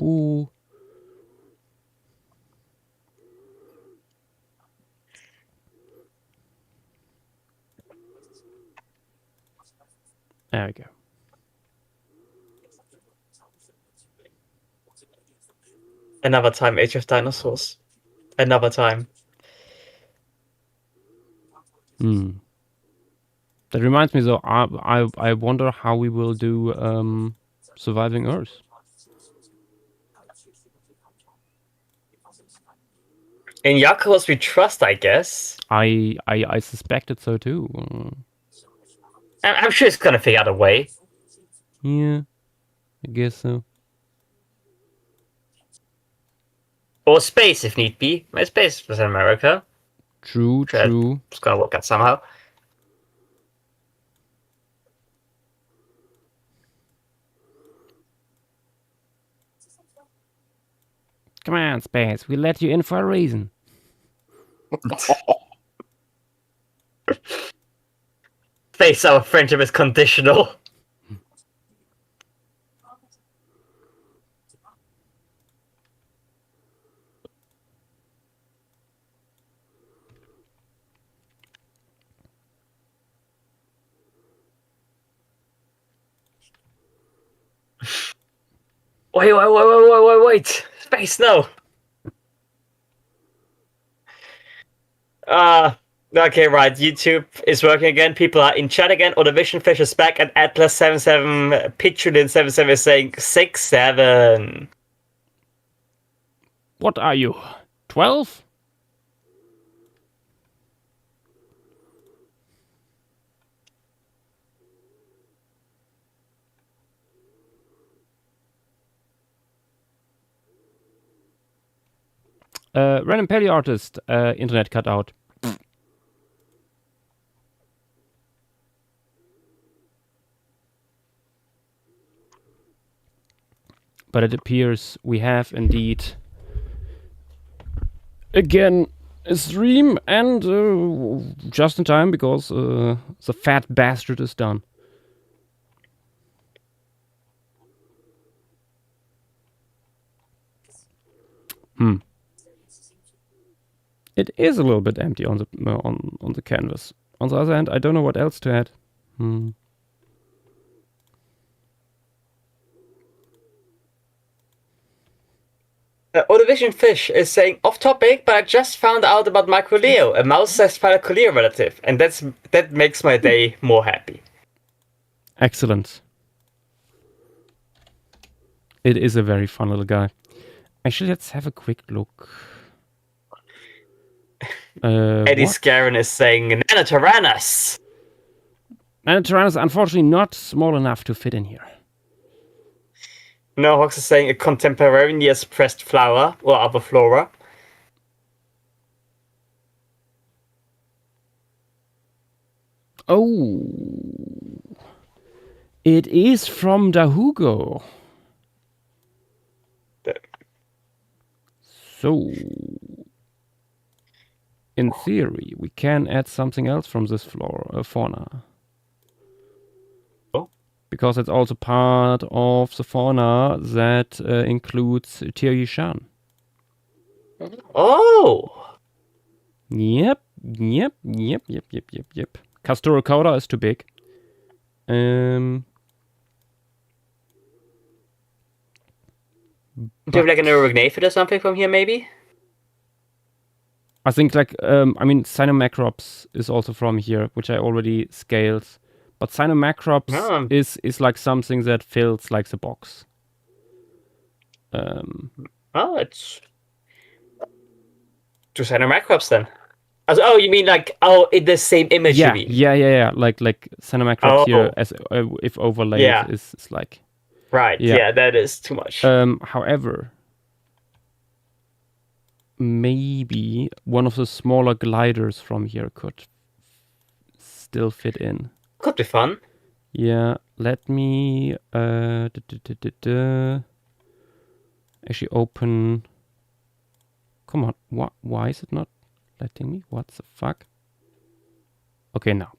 Boo. There we go. Another time, Age of Dinosaurs. Another time. That reminds me, though, I wonder how we will do Surviving Earth. In Yakuza we trust, I guess. I suspected so too. I'm sure it's gonna figure out a way. Yeah, I guess so. Or space, if need be. My space was in America. True. It's gonna work out somehow. Come on, space. We let you in for a reason. Space, our friendship is conditional. Wait. Space, no. Okay, right. YouTube is working again. People are in chat again. Or the Vision Fish is back, and Atlas77 Pictulin77 is saying 6-7. What are you? 12? Random Paleo Artist, internet cut out. But it appears we have indeed again a stream, and just in time because the fat bastard is done. It is a little bit empty on the canvas. On the other hand, I don't know what else to add. Vision Fish is saying off topic, but I just found out about Microleo, a mouse-sized Phylacoleo relative, and that makes my day more happy. Excellent. It is a very fun little guy. Actually, let's have a quick look. Eddie Scarin is saying Nanotyrannus. Nanotyrannus, unfortunately, not small enough to fit in here. No, Hox is saying a contemporaneous pressed flower or other flora. Oh, it is from Dahugo. So, in theory, we can add something else from this fauna. Oh. Because it's also part of the fauna that includes Tir-Yishan. Oh! Yep. Castora cauda is too big. Do you have like an Urognathid or something from here, maybe? I think like, I mean, Cynomacrops is also from here, which I already scaled. But Cynomacrops is like something that fills like the box. It's... To Cynomacrops then. Oh, you mean like, in the same image, yeah, you mean? Yeah. Like Cynomacrops here, as if overlaid is like... Right, yeah, that is too much. However, maybe one of the smaller gliders from here could still fit in. Could be fun. Yeah, let me actually open. Come on, why is it not letting me? What the fuck? Okay, now.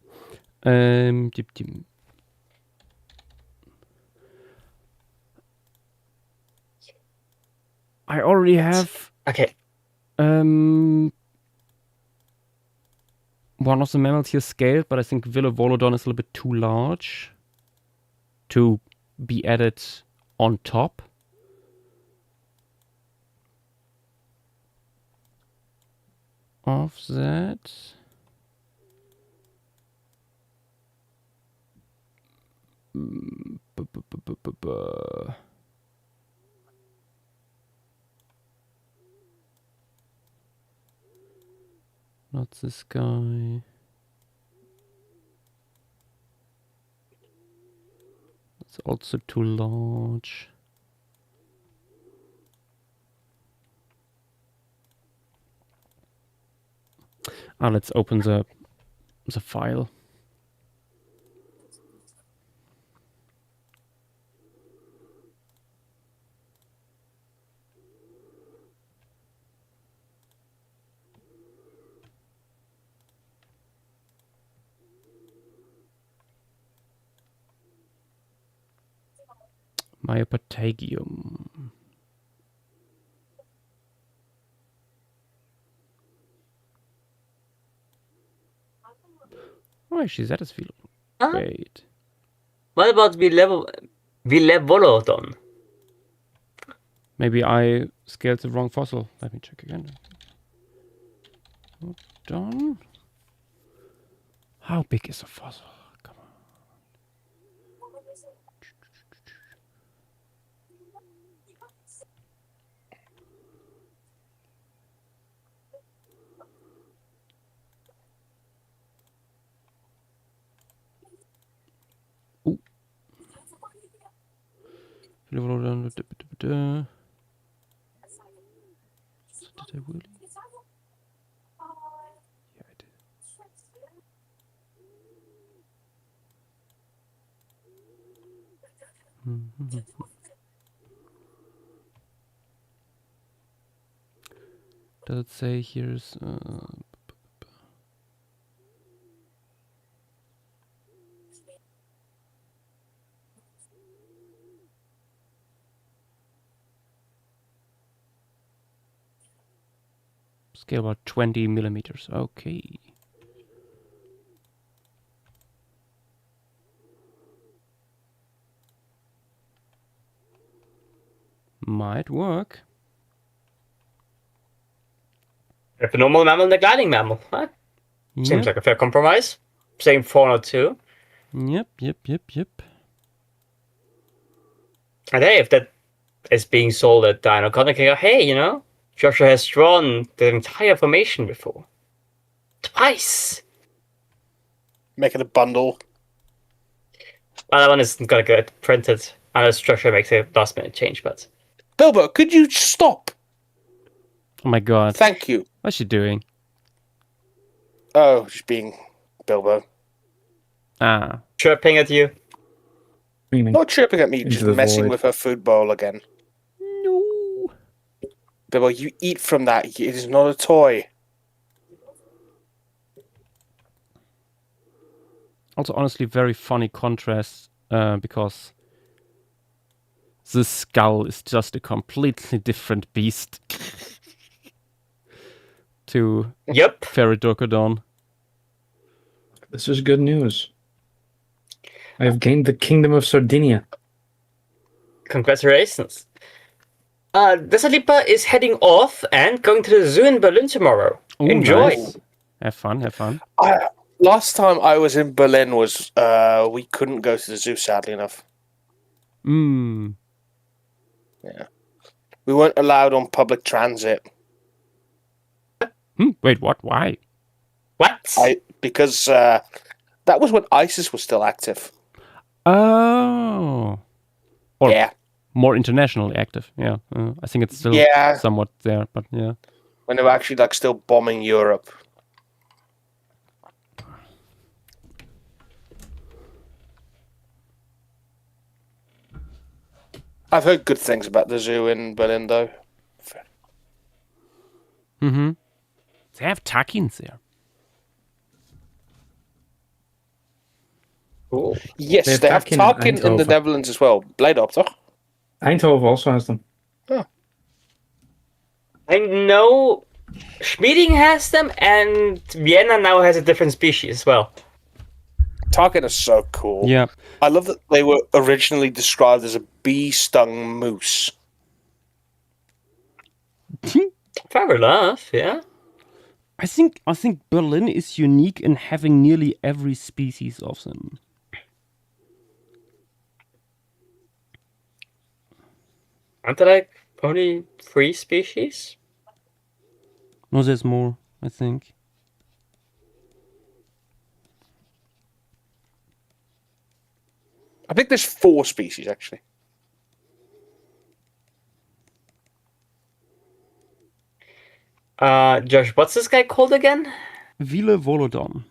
I already have Okay. one of the mammals here scaled, but I think Villavorodon is a little bit too large to be added on top. Of that. Not this guy. It's also too large. Let's open the file. Myopatagium. Oh, actually, that is feasible. Wait. What about Villavorodon? Maybe I scaled the wrong fossil. Let me check again. Done. How big is a fossil? Come on. Ooh. Did I really? Yeah, I did. Does it say here's scale about 20 millimeters? Okay. Might work. If a normal mammal and a gliding mammal. Huh? Seems like a fair compromise. Same fauna too. Yep. And hey, if that is being sold at Dino Con, I can go, hey, you know, Joshua has drawn the entire formation before. Twice! Make it a bundle. Well, that one isn't gonna get printed unless Joshua makes a last minute change, but... Bilbo, could you stop? Oh my god. Thank you. What's she doing? Oh, just being Bilbo. Chirping at you. Not chirping at me, just messing with her food bowl again. No. Bilbo, you eat from that. It is not a toy. Also, honestly, very funny contrast because the skull is just a completely different beast to Pterodocodon. This is good news. I have gained the Kingdom of Sardinia. Congratulations. Desalipa is heading off and going to the zoo in Berlin tomorrow. Ooh, enjoy. Nice. Have fun. Last time I was in Berlin was we couldn't go to the zoo, sadly enough. Yeah. We weren't allowed on public transit. Wait, what? Why? What? Because that was when ISIS was still active. Oh. Or yeah. More internationally active. Yeah. I think it's still somewhat there, but yeah. When they were actually still bombing Europe. I've heard good things about the zoo in Berlin, though. They have Takins there. Cool. Yes, they have Tarkin in the Netherlands as well. Blijdorp, toch? Eindhoven also has them. Oh. I know Schmieding has them, and Vienna now has a different species as well. Tarkin is so cool. Yeah. I love that they were originally described as a bee-stung moose. Fair enough, yeah. I think Berlin is unique in having nearly every species of them. Aren't there like only 3 species? No, there's more, I think. I think there's 4 species, actually. Josh, what's this guy called again? Vile Volodon.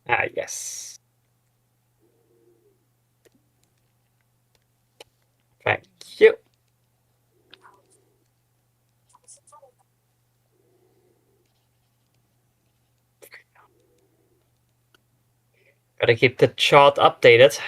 Ah, yes. Thank you. Gotta keep the chart updated.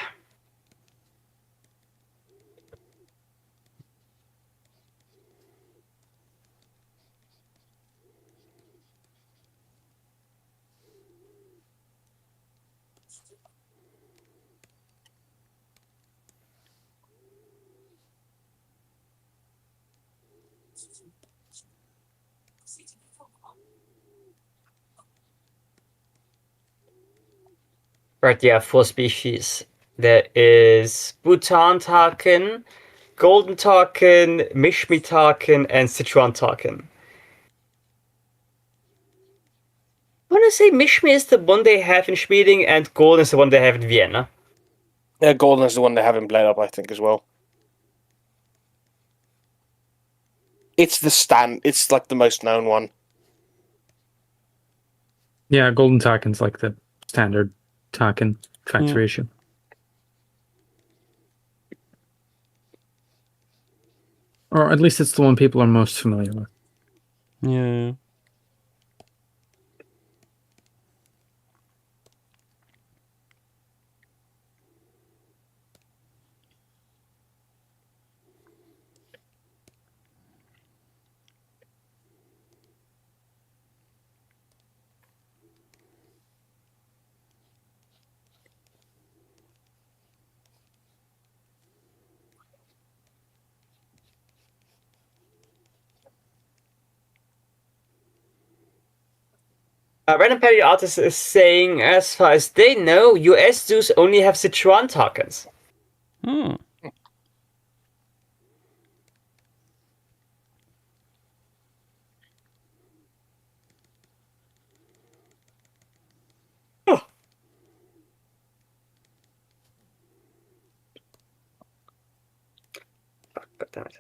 Right, yeah, 4 species. There is Bhutan Tarkin, Golden Tarkin, Mishmi Tarkin, and Sichuan Tarkin. I want to say Mishmi is the one they have in Schmieding, and Golden is the one they have in Vienna. Yeah, Golden is the one they have in Blade Up, I think, as well. It's it's like the most known one. Yeah, Golden Tarkin's like the standard Tarkin factory issue. Or at least it's the one people are most familiar with. Yeah. Random Petty Artist is saying, as far as they know, US zoos only have Sichuan Tarkins. Hmm. Oh. God damn it.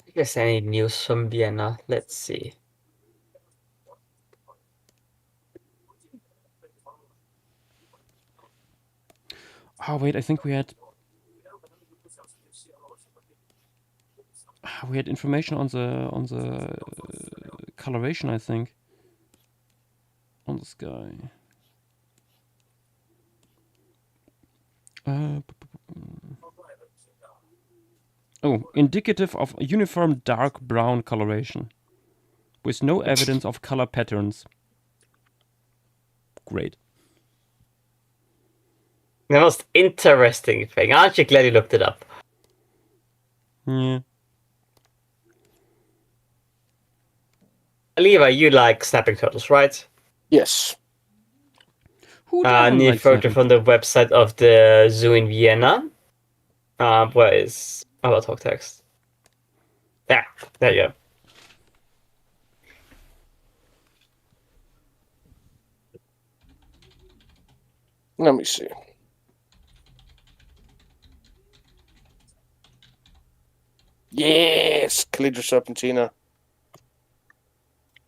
I guess any news from Vienna? Let's see. Oh wait, I think we had information on the coloration, I think, on this guy. Oh, indicative of a uniform dark brown coloration, with no evidence of color patterns. Great. The most interesting thing. Aren't you glad you looked it up? Yeah. Levi, you like snapping turtles, right? Yes. Who doesn't New like photo Saturn? from the website of the zoo in Vienna. Where is our talk text? Yeah, there you go. Let me see. Yes, Calidra serpentina.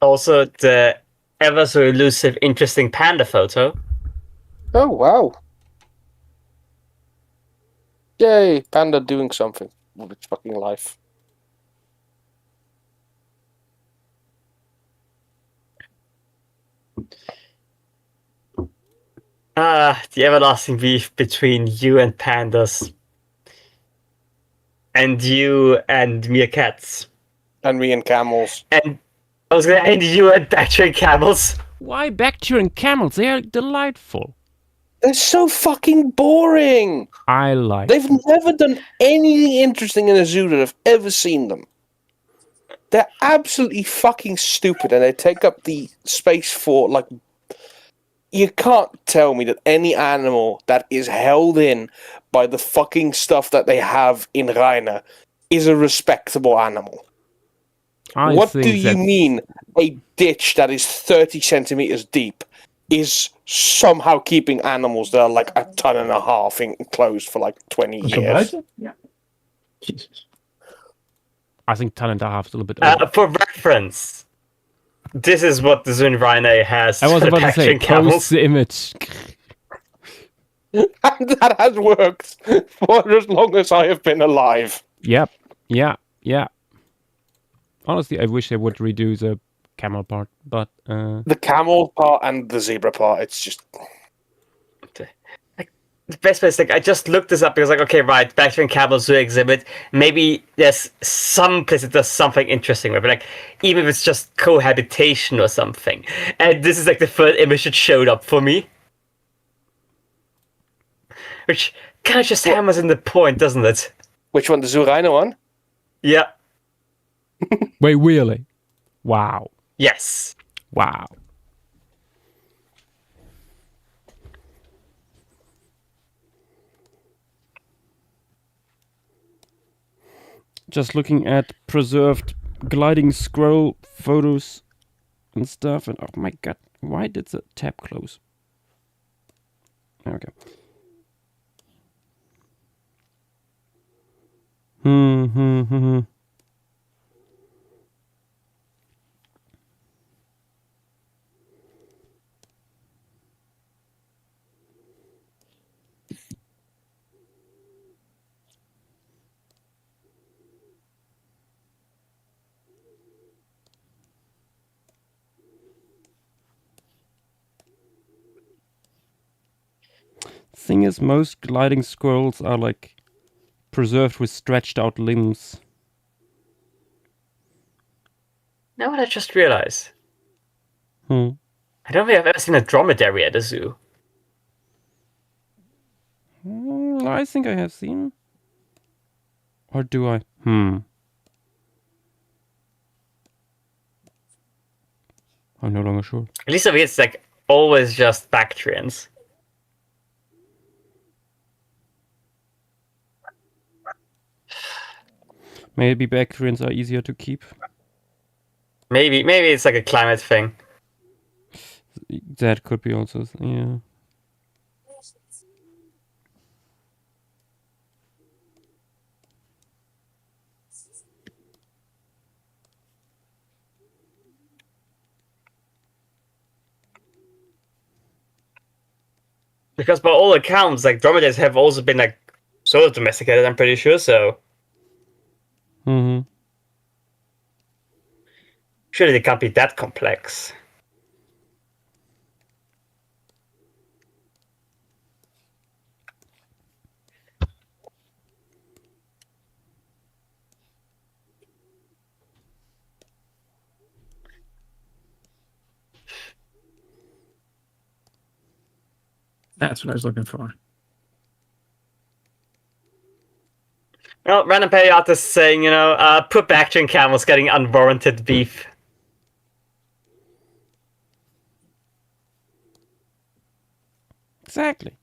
Also, the ever so elusive, interesting panda photo. Oh wow! Yay, panda doing something with its fucking life. The everlasting beef between you and pandas. And you and meerkats. And me and camels. And I was gonna end you and Bactrian camels. Why Bactrian camels? They are delightful. They're so fucking boring. I like. They've never done anything interesting in a zoo that I've ever seen them. They're absolutely fucking stupid, and they take up the space for, like... You can't tell me that any animal that is held in by the fucking stuff that they have in Rainer is a respectable animal. What do you mean a ditch that is 30 centimeters deep is somehow keeping animals that are like 1.5 tons enclosed for like 20 years? Yeah. Jesus. I think 1.5 is a little bit over. For reference, this is what the Zun Rhino has. I was for about to say, Bactrian camels. post the image. And that has worked for as long as I have been alive. Yep. Yeah. Honestly, I wish they would redo the camel part, but The camel part and the zebra part, it's just... The best way is, like, I just looked this up because, like, okay, right, Bactrian camel zoo exhibit. Maybe there's some place that does something interesting with it, like, even if it's just cohabitation or something. And this is like the first image that showed up for me. Which kind of just hammers in the point, doesn't it? Which one, the Zoo Rhino one? Yeah. wait, really? Wow. Yes. Wow. Just looking at preserved gliding scroll photos and stuff, and oh my god, why did the tab close? Okay. Hmm. Thing is, most gliding squirrels are like preserved with stretched out limbs. Now what I just realized. Hmm. I don't think I've ever seen a dromedary at a zoo. I think I have seen. Or do I? I'm no longer sure. At least I think it's like always just Bactrians. Maybe Bactrians are easier to keep. Maybe it's like a climate thing. That could be also, yeah. Because by all accounts, like, dromedaries have also been like sort of domesticated, I'm pretty sure, so surely they can't be that complex. That's what I was looking for. Well, random paleontist saying, put Bactrian camels getting unwarranted beef. Exactly.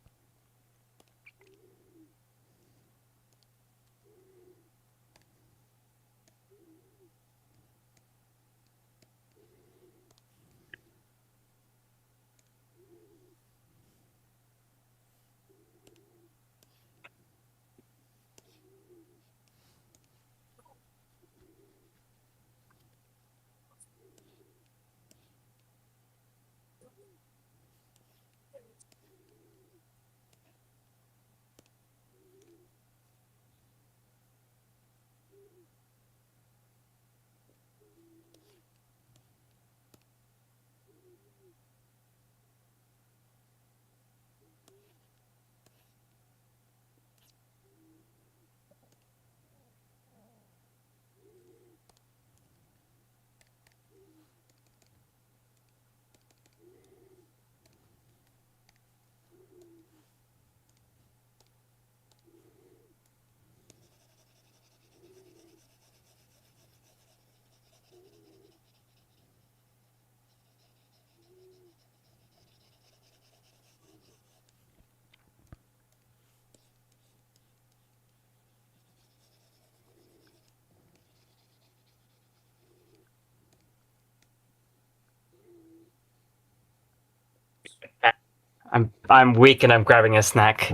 I'm weak and I'm grabbing a snack.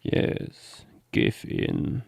Yes. Give in.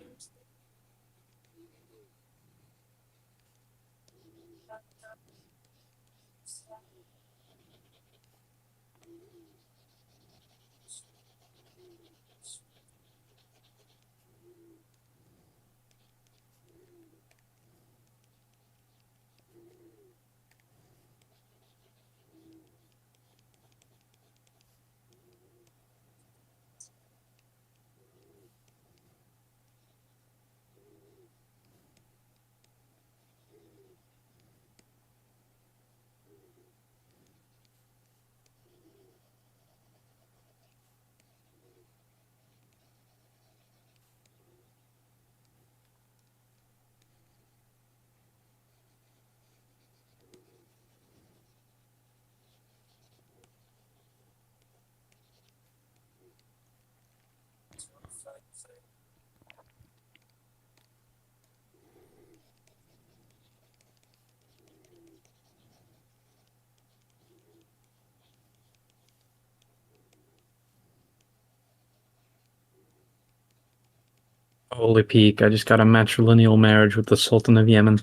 Holy peak, I just got a matrilineal marriage with the Sultan of Yemen.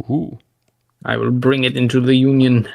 Ooh. I will bring it into the Union.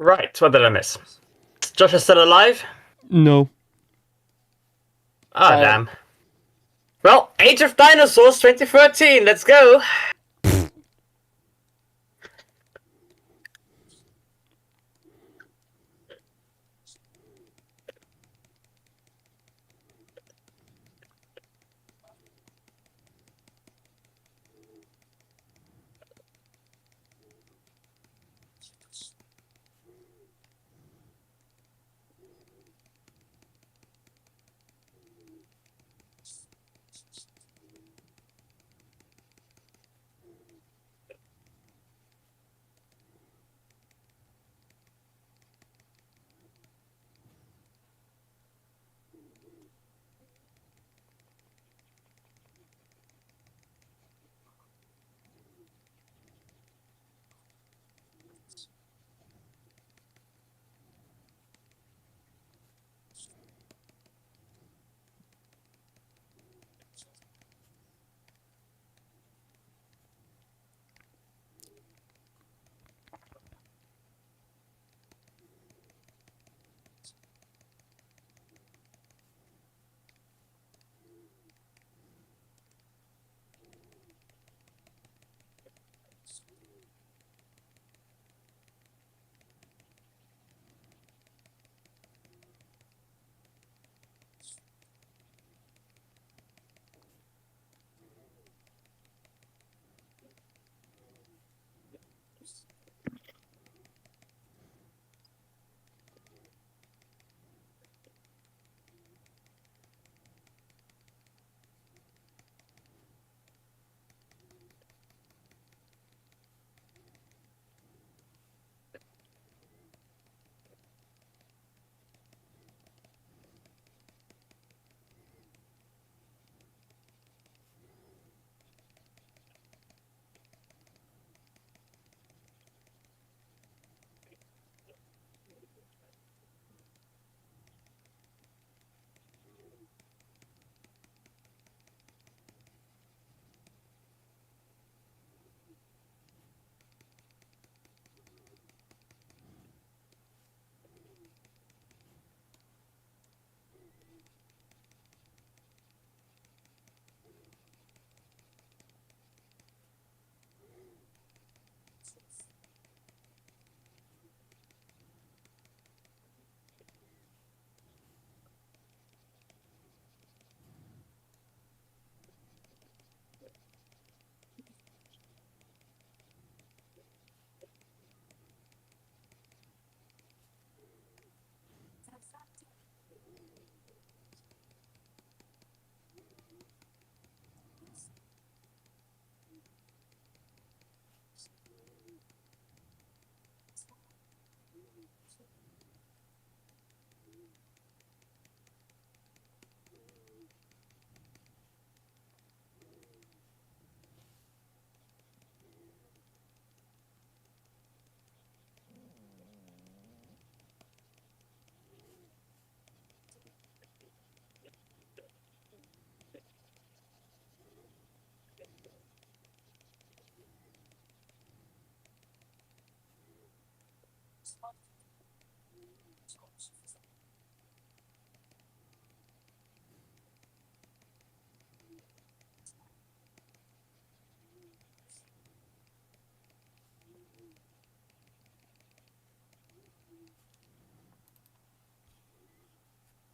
Right, what did I miss? Josh is still alive? No. Oh, damn. Well, Age of Dinosaurs 2013, let's go!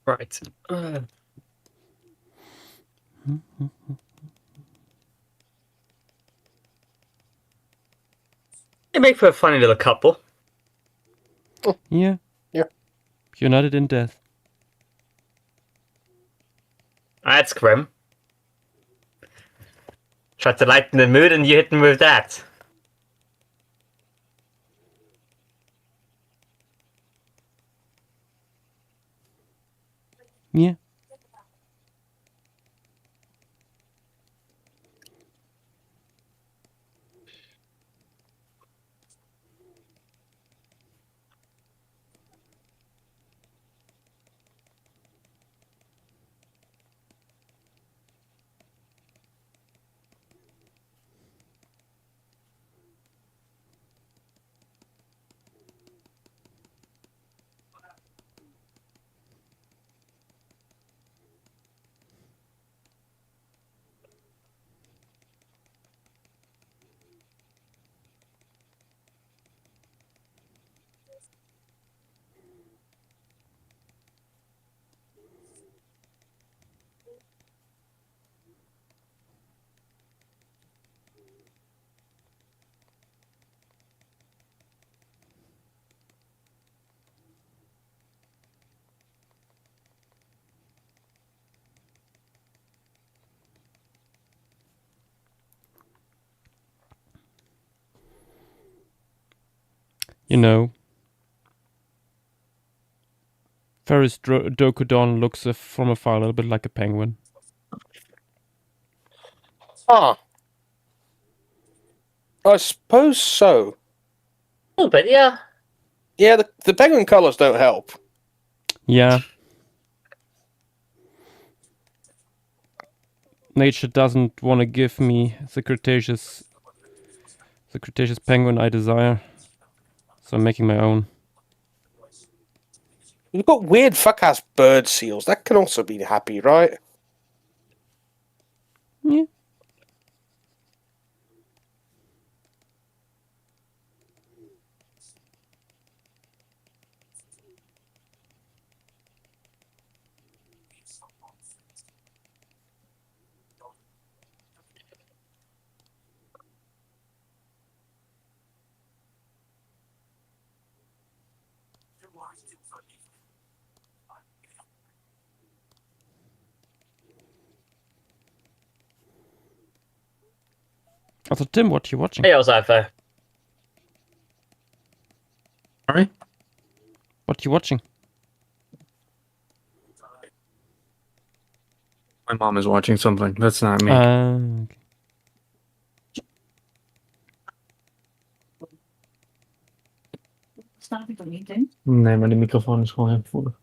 Right. They make for a funny little couple. Yeah. Yeah. United in death. That's grim. Tried to lighten the mood and you hit me with that. Yeah. You know, Ferris Docodon looks from afar a little bit like a penguin. Ah, I suppose so. A little bit, yeah. Yeah, the penguin colours don't help. Yeah. Nature doesn't want to give me the Cretaceous penguin I desire, so I'm making my own. You've got weird fuck-ass bird seals. That can also be happy, right? Yeah. Also, Tim, what are you watching? Hey, I was over. Sorry? What are you watching? My mom is watching something. That's not me. Okay. Nee, maar de microfoon is gewoon heel gevoelig.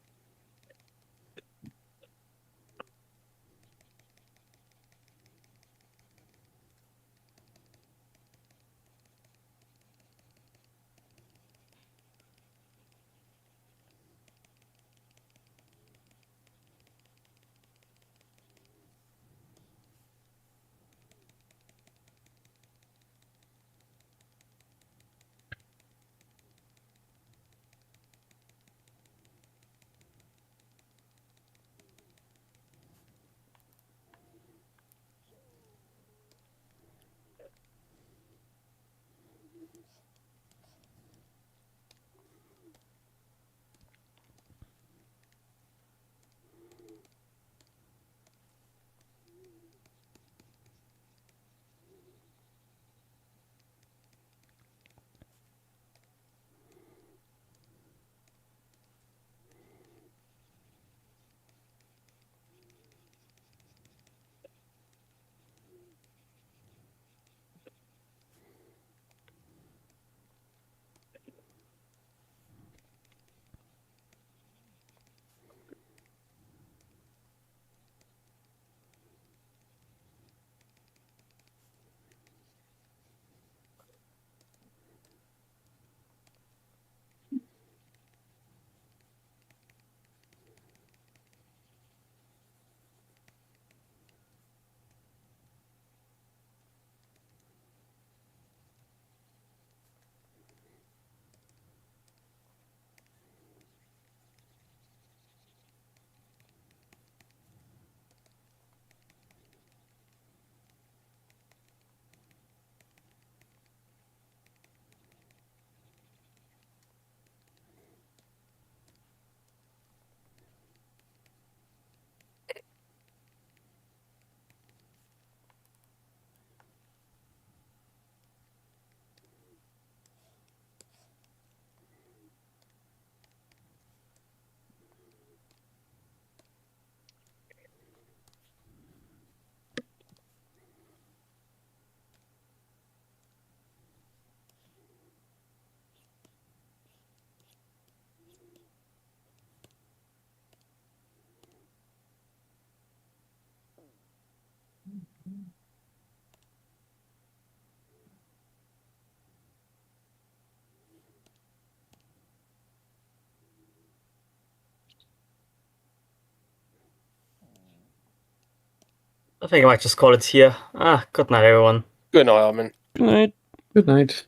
I think I might just call it here. Good night, everyone. Good night, Armin. Good night. Good night.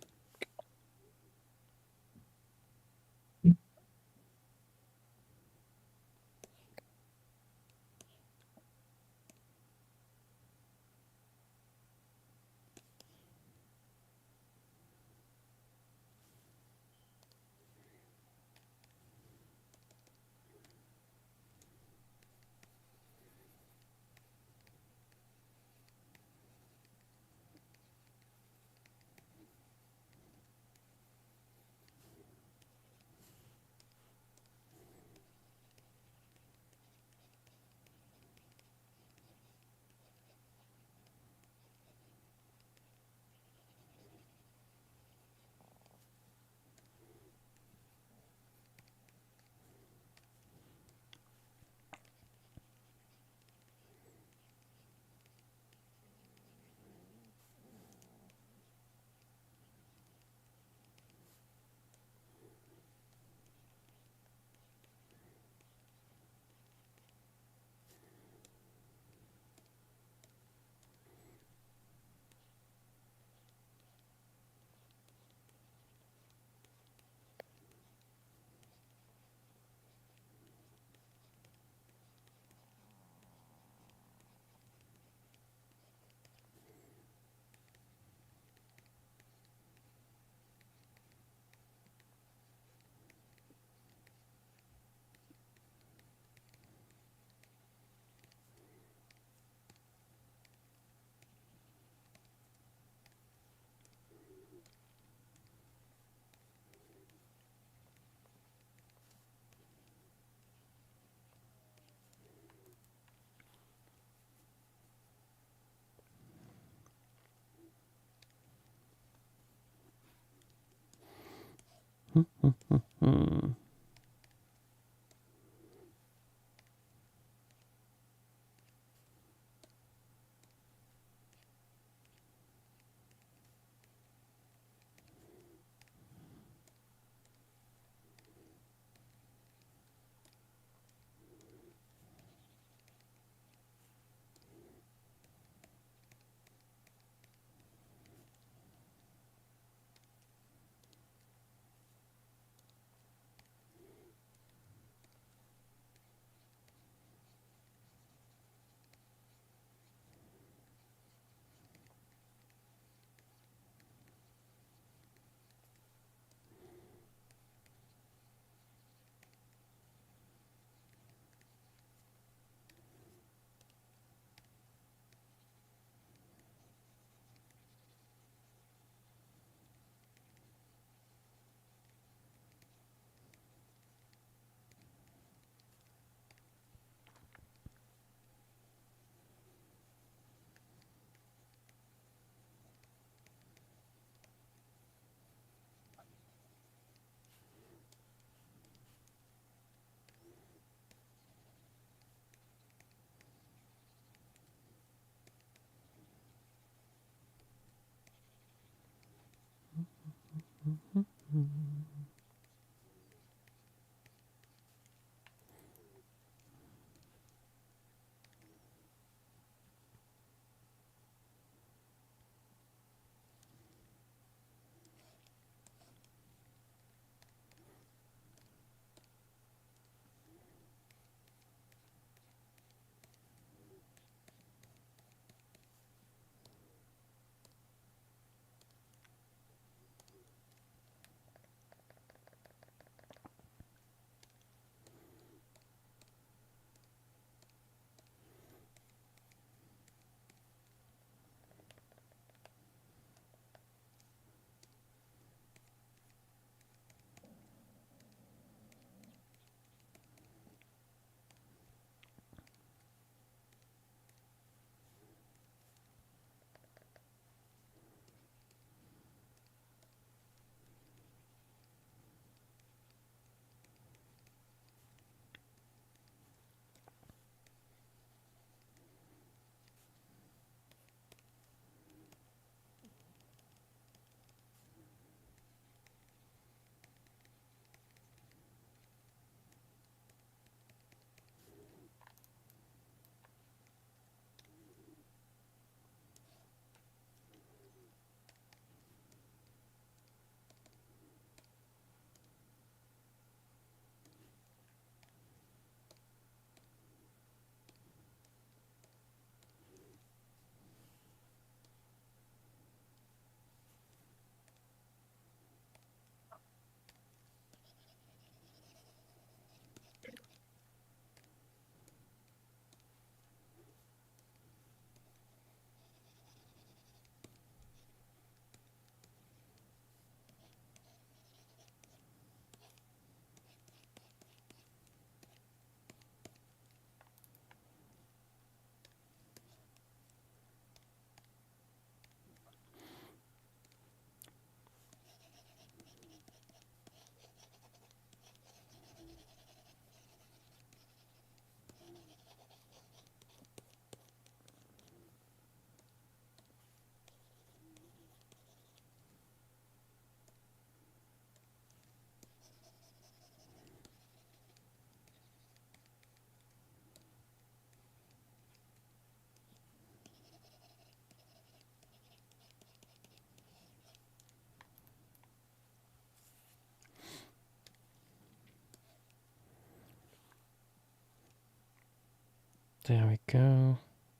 There we go.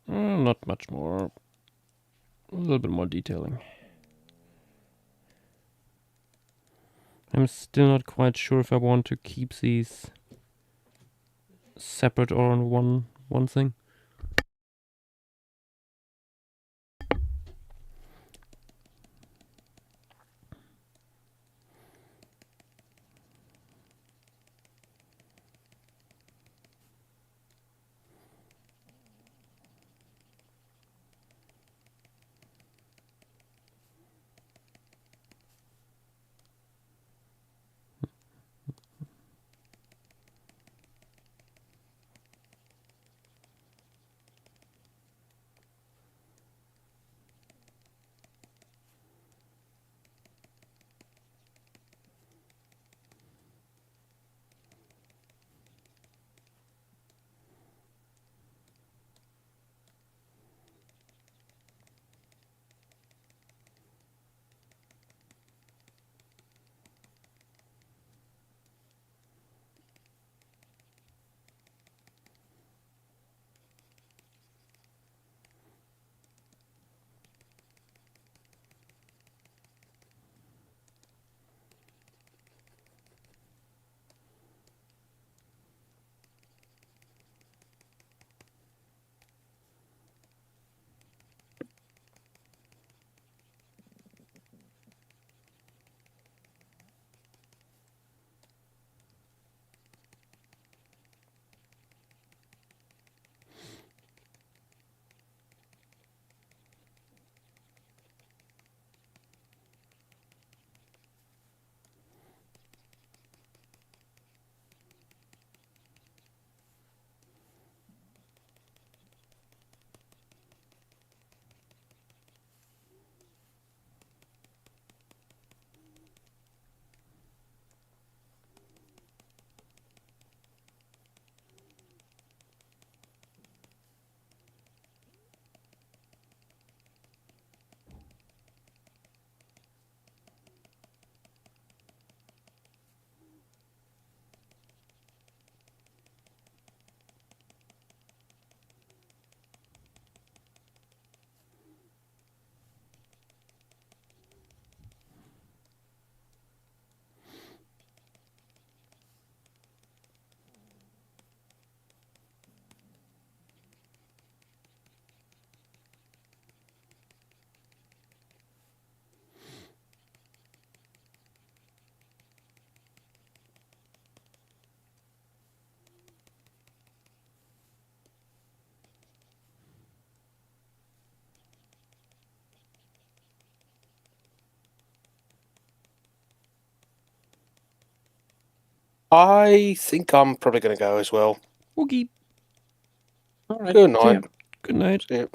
Not much more. A little bit more detailing. I'm still not quite sure if I want to keep these separate or on one thing. I think I'm probably going to go as well. Oogie. All right. Good See ya. night. Good night. See ya.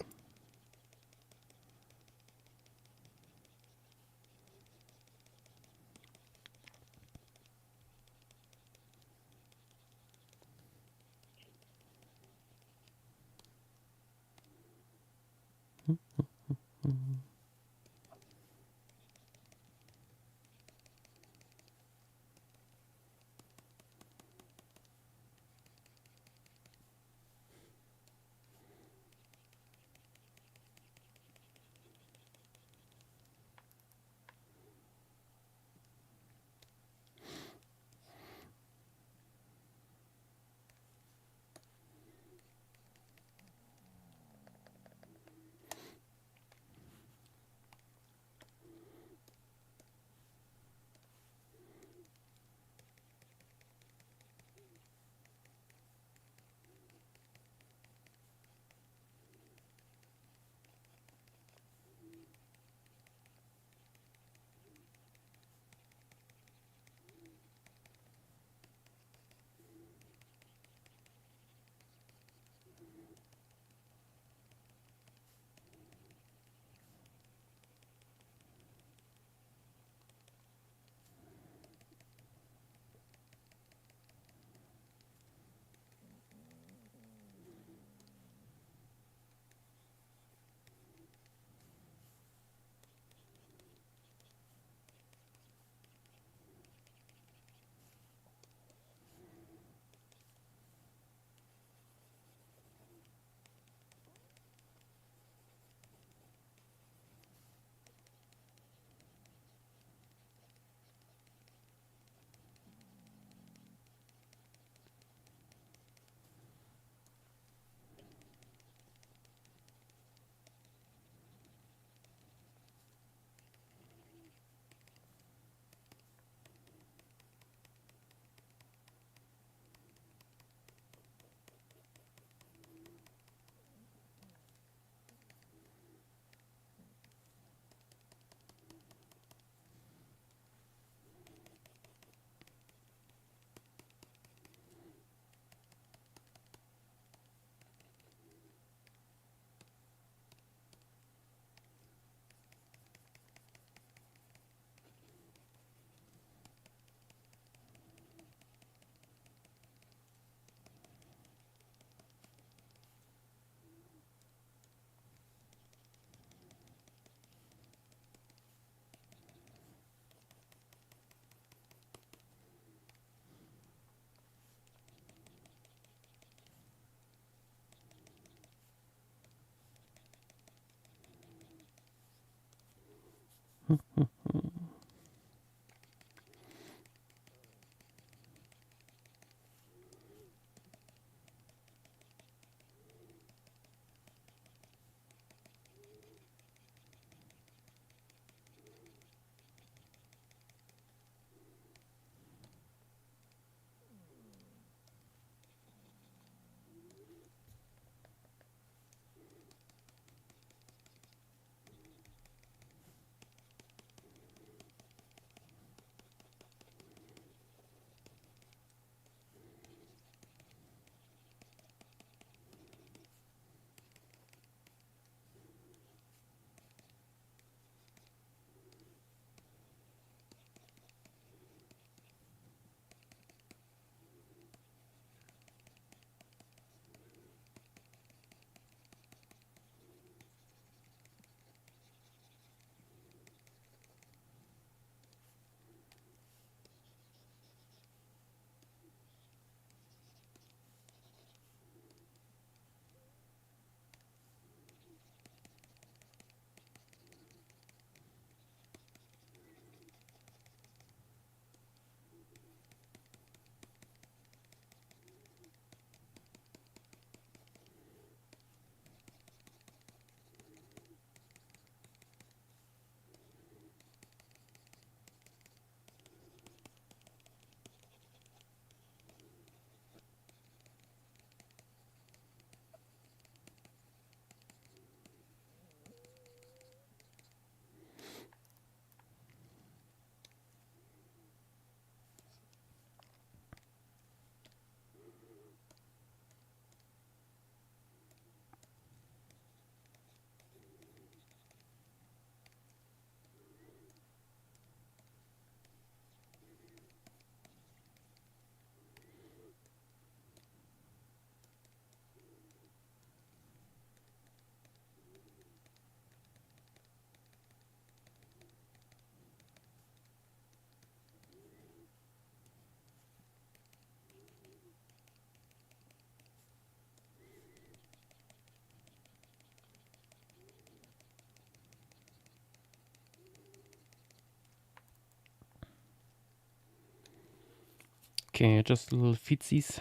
Okay, just little feetsies.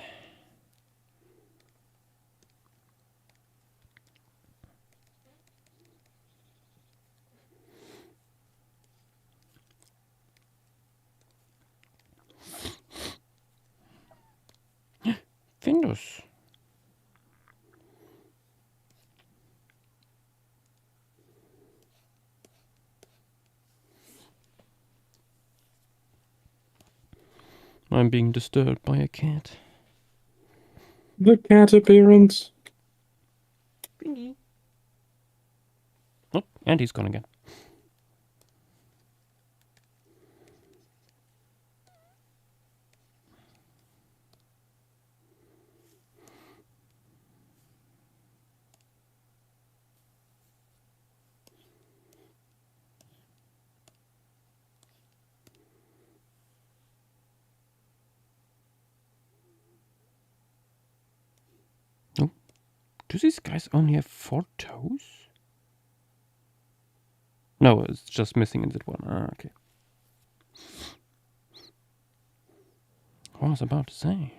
Findus. I'm being disturbed by a cat. The cat appearance. Oh, and he's gone again. Oh, do these guys only have 4 toes? No, it's just missing in that one. Ah, okay. I was about to say.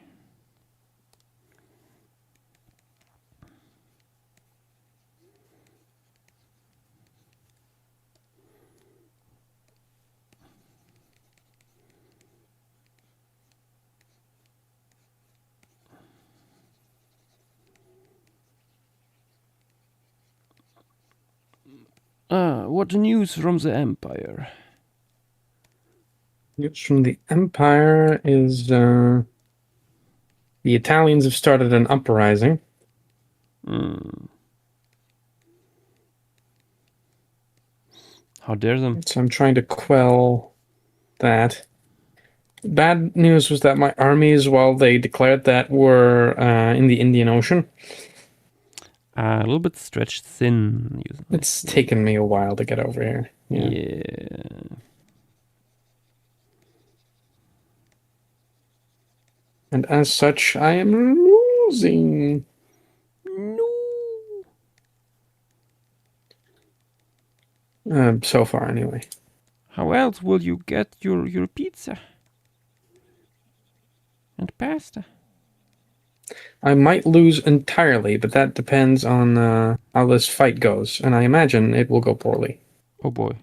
What news from the Empire? News from the Empire is the Italians have started an uprising. How dare them? So I'm trying to quell that. Bad news was that my armies, while they declared that, were in the Indian Ocean. A little bit stretched thin. It's taken me a while to get over here. Yeah. And as such, I am losing. No. So far, anyway. How else will you get your pizza? And pasta? I might lose entirely, but that depends on how this fight goes. And I imagine it will go poorly. Oh boy.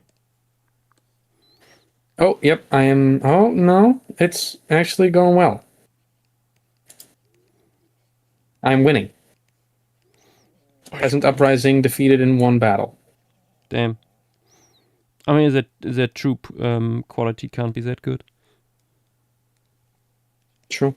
Oh, yep, I am... Oh, no, it's actually going well. I'm winning. Peasant Uprising defeated in 1 battle. Damn. I mean, that troop quality can't be that good. True.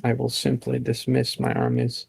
I will simply dismiss my armies.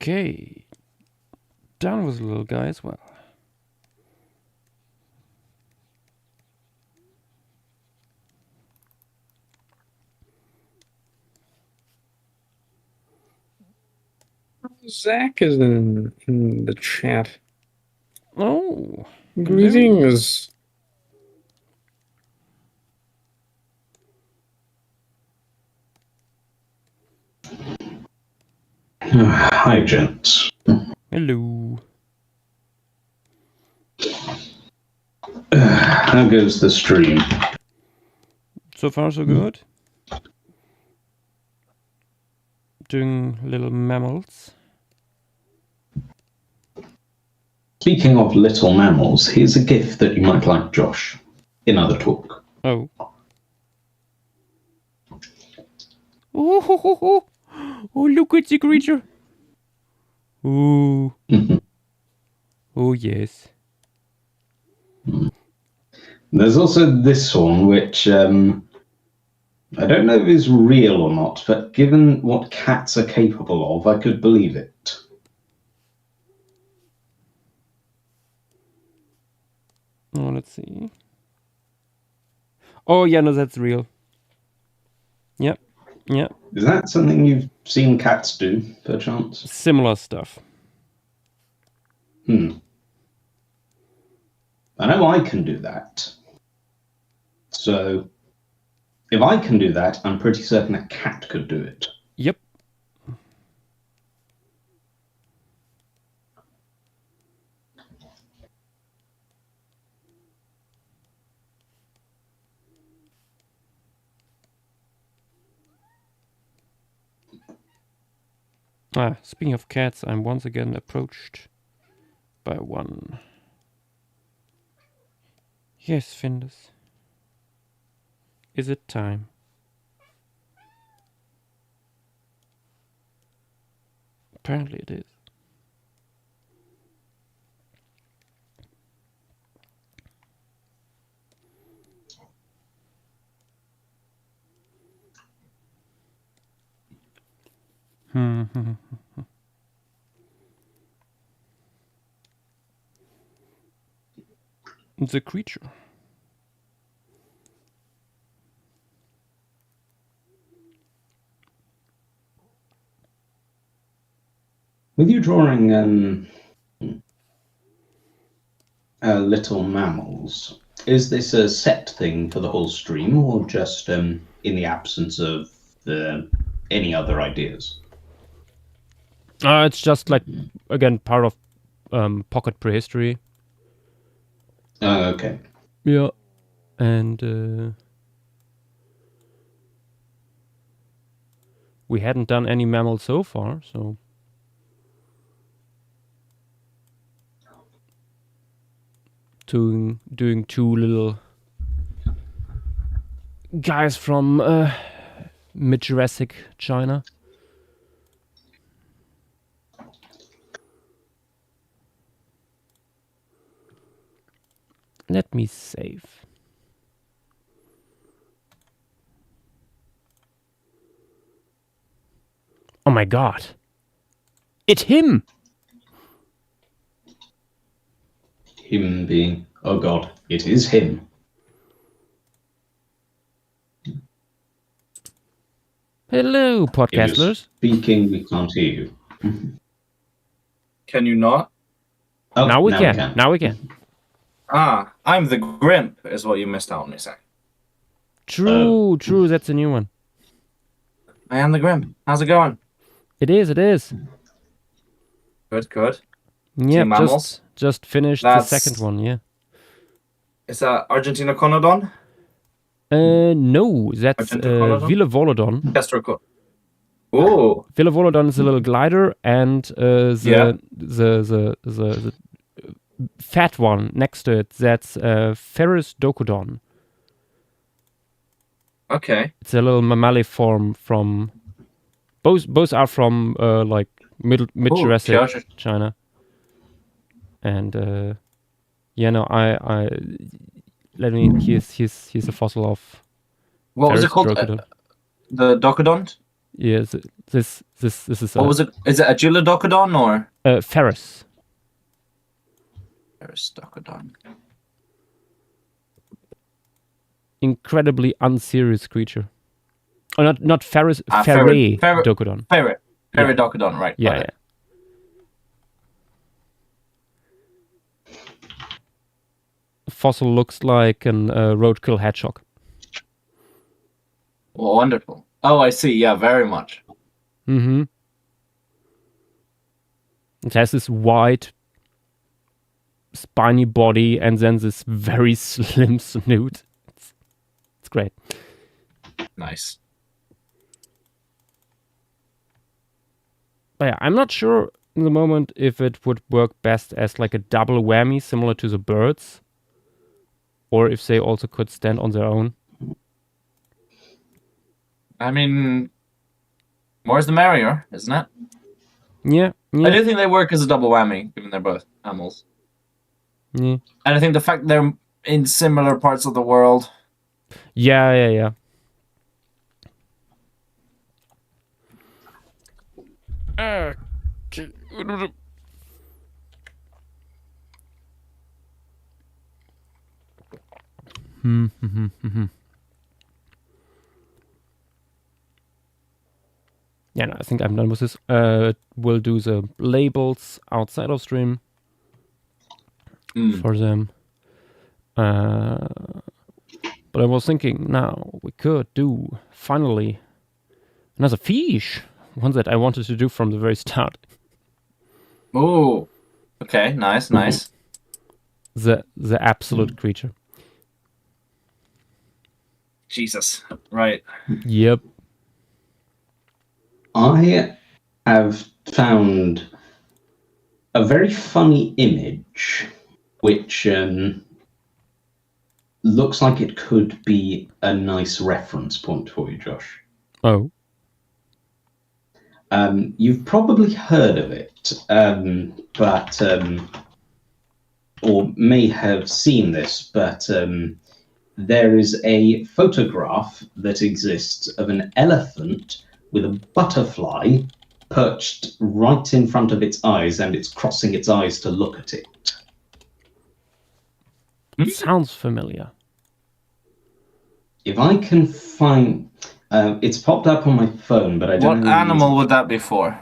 Okay. Done with the little guy as well. Zach is in the chat. Oh. Greetings. Hi, gents. Hello. How goes the stream? So far, so good. Doing little mammals. Speaking of little mammals, here's a gift that you might like, Josh, in other talk. Oh. Oh, look at the creature. Oh. Oh, yes. There's also this one, which I don't know if it's real or not, but given what cats are capable of, I could believe it. Oh, let's see. Oh, yeah, no, that's real. Yep. Yep. Is that something you've seen cats do, perchance? Similar stuff. I know I can do that. So, if I can do that, I'm pretty certain a cat could do it. Yep. Speaking of cats, I'm once again approached by one. Yes, Findus. Is it time? Apparently it is. The creature. With you drawing little mammals, is this a set thing for the whole stream, or just in the absence of any other ideas? It's just like, again, part of Pocket Prehistory. Okay. Yeah. And we hadn't done any mammals so far, so doing two little guys from mid-Jurassic China. Let me save. Oh my god. It's him! Him being, oh god, it is him. Hello, If you're podcastlers. speaking, we can't hear you. Can you not? Oh, Now we can. Now we can. Ah, I'm the Grimp, is what you missed out on, Isaac. True, true. That's a new one. I am the Grimp. How's it going? It is, it is. Good, good. Yeah, Team Mammals? just finished That's- the second one, yeah. Is that Argentina Conodon? No, that's Argentinoconodon? Villa Volodon. Castroco. Oh, Villa Volodon is a little glider, and Yeah. the fat one next to it, that's Ferris Docodon. okay. It's a little mammaliform from... Both are from like mid-Jurassic Jurassic. China. And yeah, no, I let me. Here's a fossil of. What was Ferris it called? Docodon. The Docodont? Yeah, this is What was it? Is it Agilodocodon or Ferris. Aristocodon? Incredibly unserious creature. Oh, not Ferris. Ferret. Ferret-docodon. Ferret. Ferret-docodon, right. Yeah, okay. yeah. Fossil looks like an roadkill hedgehog. Well, wonderful. Oh, I see. Yeah, very much. Mm-hmm. It has this wide, spiny body and then this very slim snoot. It's great. Nice. But yeah, I'm not sure in the moment if it would work best as like a double whammy similar to the birds, or if they also could stand on their own. I mean, more's the merrier, isn't it? Yeah, I do think they work as a double whammy, given they're both animals. yeah, And I think the fact they're in similar parts of the world. yeah. Yeah, no, I think I'm done with this. We'll do the labels outside of stream for them. But I was thinking now we could do finally another fish. One that I wanted to do from the very start. Ooh. Okay, nice. The absolute creature. Jesus. Right. Yep. I have found a very funny image, which looks like it could be a nice reference point for you, Josh. Oh. You've probably heard of it, but or may have seen this, but there is a photograph that exists of an elephant with a butterfly perched right in front of its eyes, and it's crossing its eyes to look at it. It sounds familiar. If I can find... it's popped up on my phone, but I don't know... What animal would that be for?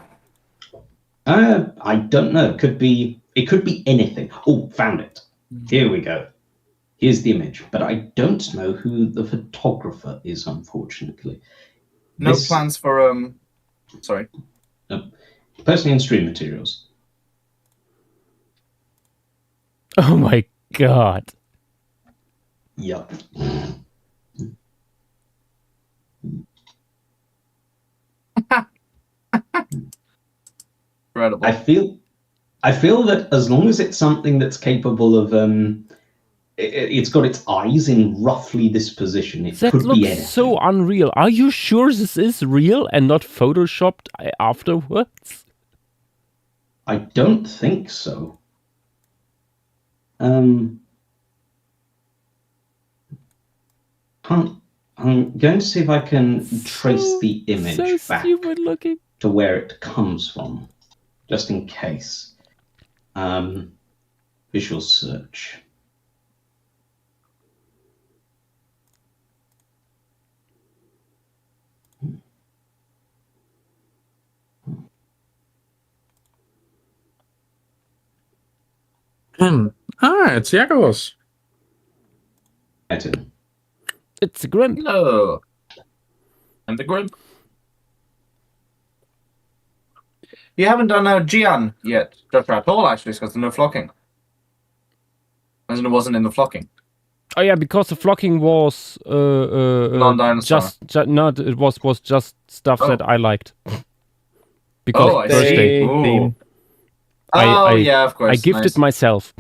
I don't know. It could be anything. Oh, found it. Here we go. Here's the image, but I don't know who the photographer is, unfortunately. No plans for sorry. Personally in stream materials. Oh my god. Yup. Incredible. I feel that as long as it's something that's capable of it's got its eyes in roughly this position, it That could be looks anything. so unreal. Are you sure this is real and not photoshopped afterwards? I don't think so. I'm going to see if I can trace the image back stupid looking. to where it comes from, just in case. Visual search. It's Yakos. Edit. It's a grim. Hello. I'm the Grim. You haven't done a Gian yet, just at all, actually, because there's no flocking. As in, it wasn't in the flocking. Oh yeah, because the flocking was Non-dinosaur. it was just stuff Oh. that I liked. Because Oh, I birthday. see. Ooh. I- Yeah, of course. I gifted nice. myself.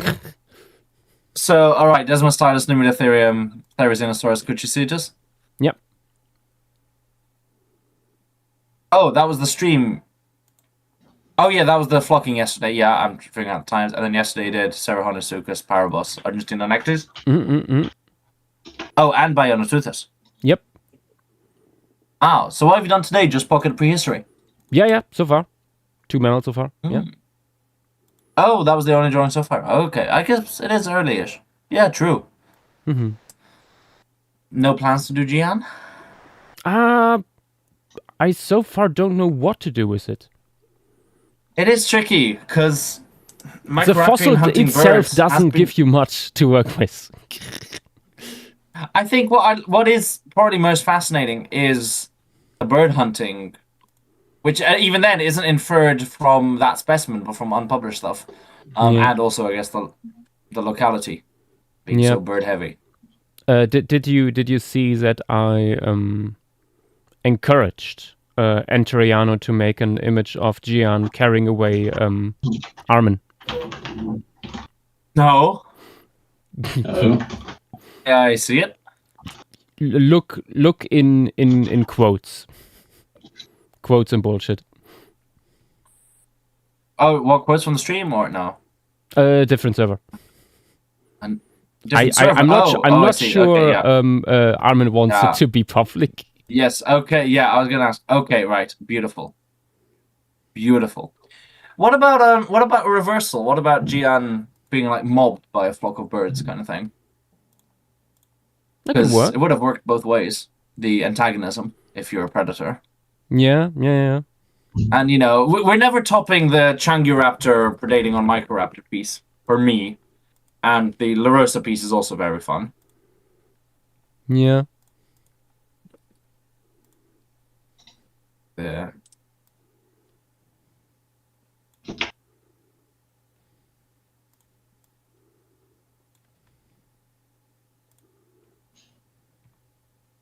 So, alright, Desmostylus, Numidotherium, Therizinosaurus, Cuchicitus? Yep. Oh, that was the stream. Oh, yeah, that was the flocking yesterday. Yeah, I'm figuring out the times. And then yesterday you did Cerahonisuchus, Parabos, Argentinonectes. Mm-mm-mm. Oh, and Bionoteuthus. Yep. Oh, so what have you done today? Just Pocket Prehistory? Yeah, so far. 2 mammals so far. Yeah. Oh, that was the only drawing so far. Okay, I guess it is early-ish. Yeah, true. Mm-hmm. No plans to do Gian? I so far don't know what to do with it. It is tricky, because The fossil itself doesn't give you much to work with. I think what is probably most fascinating is the bird hunting, which even then isn't inferred from that specimen, but from unpublished stuff, and also I guess the locality being so bird heavy. Did you see that I encouraged Enteriano to make an image of Gian carrying away Armin? No. Oh. Yeah, I see it. Look in quotes. Quotes and bullshit. Oh, what quotes from the stream or no? Different server. Different server? I'm not sure. Okay, Armin wants it to be public. Yes. Okay. Yeah, I was gonna ask. Okay. Right. Beautiful. Beautiful. What about a reversal? What about Gian being like mobbed by a flock of birds, kind of thing? That could work. It would have worked both ways. The antagonism, if you're a predator. Yeah. And you know, we're never topping the Changuraptor predating on Microraptor piece for me, and the La Rosa piece is also very fun. Yeah. Yeah.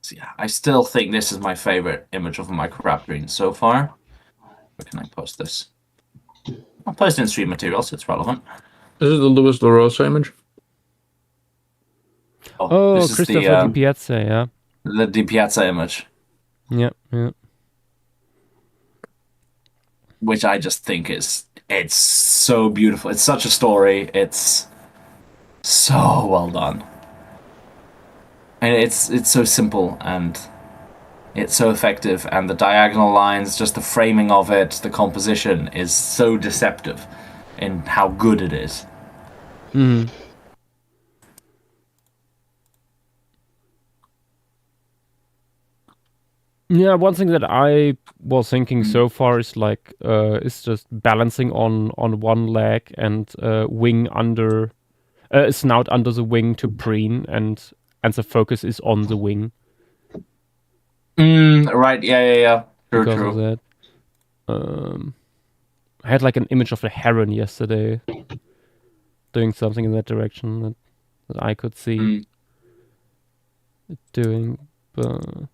So yeah, I still think this is my favorite image of a Microraptorine so far. Where can I post this? I'll post it in stream materials, it's relevant. This is the Luis La Rosa image. Oh, this is Christopher Di Piazza, yeah. The Di Piazza image. Yeah. Which I just think it's so beautiful. It's such a story. It's so well done. And it's so simple and it's so effective, and the diagonal lines, just the framing of it, the composition is so deceptive in how good it is. Mm. Yeah, one thing that I was thinking so far is like is just balancing on one leg and wing under snout under the wing to preen, and the focus is on the wing. Right, yeah. True, because true. of that. I had like an image of a heron yesterday doing something in that direction that I could see it doing, but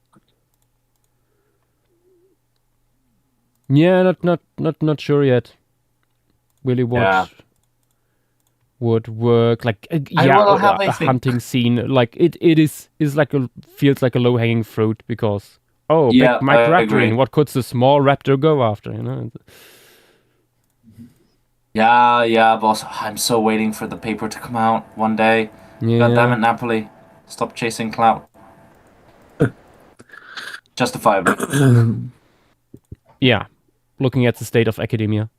yeah, not sure yet. Really what would work, like a hunting scene, like it is like feels like a low hanging fruit, because Microraptorine, what could the small raptor go after, you know? Yeah, boss. I'm so waiting for the paper to come out one day. Yeah. God damn it, Napoli. Stop chasing clout. Justifiably. Yeah. Looking at the state of academia.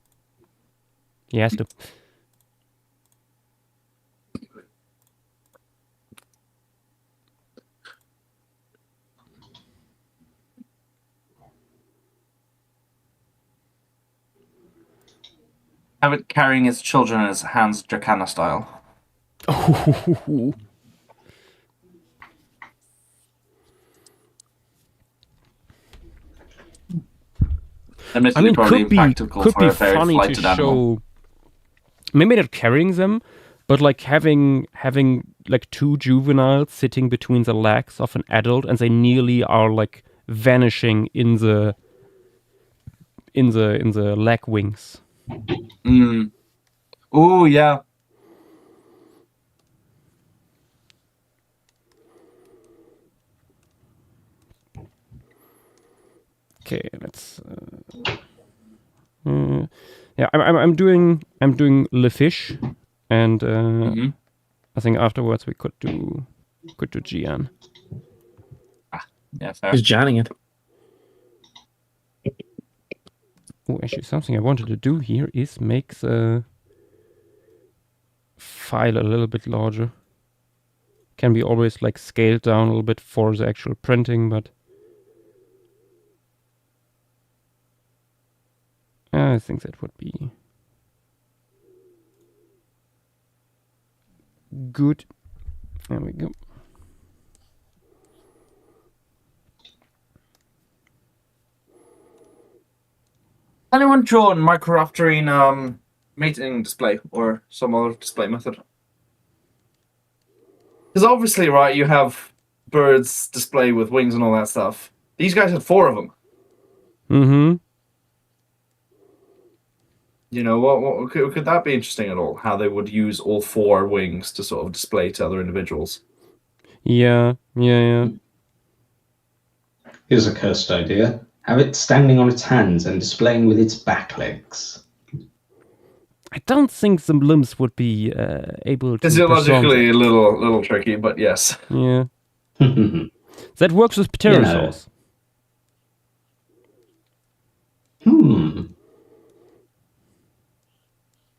He has to. Have it carrying its children in his hands, Dracana style. I mean, could be funny to show. Maybe not carrying them, but like having like two juveniles sitting between the legs of an adult, and they nearly are like vanishing in the leg wings. Oh yeah. Okay, let's. Yeah, I'm doing Le Fish, and I think afterwards we could do Gian. Yeah, fair. He's janning it. Oh, actually, something I wanted to do here is make the file a little bit larger. Can be always like scaled down a little bit for the actual printing, but I think that would be good. There we go. Anyone drawn Microraptorine mating display or some other display method? Because obviously, right, you have birds display with wings and all that stuff. These guys had 4 of them. Mm-hmm. You know, what could that be interesting at all? How they would use all 4 wings to sort of display to other individuals? Yeah. Here's a cursed idea. Have it standing on its hands and displaying with its back legs. I don't think the limbs would be able to. Physiologically a little tricky, but yes. Yeah. That works with pterosaurs.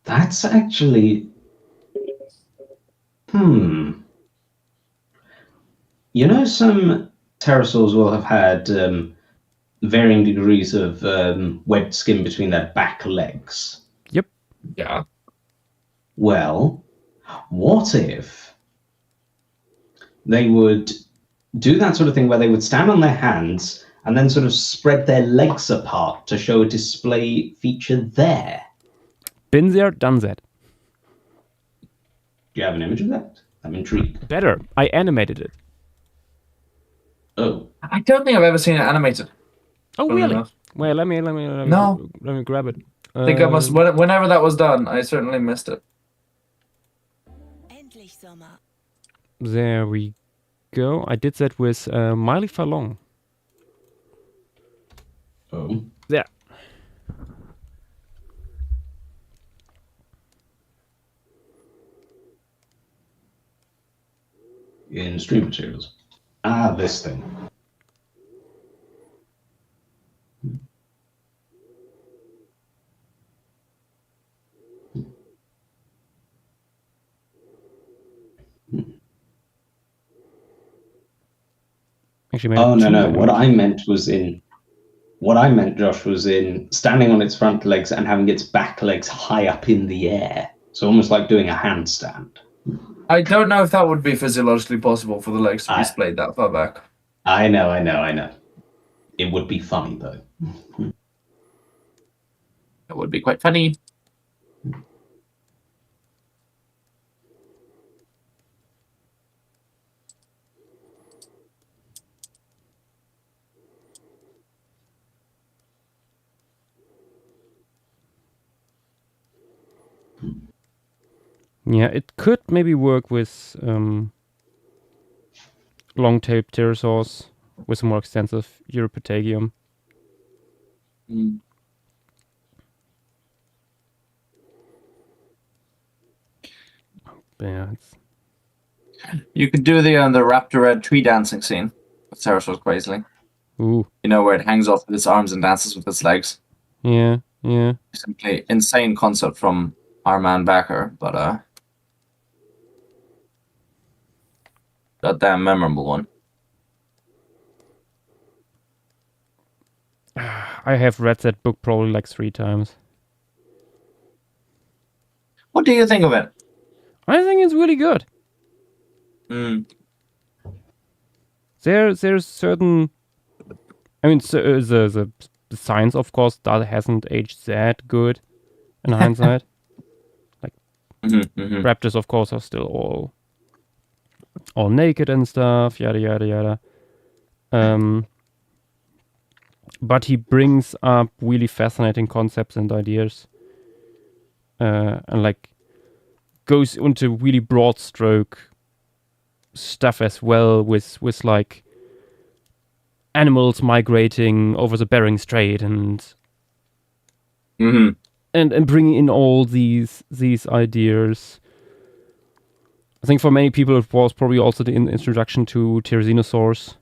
That's actually... You know, some pterosaurs will have had varying degrees of webbed skin between their back legs. Yep. Yeah. Well, what if they would do that sort of thing where they would stand on their hands and then sort of spread their legs apart to show a display feature there? Been there, done that. Do you have an image of that? I'm intrigued. Better. I animated it. Oh. I don't think I've ever seen it animated. Oh, really? Enough. Well, let me grab it. I think I must. Whenever that was done, I certainly missed it. There we go. I did that with Miley Fallon. Oh. There. In stream materials. Ah, this thing. Actually, oh no! What I meant, Josh, was in standing on its front legs and having its back legs high up in the air. So almost like doing a handstand. I don't know if that would be physiologically possible for the legs to be displayed that far back. I know. It would be funny though. It would be quite funny. Yeah, it could maybe work with long-tailed pterosaurs with a more extensive Europatagium. Yeah, you could do the Raptor Red tree dancing scene with Pterosaurs Crazily. Ooh. You know, where it hangs off with its arms and dances with its legs. Yeah. Simply insane concept from our man Backer, but goddamn memorable one. I have read that book probably like 3 times. What do you think of it? I think it's really good. There's certain... I mean, the science, of course, that hasn't aged that good in hindsight. Like, raptors, of course, are still all naked and stuff, yada, yada, yada. But he brings up really fascinating concepts and ideas. And, like, goes into really broad stroke stuff as well with like animals migrating over the Bering Strait and bringing in all these ideas. I think for many people it was probably also the introduction to pterosaurs.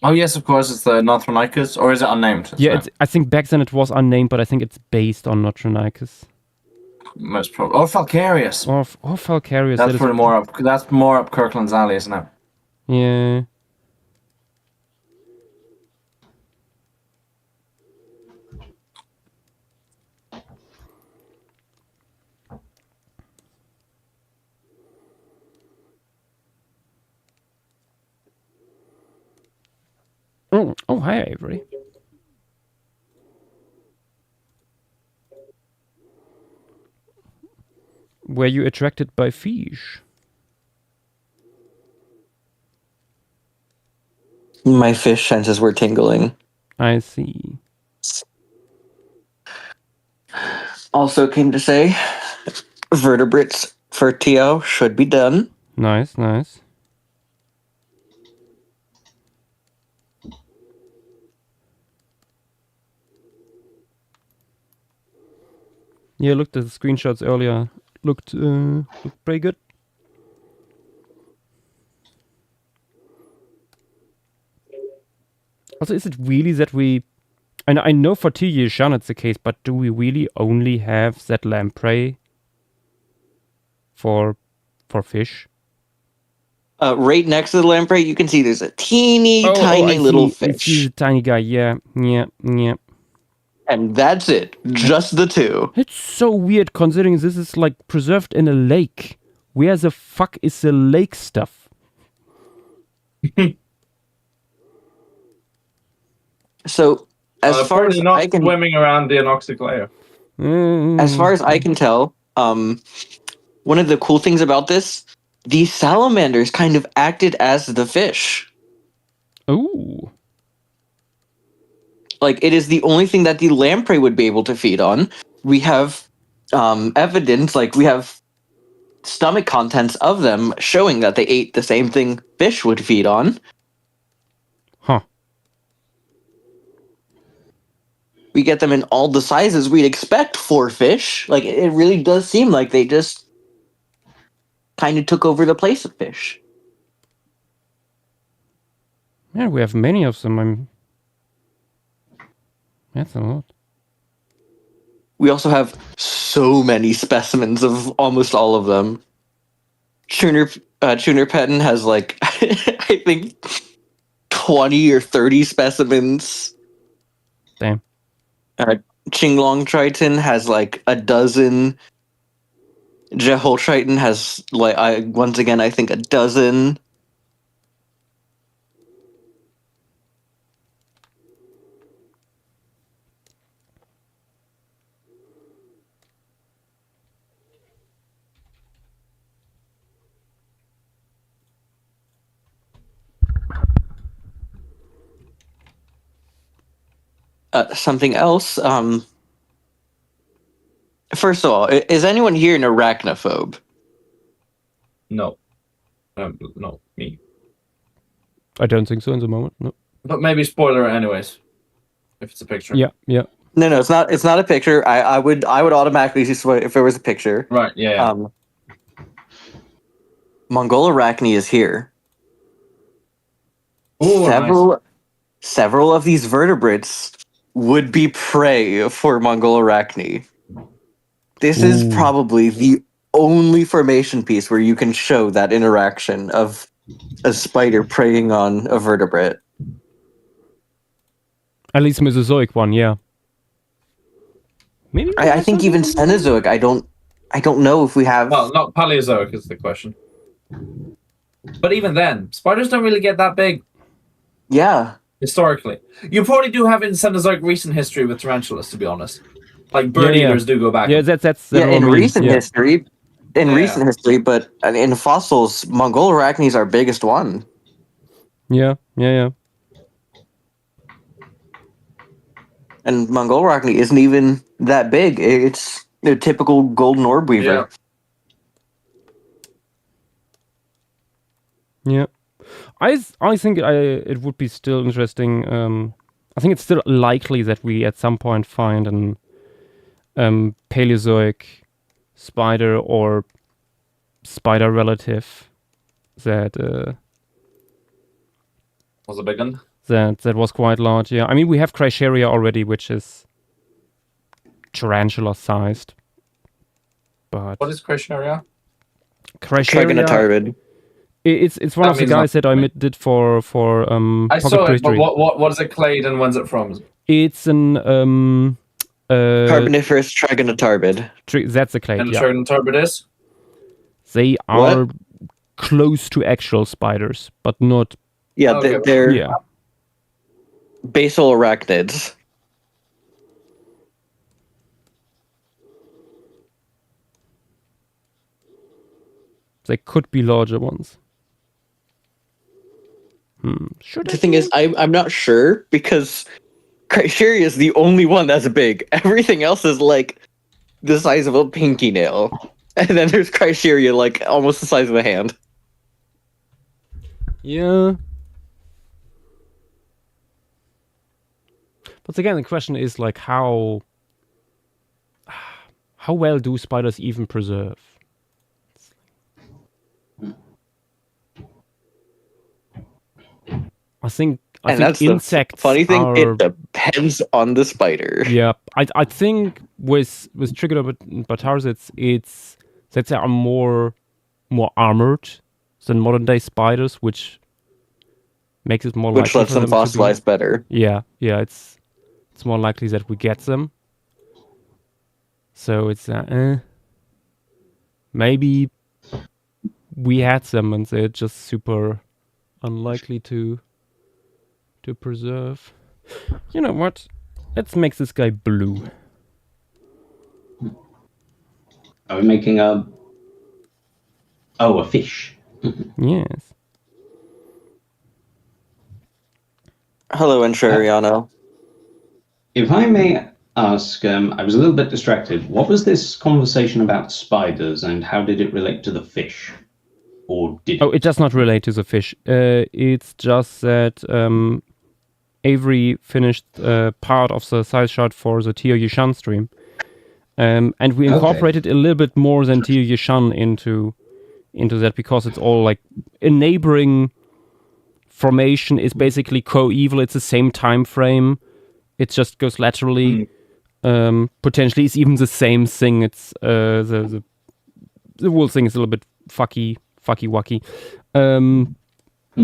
Oh yes, of course, it's the Nothronicus, or is it unnamed? Yeah, I think back then it was unnamed, but I think it's based on Nothronicus. Most probably. Or Falcarius. Or Falcarius. That's pretty more up. That's more up Kirkland's alley, isn't it? Yeah. Oh, hi, Avery. Were you attracted by fish? My fish senses were tingling. I see. Also came to say, vertebrates for TO should be done. Nice, nice. Yeah, looked at the screenshots earlier. Looked pretty good. Also, is it really that we... I know for T-Yishan it's the case, but do we really only have that lamprey for fish? Right next to the lamprey, you can see there's a tiny little fish. I see the tiny guy, yeah. And that's it. Just the two. It's so weird considering this is like preserved in a lake. Where the fuck is the lake stuff? So, as far as not I can swimming around the anoxic layer. As far as I can tell, one of the cool things about this, these salamanders kind of acted as the fish. Ooh. Like, it is the only thing that the lamprey would be able to feed on. We have evidence, like we have stomach contents of them showing that they ate the same thing fish would feed on. Huh. We get them in all the sizes we'd expect for fish. Like, it really does seem like they just kind of took over the place of fish. Yeah, we have many of them. That's a lot. We also have so many specimens of almost all of them. Tuner Petten has like, I think, 20 or 30 specimens. Damn. Qinglong Triton has like a dozen. Jehol Triton has like, once again, I think a dozen. Something else. First of all, is anyone here an arachnophobe? No. No, me. I don't think so in the moment. No. But maybe spoiler anyways. If it's a picture. Yeah. No, it's not. It's not a picture. I would automatically see if there was a picture. Right. Yeah. Mongol-Arachne is here. Ooh, Several of these vertebrates would be prey for Mongol-Arachne. This is probably the only formation piece where you can show that interaction of a spider preying on a vertebrate. At least Mesozoic one, yeah. Maybe I think even Cenozoic, I don't know if we have. Well, not Paleozoic is the question. But even then, spiders don't really get that big. Yeah. Historically. You probably do have in Cenozoic recent history with tarantulas, to be honest. Like bird eaters do go back. Yeah, that's in recent history. Recent history, but in fossils, Mongol-Arachne is our biggest one. Yeah. And Mongol-Arachne isn't even that big. It's a typical golden orb weaver. Yeah. I think it would be still interesting. I think it's still likely that we at some point find an Paleozoic spider or spider relative that was a big one. that was quite large. Yeah, I mean we have Crasheria already, which is tarantula-sized. But What is Crasheria? Trigonotarbid. It's one of the guys that I did for I Pocket saw it, Prehistory. but what is it clade and when's it from? It's an Carboniferous Trigonotarbid. that's a clade. And Yeah, Trigonotarbid is? they are close to actual spiders, but not. Yeah, Okay. they're Yeah, basal arachnids. they could be larger ones. Should The thing is, I'm not sure because Crasheria is the only one that's big. Everything else is like the size of a pinky nail. And then there's Crasheria like almost the size of a hand. Yeah. But again, the question is like how well do spiders even preserve? I think That's insects the funny thing. are, It depends on the spider. yeah, I think with Trigonotarbid it's that they are more armored than modern day spiders, which makes it more Which likely lets for them to be- fossilize better. Yeah, it's more likely that we get them. So it's maybe we had them and they're just super unlikely to preserve. You know what? Let's make this guy blue. Are we making a fish? Yes. Hello, Enchiriano. If I may ask, I was a little bit distracted. What was this conversation about spiders, and how did it relate to the fish? Or did Oh, it does not relate to the fish. It's just that Avery finished part of the size chart for the Tio Yishan stream. And we incorporated a little bit more than Tio Yishan into that because it's all like a neighboring formation is basically coeval. It's the same time frame. It just goes laterally. Potentially, it's even the same thing. It's the whole thing is a little bit fucky wacky.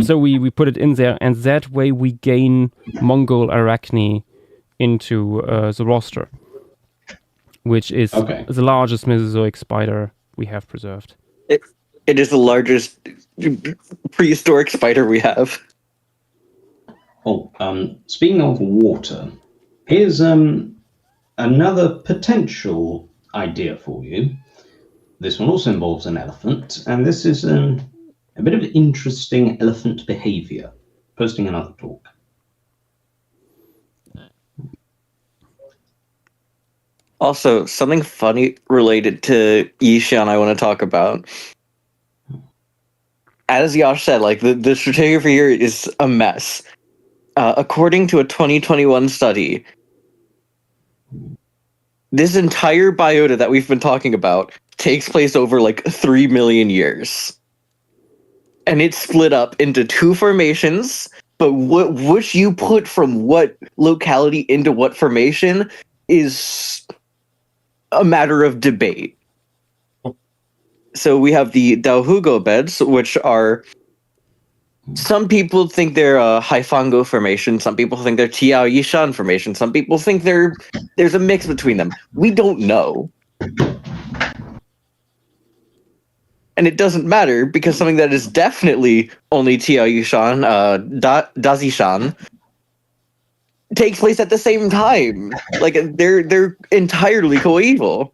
So we put it in there, and that way we gain Mongol Arachne into the roster, which is the largest Mesozoic spider we have preserved. It is the largest prehistoric spider we have. Oh, speaking of water, here's another potential idea for you. This one also involves an elephant, and this is a bit of interesting elephant behavior. Posting another talk. Also, something funny related to Yishan I want to talk about. As Yash said, like the stratigraphy here is a mess. According to a 2021 study, this entire biota that we've been talking about takes place over like 3 million years. And it's split up into two formations, but which you put from what locality into what formation is a matter of debate. So we have the Daohugo beds, which are, some people think they're a Haifango formation, some people think they're Tiao Yishan formation, some people think there's a mix between them. We don't know. And it doesn't matter, because something that is definitely only Tiao Yishan, Dazishan, takes place at the same time. Like, they're entirely coeval,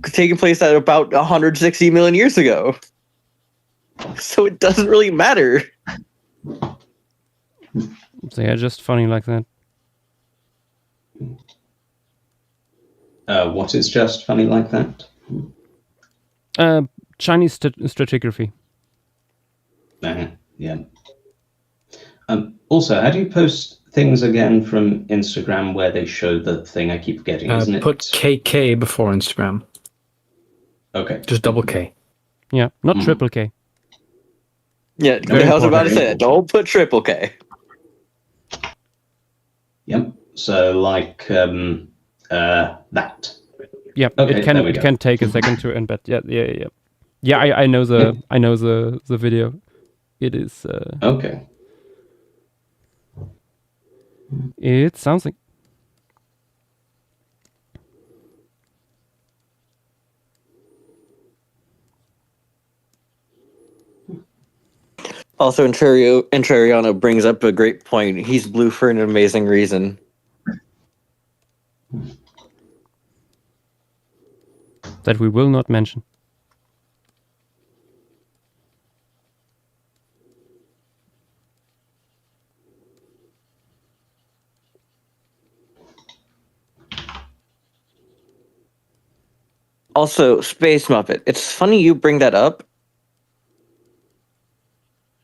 taking place at about 160 million years ago. So it doesn't really matter. They are just funny like that. What is just funny like that? Chinese stratigraphy. Yeah. Also, how do you post things again from Instagram where they show the thing I keep forgetting? Isn't Put KK before Instagram. Okay. Just double K. Yeah, not triple K. Yeah, Very I was about to important. say that. Don't put triple K. Yep. So like that. Yep. Okay, it there we go. can take a second to embed. Yeah. I know the video. It is. Okay. It's something. Also, Interiano brings up a great point. He's blue for an amazing reason. That we will not mention. Also, Space Muppet. It's funny you bring that up.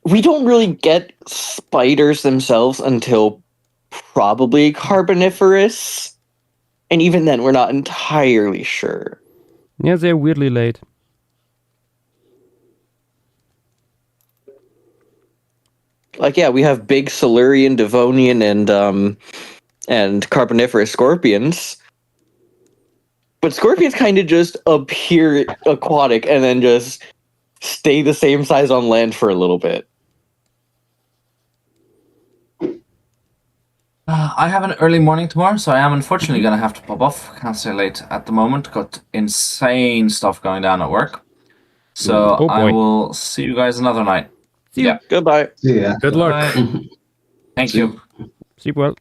We don't really get spiders themselves until probably Carboniferous. And even then, we're not entirely sure. Yeah, they're weirdly late. Like, yeah, we have big Silurian, Devonian, and Carboniferous scorpions. But scorpions kind of just appear aquatic and then just stay the same size on land for a little bit. I have an early morning tomorrow, so I am unfortunately going to have to pop off. Can't stay late at the moment. Got insane stuff going down at work. So Oh, boy. I will see you guys another night. See you. Yeah. Goodbye. Yeah. Good luck. Bye. Thank you. Sleep well.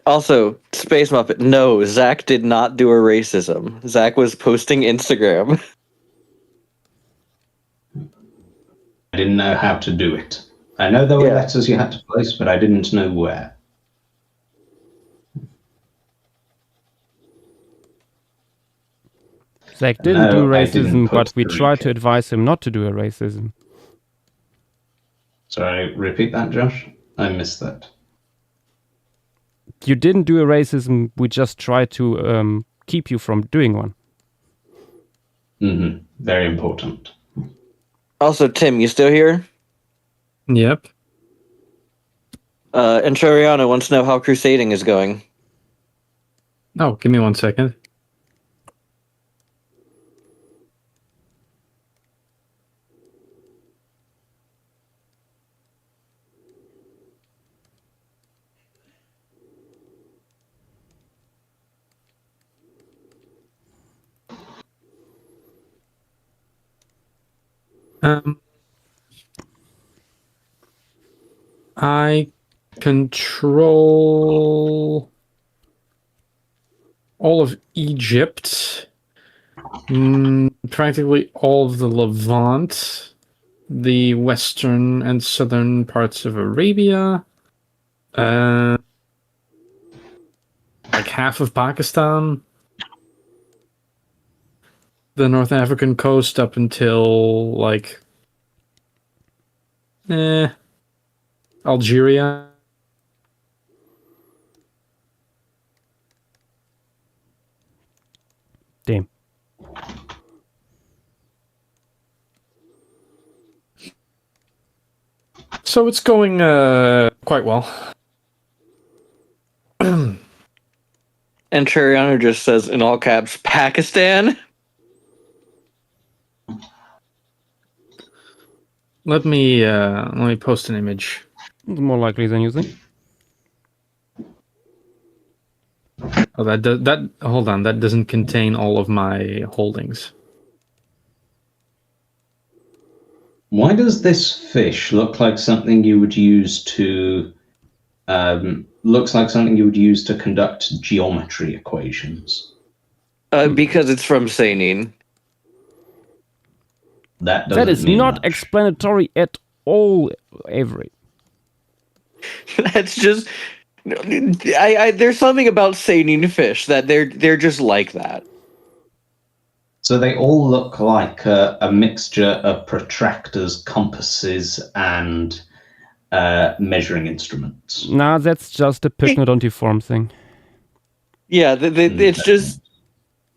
Also, Space Muppet. No, Zach did not do a racism. Zach was posting Instagram. I didn't know how to do it. I know there were Yeah. letters you had to place, but I didn't know where. Zach didn't do No, I didn't racism, put but we the tried to recap. advise him not to do a racism. Sorry, repeat that, Josh. I missed that. You didn't do a racism, we just tried to keep you from doing one. Very important. Also, Tim, you still here? Yep. Interiano wants to know how Crusading is going. Oh, give me 1 second. I control all of Egypt, practically all of the Levant, the western and southern parts of Arabia, like half of Pakistan, the North African coast up until like Algeria. Damn. So it's going quite well. And Cheriano just says in all caps, Pakistan? Let me post an image. It's more likely than you think. Oh, that hold on, that doesn't contain all of my holdings. Why does this fish look like something you would use to looks like something you would use to conduct geometry equations? Because it's from Seinin. That is not much. explanatory at all, Avery. That's just there's something about Seinin fish that they're just like that. So they all look like a mixture of protractors, compasses, and measuring instruments. Nah, that's just a pycnodontiform thing. Yeah, it's just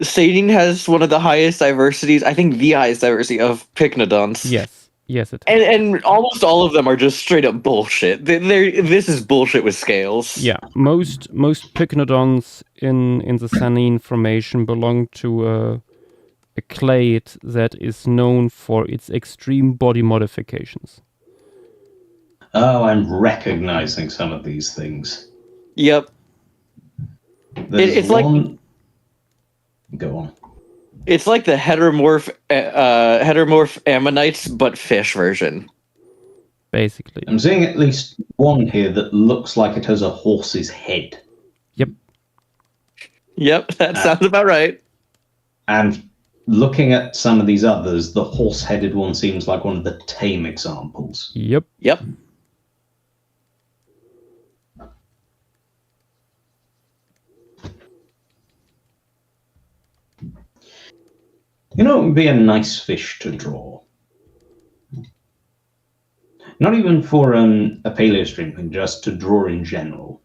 Seinin has one of the highest diversities, I think the highest diversity of pycnodonts. Yes. Yes, it has. And almost all of them are just straight up bullshit. This is bullshit with scales. Yeah, most pycnodons in the Sanine Formation belong to a clade that is known for its extreme body modifications. Oh, I'm recognizing some of these things. Yep. It's one... Go on. It's like the heteromorph ammonites, but fish version. Basically. I'm seeing at least one here that looks like it has a horse's head. Yep, that sounds about right. And looking at some of these others, the horse-headed one seems like one of the tame examples. Yep. Yep. You know, it would be a nice fish to draw. Not even for a paleostream thing, just to draw in general.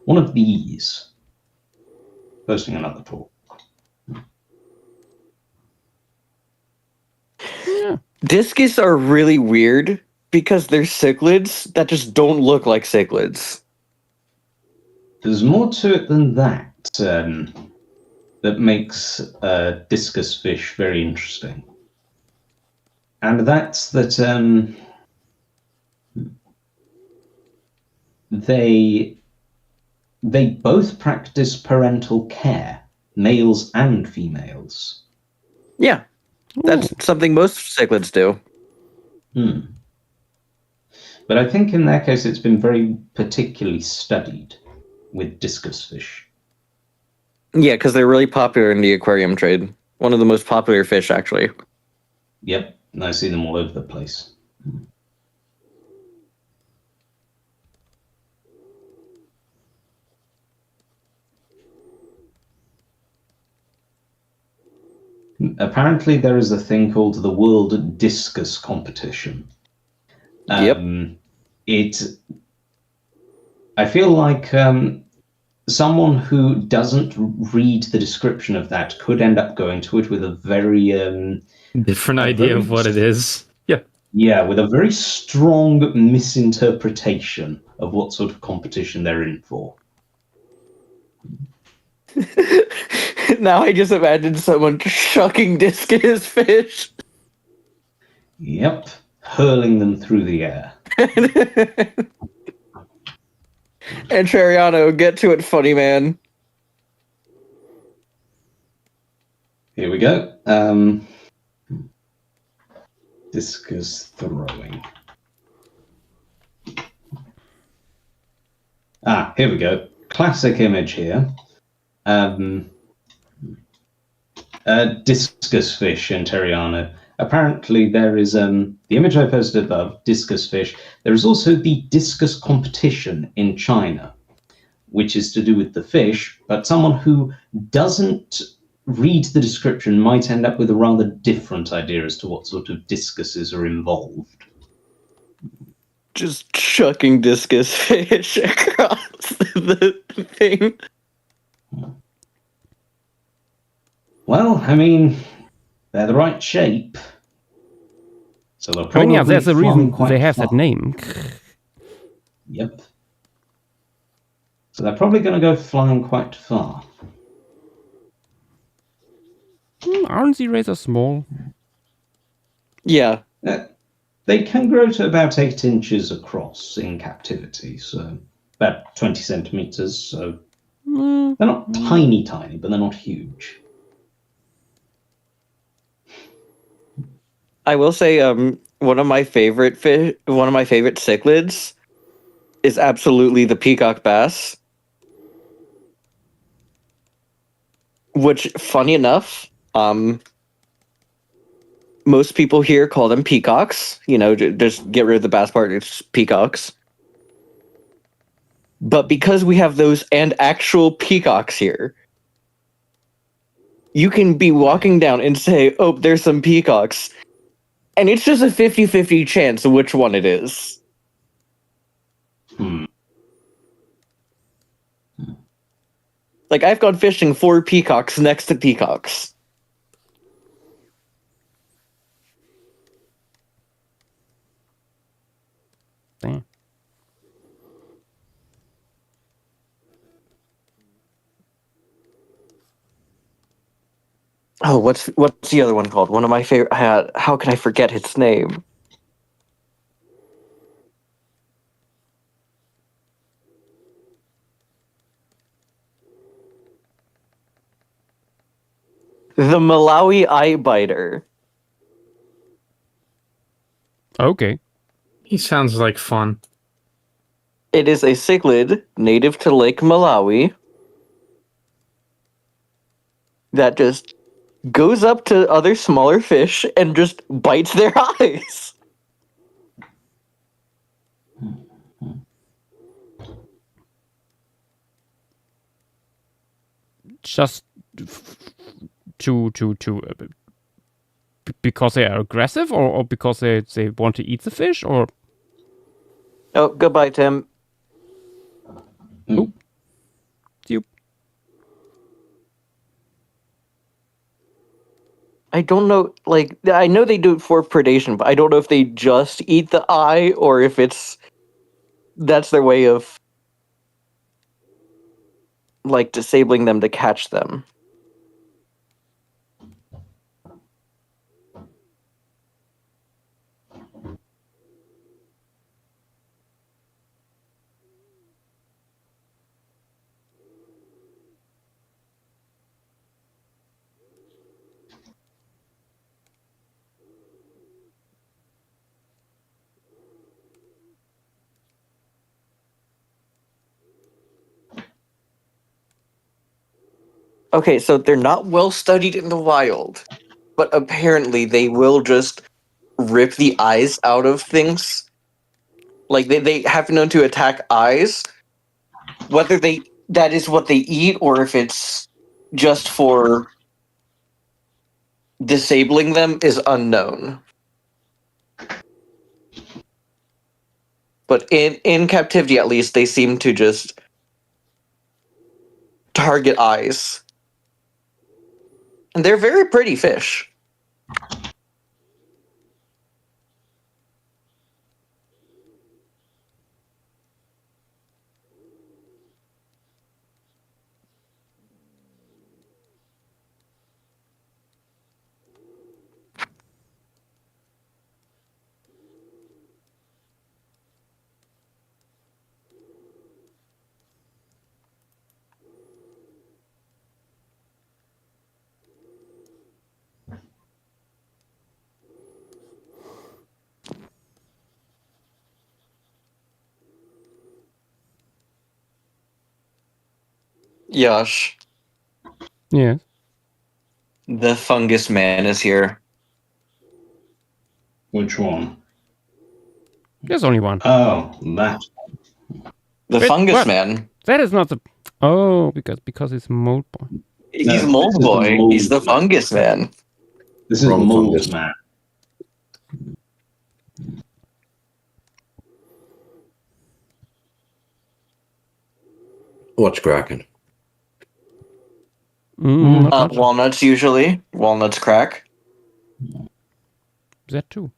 One of these. Posting another talk. Yeah. Discus are really weird because they're cichlids that just don't look like cichlids. There's more to it than that. That makes discus fish very interesting. And that's that they both practice parental care, males and females. Yeah, that's something most cichlids do. But I think in their case it's been very particularly studied with discus fish. Yeah, because they're really popular in the aquarium trade. One of the most popular fish, actually. Yep, I see them all over the place. Apparently there is a thing called the World Discus Competition. Yep. I feel like someone who doesn't read the description of that could end up going to it with a very different idea of what it is. Yeah. Yeah, with a very strong misinterpretation of what sort of competition they're in for. Now I just imagine someone chucking discus fish. Yep, hurling them through the air. And Trariano, get to it, funny man. Here we go. Discus throwing. Here we go. Classic image here. Discus fish in Terriano. Apparently there is the image I posted above, discus fish. There is also the discus competition in China, which is to do with the fish, but someone who doesn't read the description might end up with a rather different idea as to what sort of discuses are involved. Just chucking discus fish across the thing. Well, I mean, they're the right shape. So they'll probably there's a reason they have far. that name. Yep. So they're probably going to go flying quite far. Aren't the razors small? Yeah. They can grow to about 8 inches across in captivity, so about 20 centimeters. So they're not tiny, but they're not huge. I will say, one of my favorite cichlids is absolutely the peacock bass. Which, funny enough, most people here call them peacocks. You know, just get rid of the bass part, it's peacocks. But because we have those and actual peacocks here, you can be walking down and say, oh, there's some peacocks. And it's just a 50-50 chance of which one it is. Like, I've gone fishing for peacocks next to peacocks. Oh, what's the other one called? One of my favorite. How can I forget its name? The Malawi eye biter. Okay. He sounds like fun. It is a cichlid native to Lake Malawi that just goes up to other smaller fish and just bites their eyes. Just to because they are aggressive, or because they want to eat the fish, or Oh, goodbye, Tim. oh, you. I don't know, like, I know they do it for predation, but I don't know if they just eat the eye or if that's their way of, like, disabling them to catch them. Okay, so they're not well studied in the wild, but apparently they will just rip the eyes out of things. Like they have been known to attack eyes. Whether that is what they eat or if it's just for disabling them is unknown. But in captivity at least they seem to just target eyes. And they're very pretty fish. Yash, Yeah. the fungus man is here. Which one? There's only one. Oh, that. The Wait, fungus what? man. That is not the. Oh, because it's mold boy. He's No, mold this is the boy. mold He's the man. fungus man. This is Wrong mold fungus. man. What's cracking? Not much. Walnuts usually. Walnuts crack. That too.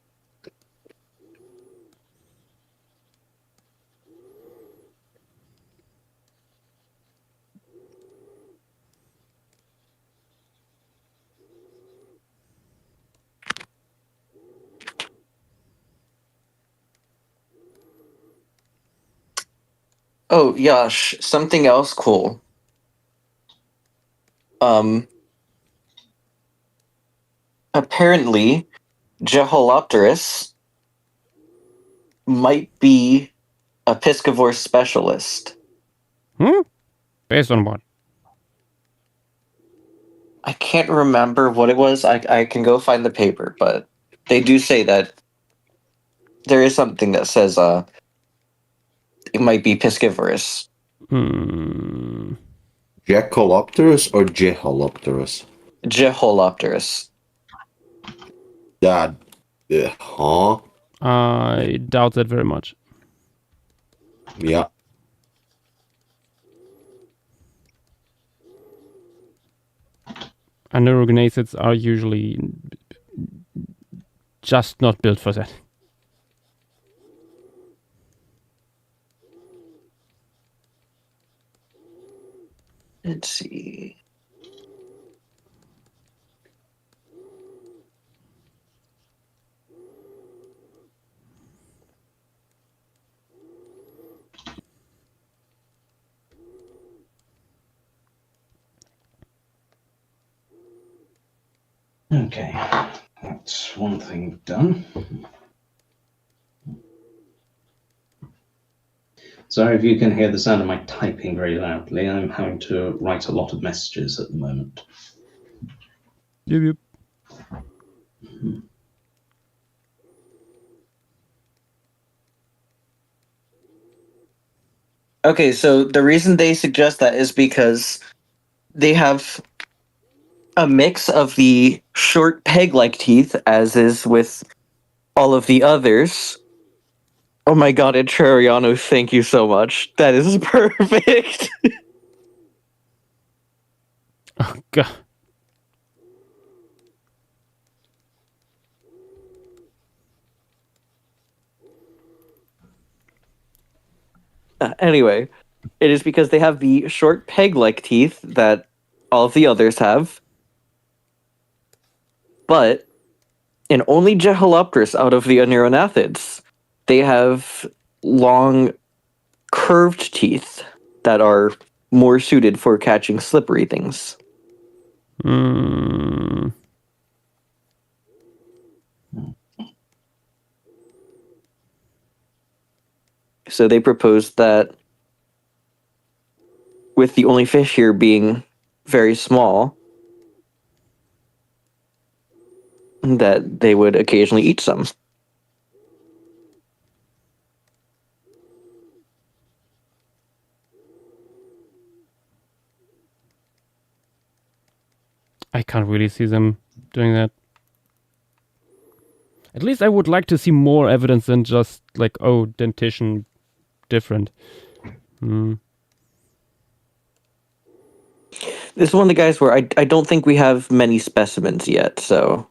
Oh, Yash, something else cool. Apparently, Jeholopterus might be a piscivore specialist. Based on what? I can't remember what it was. I can go find the paper, but they do say that there is something that says it might be piscivorous. Jacholopterus or Jeholopterus? Jeholopterus. That. Huh? I doubt that very much. Yeah. Aneurognacids are usually just not built for that. Let's see. Okay, that's one thing done. Sorry if you can hear the sound of my typing very loudly. I'm having to write a lot of messages at the moment. Yep. Okay, so the reason they suggest that is because they have a mix of the short peg-like teeth, as is with all of the others. Oh my god, Etrariano, thank you so much. That is perfect. Oh god. Anyway, it is because they have the short peg-like teeth that all of the others have. But in only Geholopterus out of the Aneronathids, they have long, curved teeth that are more suited for catching slippery things. So they proposed that with the only fish here being very small, that they would occasionally eat some. I can't really see them doing that. At least I would like to see more evidence than just like, oh, dentition different. This is one of the guys where I don't think we have many specimens yet, so...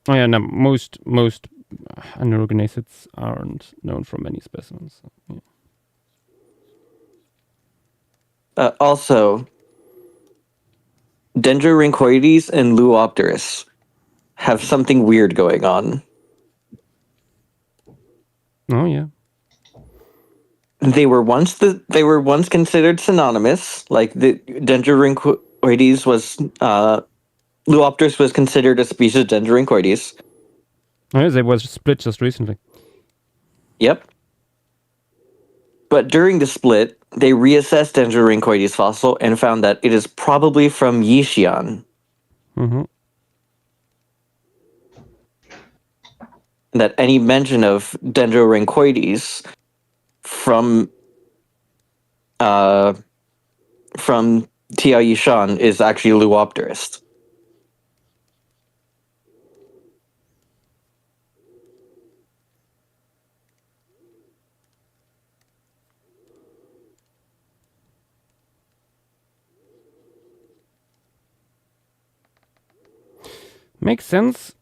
Oh yeah, no, most Anerognathids aren't known for many specimens. So, yeah. Also, Dendrorhynchoides and Luopterus have something weird going on. Oh yeah. They were once considered synonymous. Like the Dendrorhynchoides was Luopterus was considered a species of Dendrorhynchoides. Oh yeah, they was split just recently. Yep. But during the split, they reassessed Dendrorhynchoides fossil and found that it is probably from Yixian. Mm-hmm. That any mention of Dendrorhynchoides from Tia Yishan is actually Luopterus. Makes sense,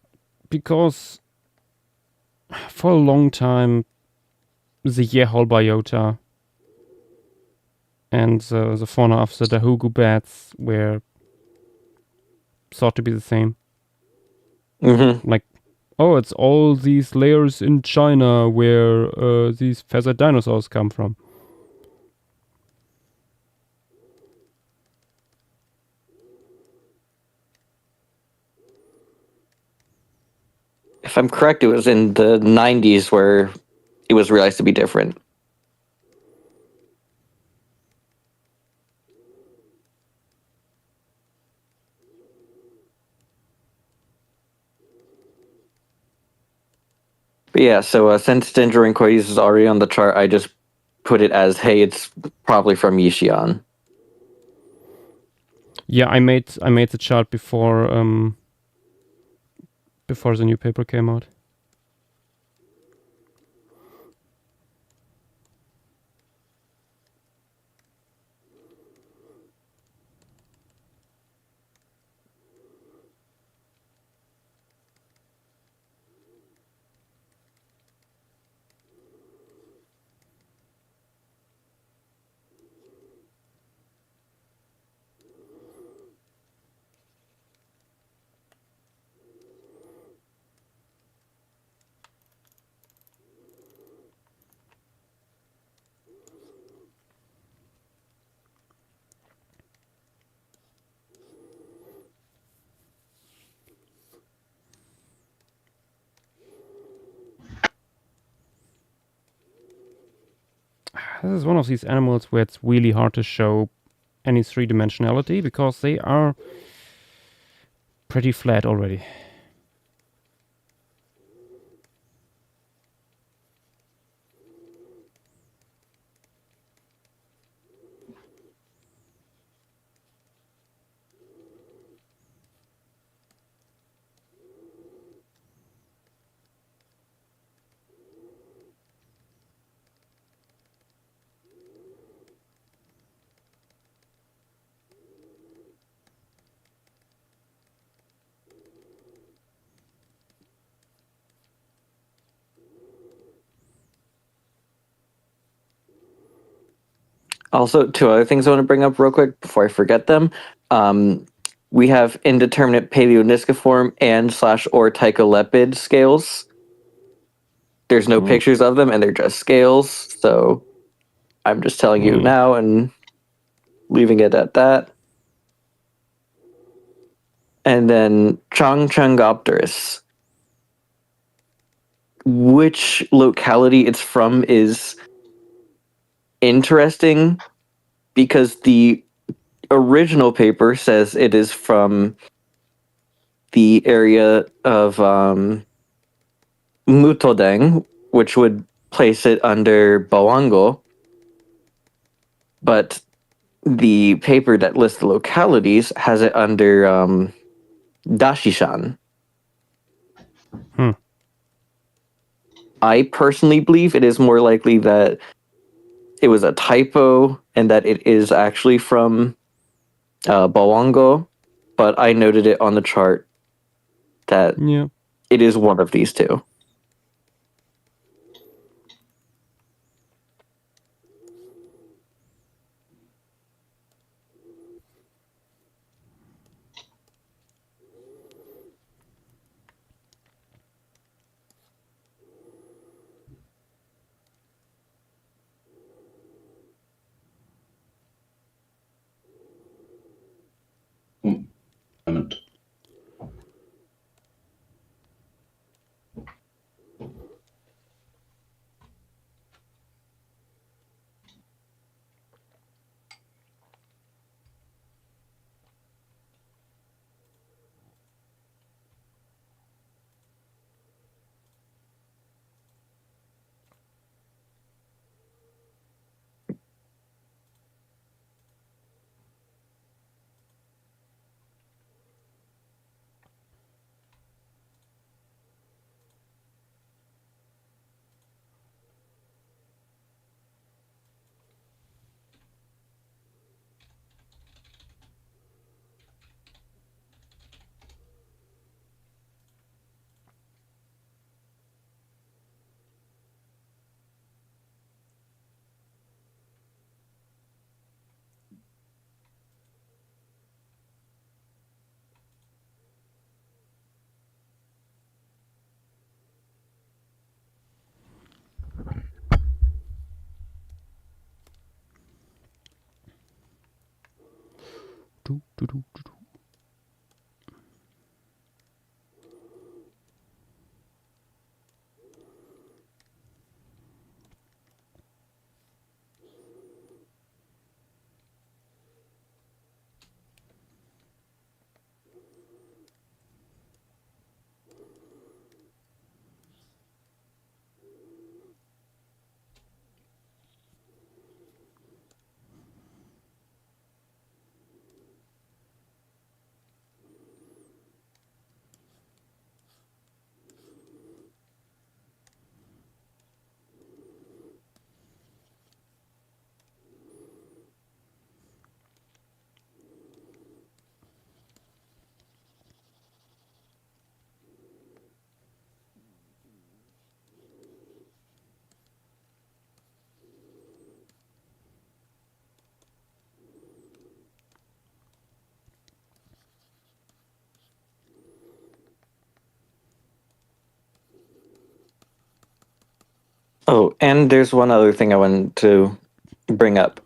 because for a long time the Yehol biota and the fauna of the Dahugu bats were thought to be the same. Mm-hmm. Like, oh, it's all these layers in China where these feathered dinosaurs come from. If I'm correct, it was in the 90s where it was realized to be different. But yeah, so since Dendrorhynchoides is already on the chart, I just put it as, hey, it's probably from Yixian. Yeah, I made the chart before the new paper came out. this is one of these animals where it's really hard to show any three-dimensionality because they are pretty flat already. Also, two other things I want to bring up real quick before I forget them. We have indeterminate paleonisciform and /or tycholepid scales. There's no pictures of them, and they're just scales. So I'm just telling you now and leaving it at that. And then Chongchungopterus. Which locality it's from is interesting because the original paper says it is from the area of Mutodeng, which would place it under Boango. But the paper that lists the localities has it under Dashishan. I personally believe it is more likely that it was a typo and that it is actually from Boango, but I noted it on the chart that it is one of these two. Moment. Oh, and there's one other thing I wanted to bring up.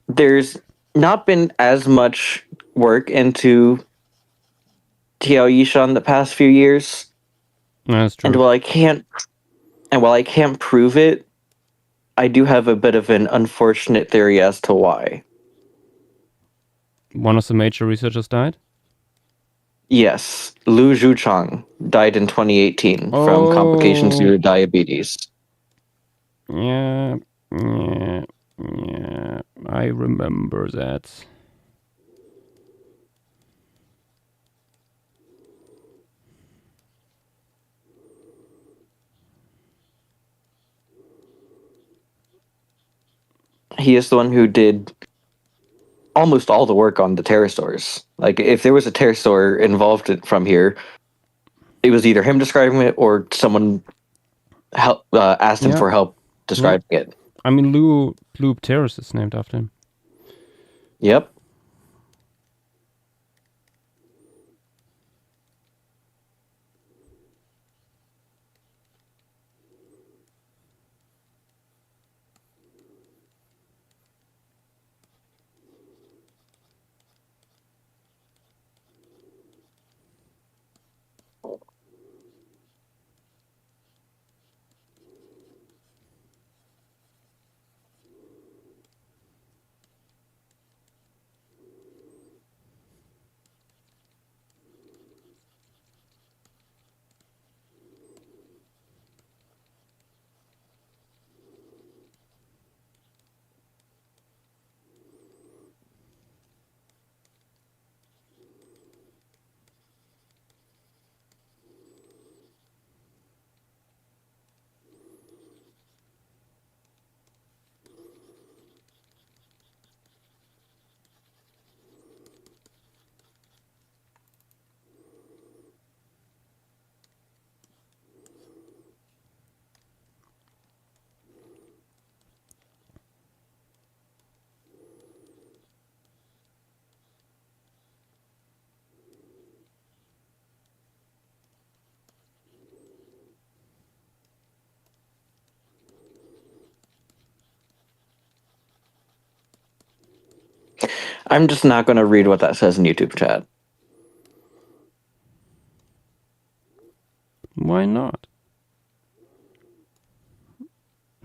There's not been as much work into Tiao Yishan the past few years. That's true. And while I can't prove it, I do have a bit of an unfortunate theory as to why. One of the major researchers died? Yes, Lu Zhuchang died in 2018 from complications due to diabetes. Yeah, I remember that. He is the one who did almost all the work on the pterosaurs. Like, if there was a pterosaur involved from here, it was either him describing it or someone asked him for help describing it. I mean, Loop Terrace is named after him. Yep. I'm just not going to read what that says in YouTube chat. Why not?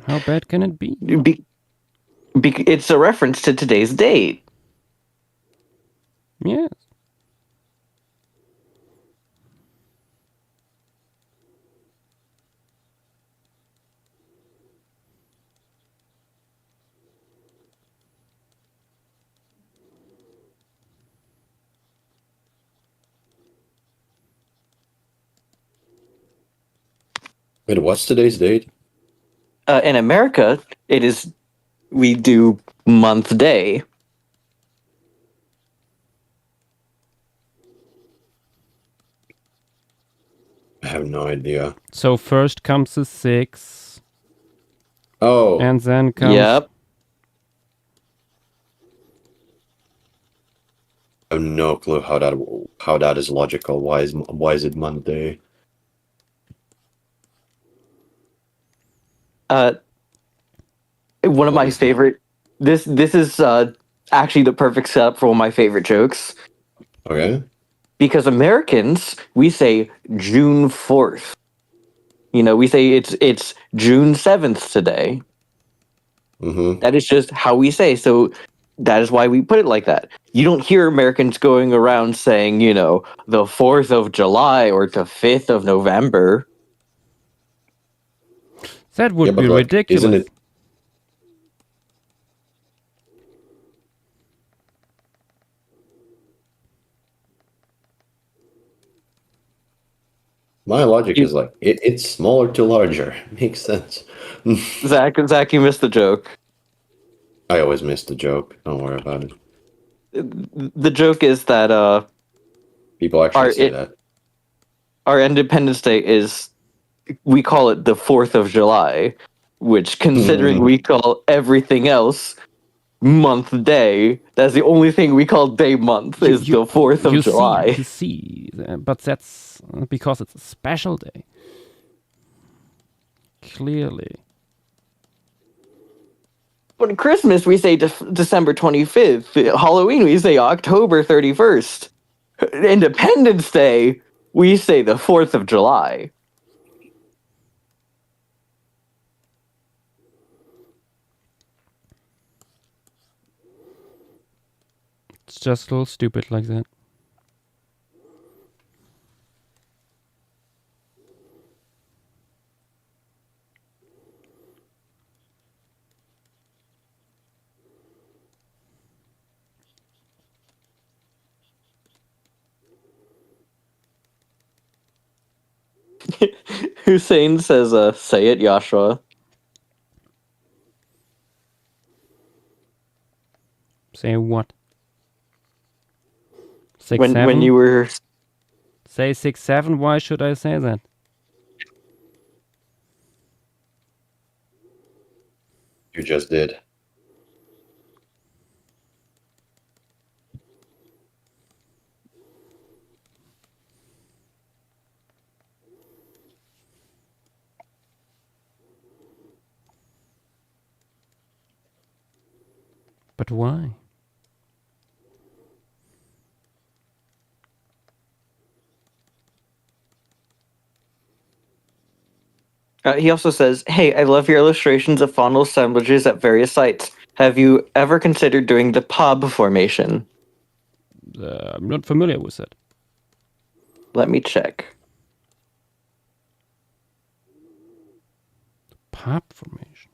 How bad can it be? It's a reference to today's date. Yes. Wait, what's today's date? In America, we do month day. I have no idea. So first comes the 6. Oh. And then comes... Yep. I have no clue how that is logical. Why is it Monday? One of my favorite. This is actually the perfect setup for one of my favorite jokes. Okay. Because Americans, we say June 4th. You know, we say it's June 7th today. Mm-hmm. That is just how we say. So that is why we put it like that. You don't hear Americans going around saying, you know, the 4th of July or the 5th of November. That would be ridiculous. Isn't it? My logic is like, it's smaller to larger. Makes sense. Zach, you missed the joke. I always miss the joke. Don't worry about it. The joke is that people actually say that. Our Independence Day we call it the 4th of July, which, considering we call everything else month day, that's the only thing we call day month is the 4th of July. You see, but that's because it's a special day. Clearly. But Christmas, we say December 25th. Halloween, we say October 31st. Independence Day, we say the 4th of July. It's just a little stupid like that. Hussein says, say it, Yashua. Say what? 6, When 7? you were... Say 6, 7, why should I say that? You just did. But why? He also says, hey, I love your illustrations of faunal assemblages at various sites. Have you ever considered doing the pub formation? I'm not familiar with that. Let me check. Pub formation.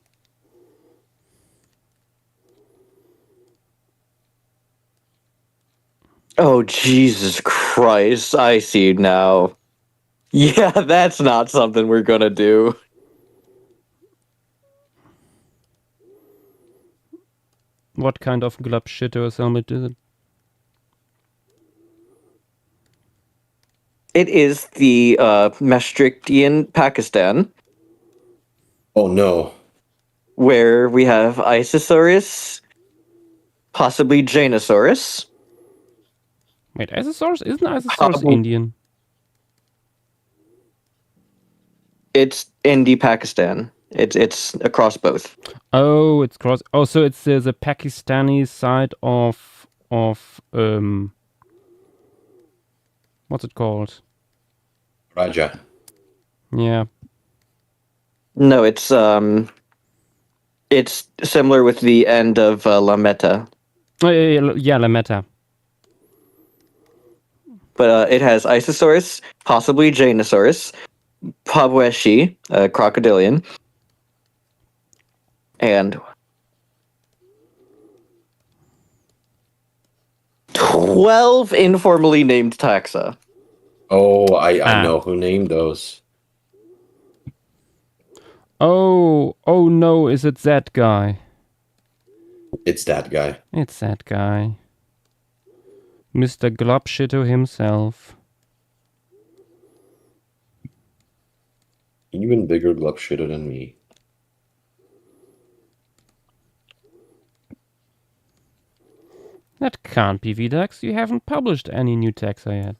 Oh, Jesus Christ. I see now. Yeah, that's not something we're gonna do. What kind of glub shitter assembly is it? It is the Maastrichtian Pakistan, Oh no. where we have Isosaurus, possibly Jainosaurus. Wait, Isosaurus? Isn't Isosaurus Indian? It's Indie Pakistan. It's across both. Oh, it's cross. Oh, so it's the Pakistani side of what's it called? Raja. Yeah. No, it's similar with the end of Lametta, Oh, yeah, Lametta. but it has Isosaurus, possibly Jainosaurus, Pabweshi, crocodilian, and 12 informally named taxa. Oh, I know who named those. Oh no, is it that guy? It's that guy. It's that guy. Mr. Globshitter himself. Even bigger glub shitter than me. That can't be VDAX. You haven't published any new taxa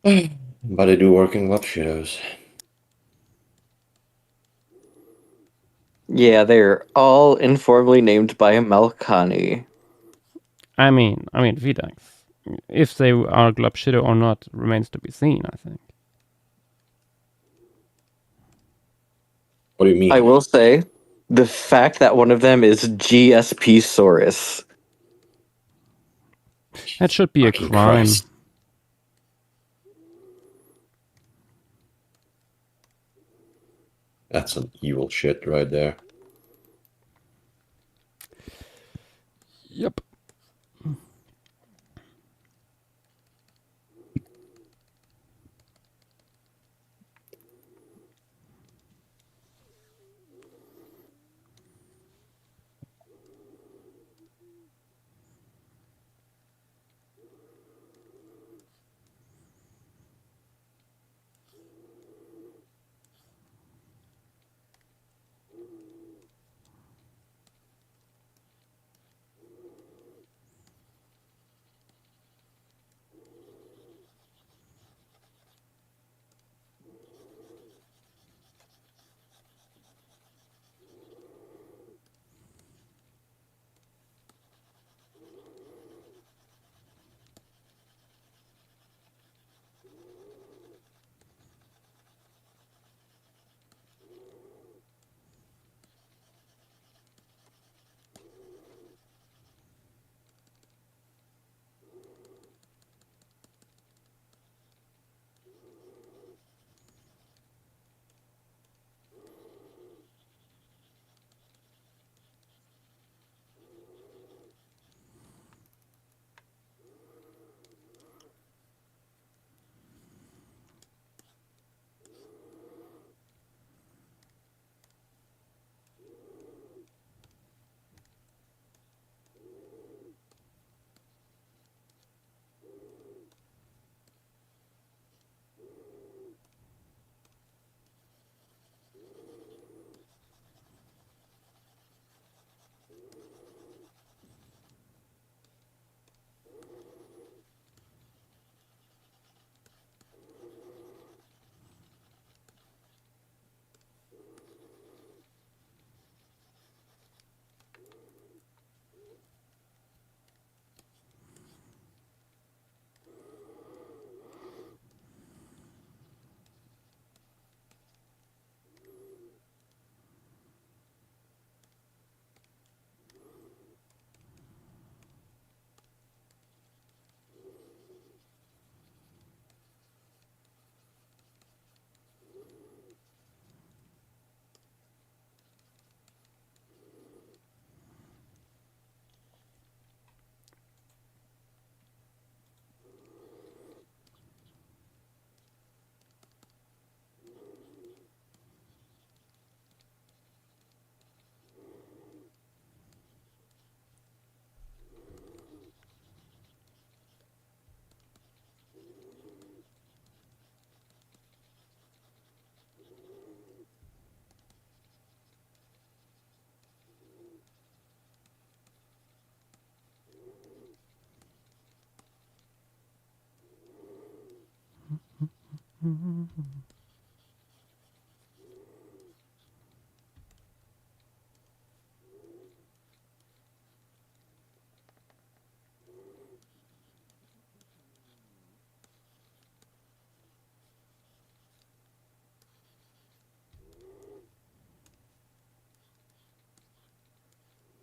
yet. But I do work in glub shitters. Yeah, they're all informally named by Malkani. I mean, VDAX. If they are Globshitter or not remains to be seen, I think. What do you mean? I will say, the fact that one of them is GSP Saurus. That should be Fucking a crime. Christ. That's some evil shit right there. Yep.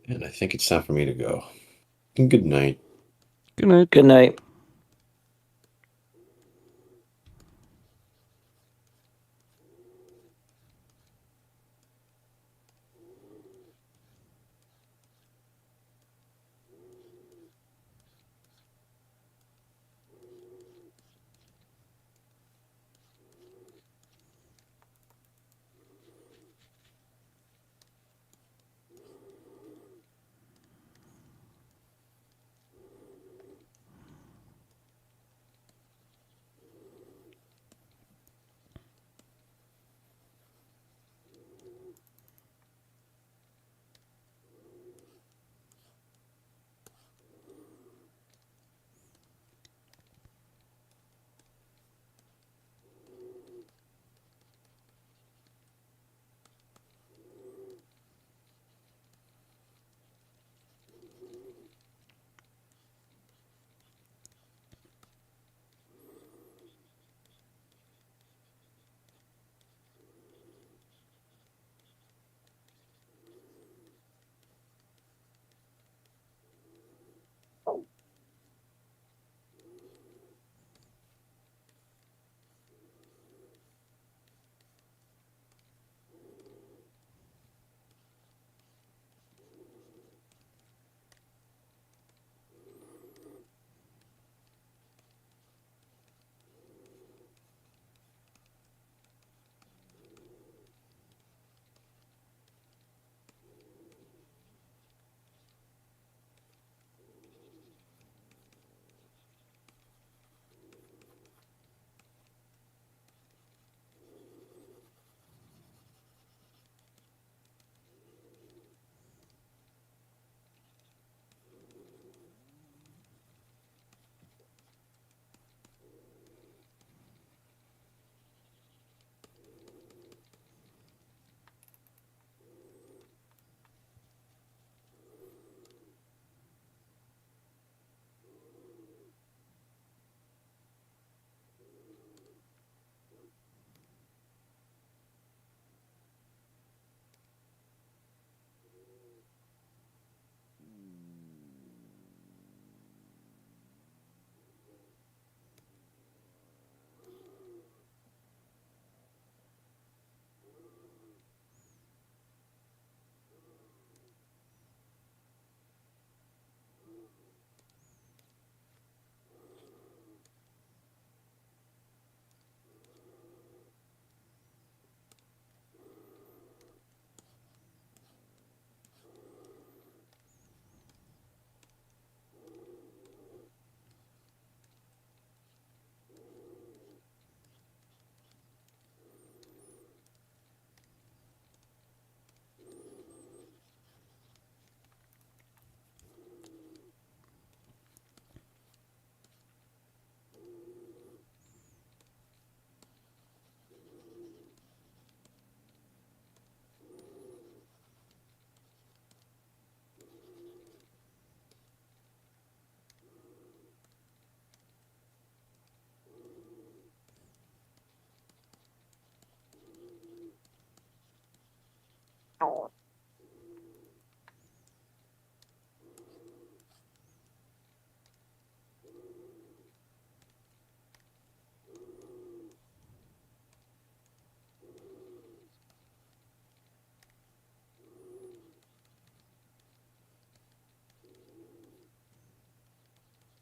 And I think it's time for me to go. Good night. Good night. Good night.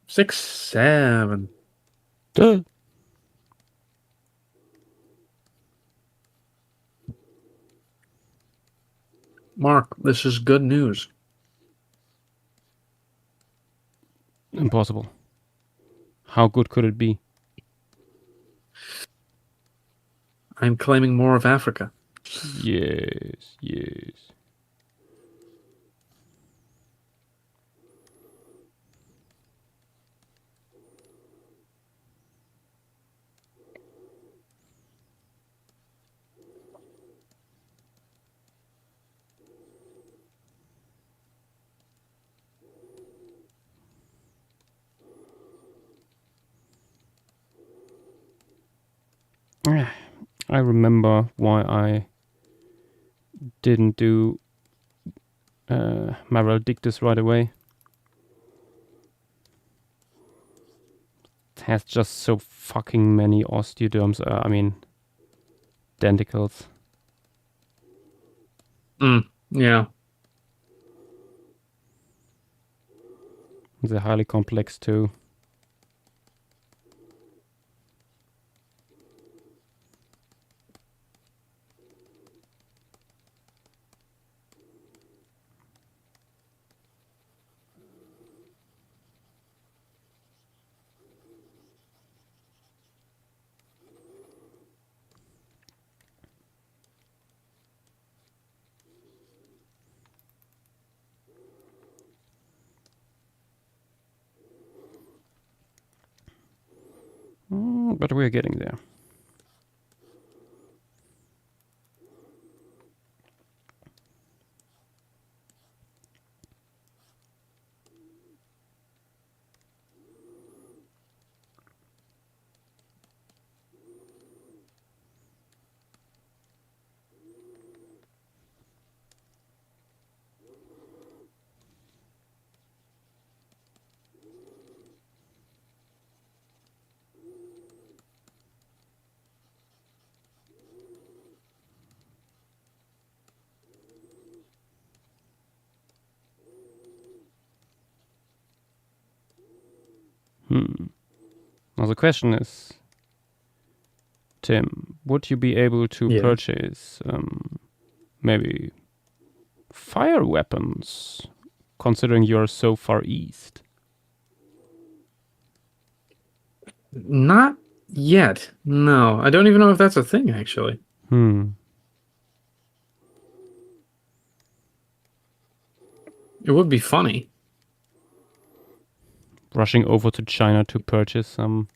Six, seven. Duh. Mark, this is good news. Impossible. How good could it be? I'm claiming more of Africa. Yes, yes. I remember why I didn't do Mareldictus right away. It has just so fucking many osteoderms. Denticles. Yeah. They're highly complex too. But we're getting there. Now the question is, Tim, would you be able to purchase maybe fire weapons, considering you're so far east? Not yet. No, I don't even know if that's a thing, actually. It would be funny. Rushing over to China to purchase some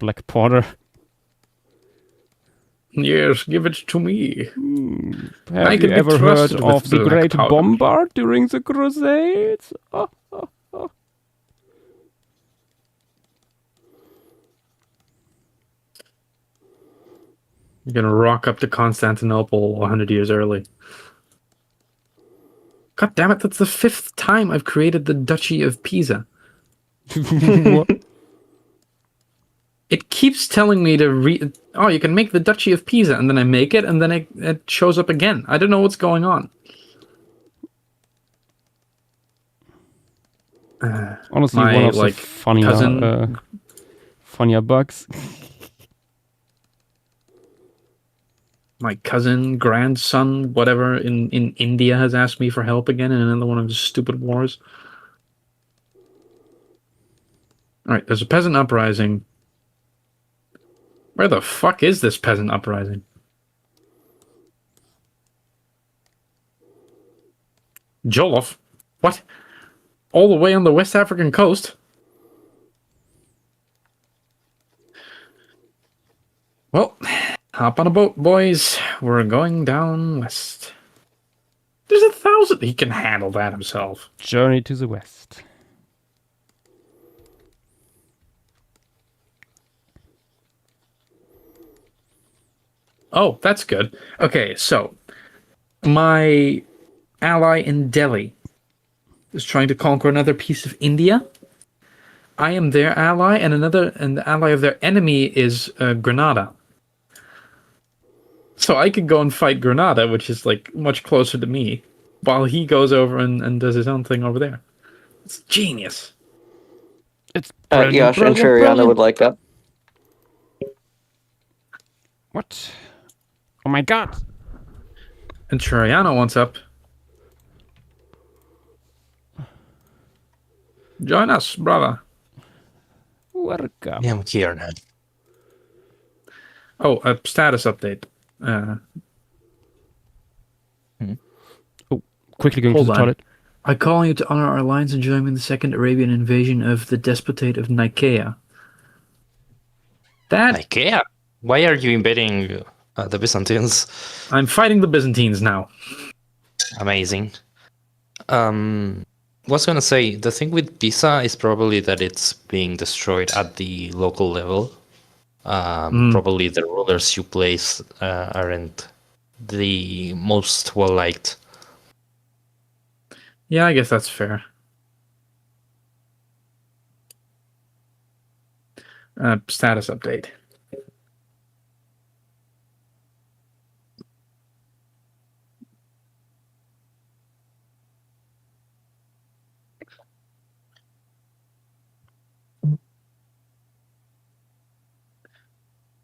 black powder. Yes, give it to me. Have you ever heard of the Great Bombard during the Crusades? You're gonna rock up to Constantinople 100 years early. God damn it, that's the 5th time I've created the Duchy of Pisa. What? It keeps telling me to you can make the Duchy of Pisa, and then I make it, and then it shows up again. I don't know what's going on. Honestly, one of the funnier bugs. My cousin, grandson, whatever, in India has asked me for help again in another one of his stupid wars. Alright, there's a peasant uprising. Where the fuck is this peasant uprising? Jollof? What? All the way on the West African coast? Well, hop on a boat, boys. We're going down west. There's 1,000. He can handle that himself. Journey to the west. Oh, that's good. Okay, so my ally in Delhi is trying to conquer another piece of India. I am their ally, and the ally of their enemy is Granada. So I could go and fight Granada, which is like much closer to me, while he goes over and does his own thing over there. It's genius. It's Yash and Cheriana would like that. What? Oh my god! And Cheriana wants up. Join us, brother. Welcome. Yeah, I'm here now. Oh, a status update. Quickly going to the toilet. I call you to honor our alliance and join me in the second Arabian invasion of the despotate of Nicaea. Nicaea? Why are you invading the Byzantines? I'm fighting the Byzantines now. Amazing. Was gonna say, the thing with Pisa is probably that it's being destroyed at the local level. Probably the rulers you place aren't the most well liked. Yeah, I guess that's fair. Status update.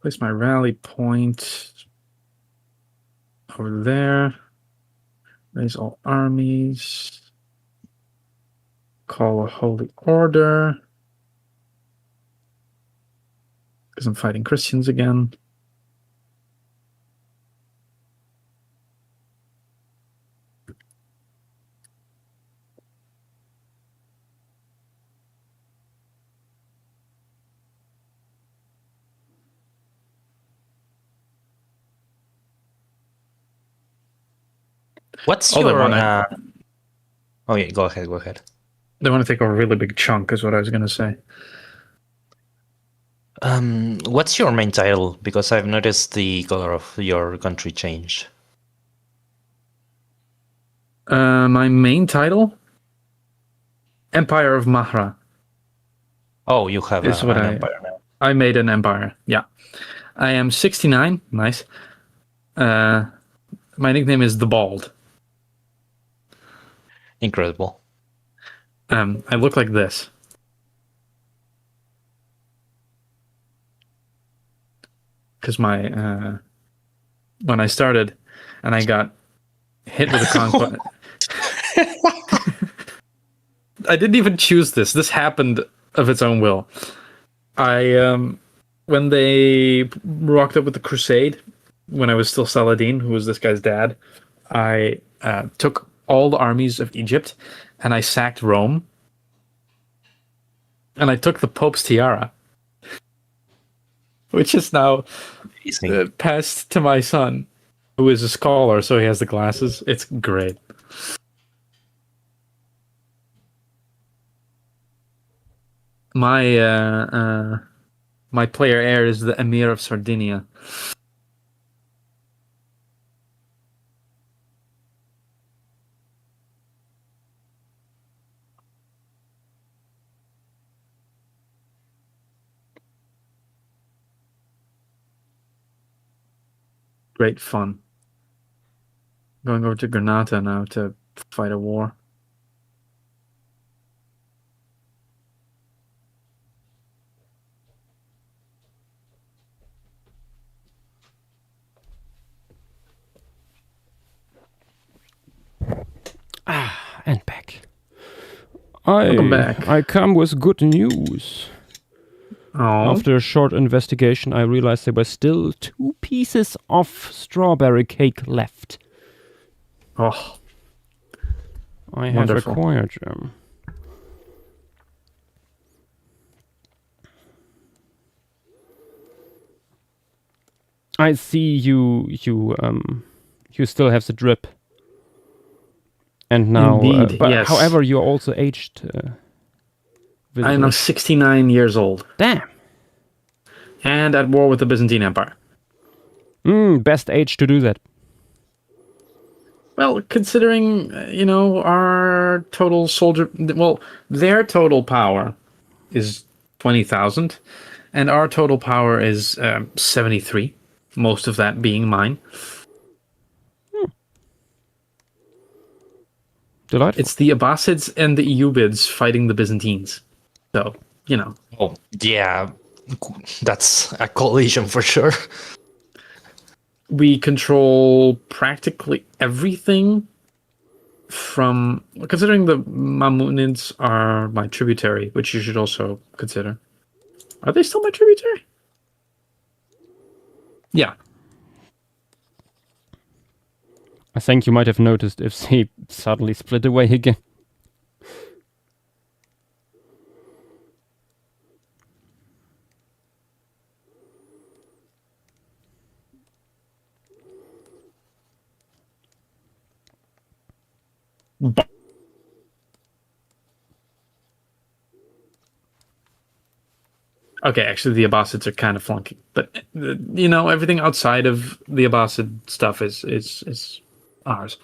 Place my rally point over there. Raise all armies. Call a holy order. Because I'm fighting Christians again. What's Oh, they your... wanna- Oh yeah, go ahead. They want to take a really big chunk, is what I was going to say. What's your main title? Because I've noticed the color of your country change. My main title? Empire of Mahra. Oh, you have Is an what empire now. I made an empire, yeah. I am 69, nice. My nickname is The Bald. Incredible. I look like this. Because my when I started and I got hit with a conquest. I didn't even choose this. This happened of its own will. When they rocked up with the Crusade, when I was still Saladin, who was this guy's dad, I took all the armies of Egypt and I sacked Rome. And I took the Pope's tiara, which is now passed to my son, who is a scholar, so he has the glasses. It's great. My my player heir is the Emir of Sardinia. Great fun. Going over to Granada now to fight a war. And back. Welcome back. I come with good news. Oh. After a short investigation, I realized there were still 2 pieces of strawberry cake left. Oh. I have acquired them. I see you still have the drip. And now, Indeed, but yes. However, you're also aged. I am now 69 years old. Damn. And at war with the Byzantine Empire. Best age to do that. Well, considering, our total soldier... Well, their total power is 20,000. And our total power is 73. Most of that being mine. Delightful. It's the Abbasids and the Ayyubids fighting the Byzantines. So, Oh, yeah. That's a coalition for sure. We control practically everything from... Considering the Mamunids are my tributary, which you should also consider. Are they still my tributary? Yeah. I think you might have noticed if they suddenly split away again. Okay, actually, the Abbasids are kind of flunking, but everything outside of the Abbasid stuff is ours.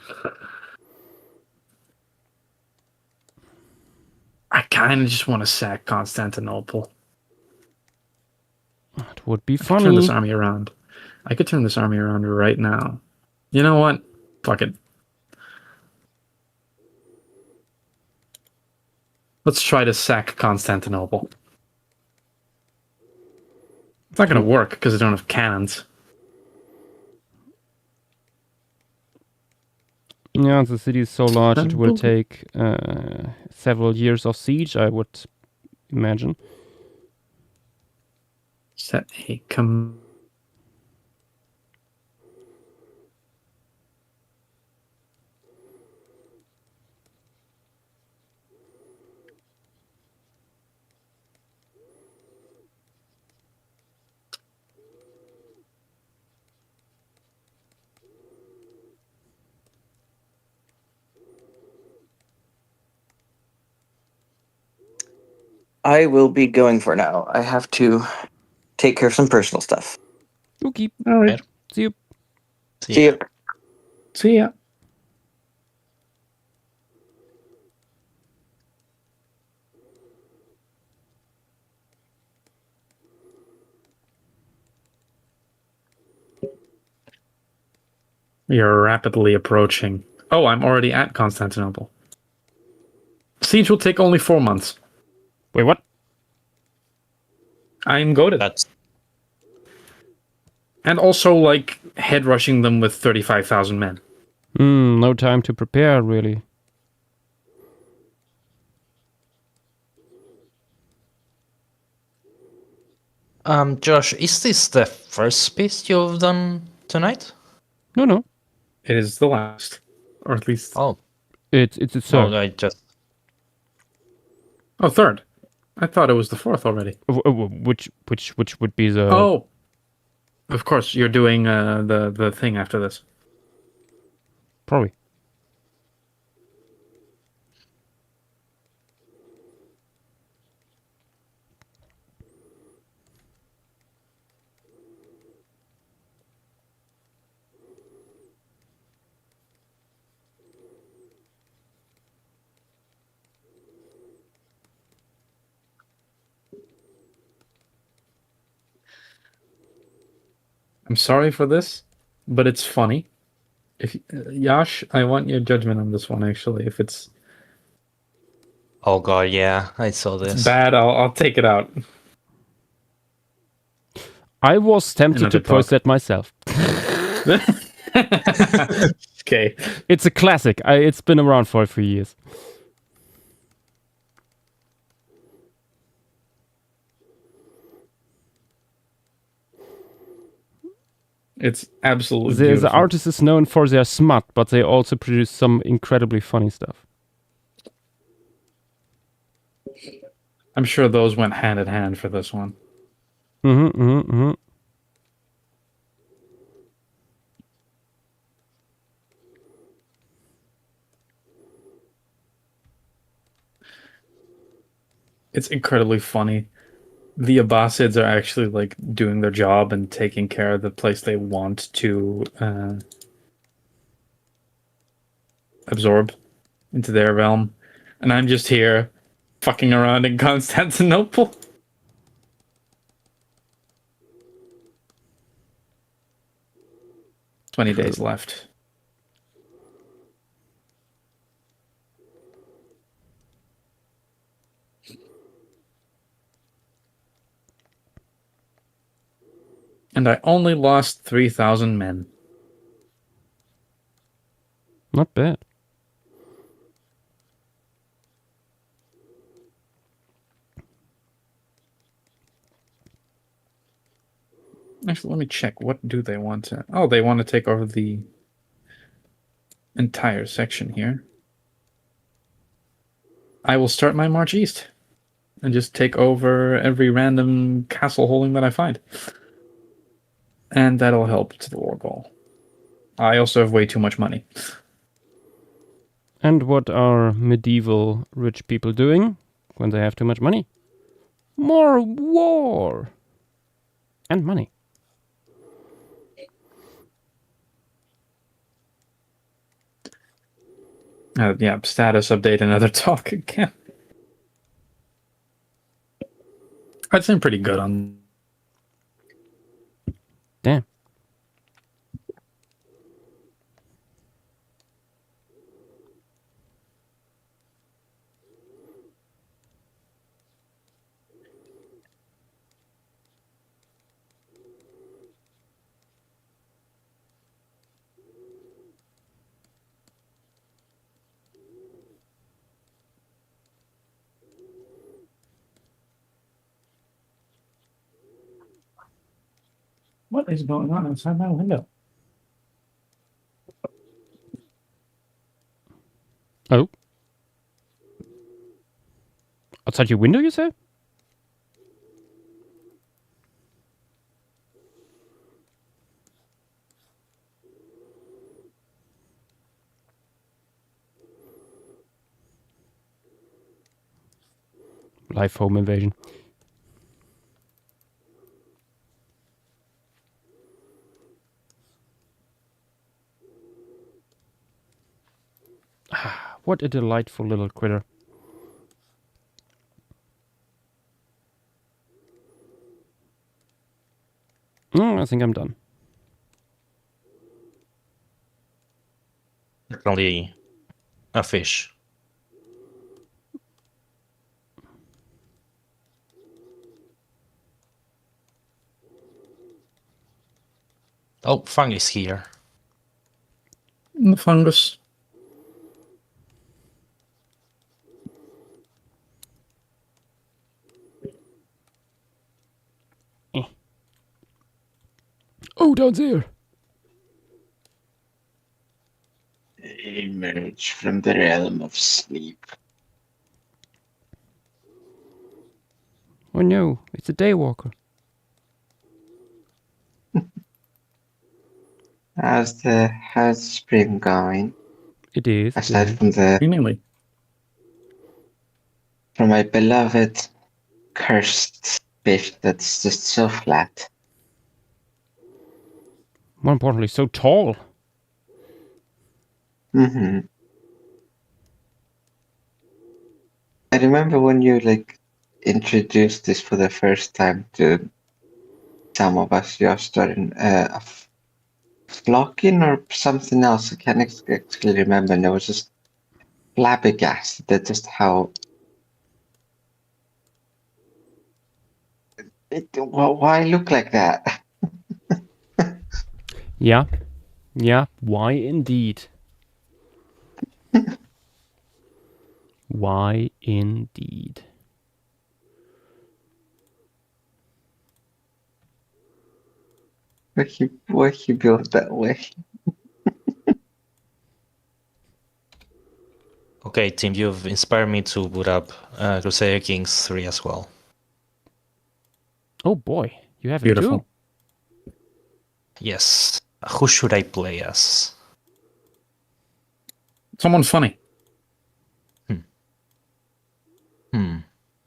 I kind of just want to sack Constantinople. It would be Turn funny. this army around. I could turn this army around right now. You know what? Fuck it. Let's try to sack Constantinople. It's not going to work because I don't have cannons. Yeah, the city is so large it will take several years of siege, I would imagine. Set a I will be going for now. I have to take care of some personal stuff. Okay. All right. See you. See you. See ya. You're rapidly approaching. Oh, I'm already at Constantinople. Siege will take only 4 months. Wait, what? I'm goaded. That's And also, like, head rushing them with 35,000 men. No time to prepare, really. Josh, is this the first piece you've done tonight? No. It is the last. Or at least... Oh. It's a third. No, I just... Oh, third. I thought it was the fourth already. Which would be the... Oh! Of course, you're doing the thing after this. Probably. I'm sorry for this, but it's funny. If Yash, I want your judgment on this one. Actually, if it's Oh god, yeah, I saw this. bad, I'll take it out. I was tempted to post that myself. Okay, it's a classic. It's been around for a few years. It's absolutely the beautiful. artist is known for their smut, but they also produce some incredibly funny stuff. I'm sure those went hand in hand for this one. It's incredibly funny. The Abbasids are actually like doing their job and taking care of the place they want to absorb into their realm, and I'm just here fucking around in Constantinople. "20 days left. And I only lost 3,000 men. Not bad. Actually, let me check. What do they want to... Oh, they want to take over the entire section here. I will start my march east and just take over every random castle holding that I find. And that'll help to the war goal. I also have way too much money. And what are medieval rich people doing when they have too much money? More war. And money. Yeah, status update, another talk again. I'd say pretty good on. Damn. What is going on outside my window? Oh. Outside your window, you say? Live home invasion. What a delightful little critter. I think I'm done. Only a fish. Oh, fungus here. The fungus. Oh, down there. Emerge from the realm of sleep. Oh no, it's a daywalker. How's spring going? It is. Aside from Seemingly. from my beloved cursed fish that's just so flat. More importantly, so tall. I remember when you introduced this for the first time to some of us, Josterin, flocking or something else. I can't actually remember. And I was just flabbergasted at just how. Why look like that? Yeah. Yeah, why indeed? Why indeed? Why he built that way? Okay, Tim, you've inspired me to boot up Crusader Kings 3 as well. Oh boy, you have Beautiful. it too. Yes. Who should I play as? Someone funny.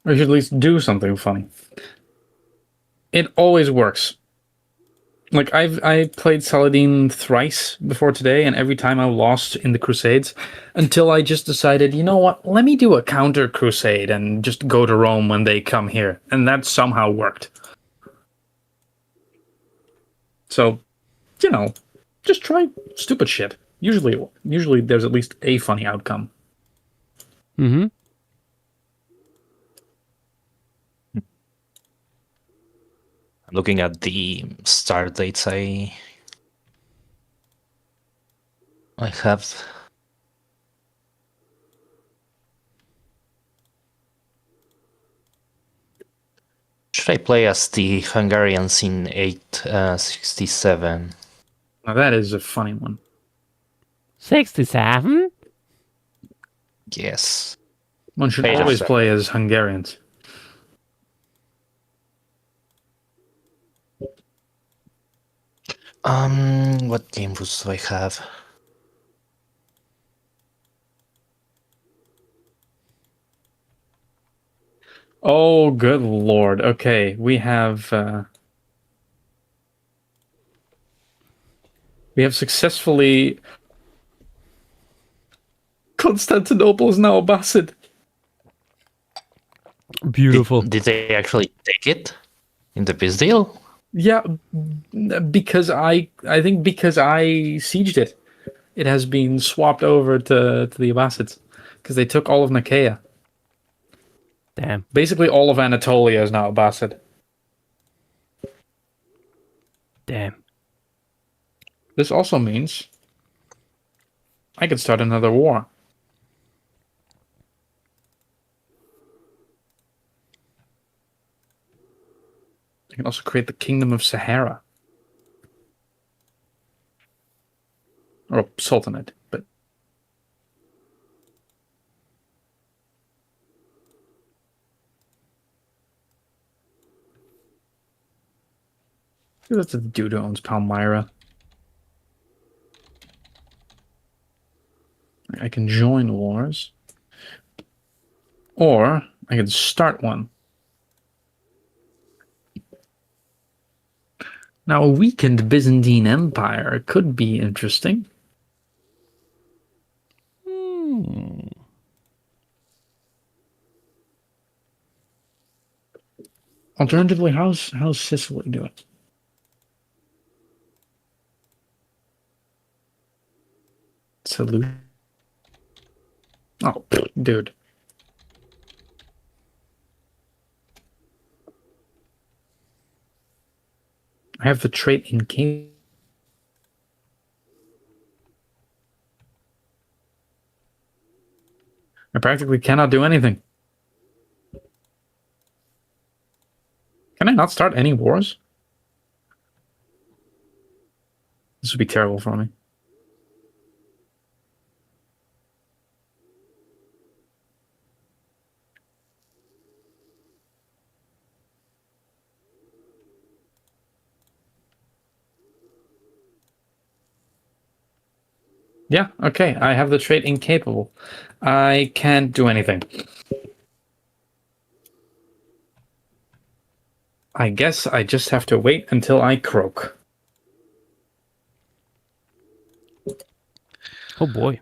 Or you should at least do something funny. It always works. I played Saladin thrice before today, and every time I lost in the Crusades, until I just decided, you know what, let me do a counter crusade and just go to Rome when they come here. And that somehow worked. So, just try stupid shit. Usually there's at least a funny outcome. Mm-hmm. I'm looking at the start dates I have. Should I play as the Hungarians in 867? Now that is a funny one. 67? Yes. One should always play as Hungarians. What game rules do I have? Oh, good lord. Okay, we have successfully... Constantinople is now Abbasid. Beautiful. Did they actually take it in the peace deal? Yeah, because I think because I sieged it, it has been swapped over to the Abbasids because they took all of Nicaea. Damn. Basically, all of Anatolia is now Abbasid. Damn. This also means I could start another war. I can also create the Kingdom of Sahara. Or a Sultanate, but... That's the dude who owns Palmyra. I can join wars. Or I can start one. Now, a weakened Byzantine Empire could be interesting. Alternatively, how's Sicily doing? Salute. Oh, dude. I have the trait in King. I practically cannot do anything. Can I not start any wars? This would be terrible for me. Yeah, okay. I have the trait incapable. I can't do anything. I guess I just have to wait until I croak. Oh boy.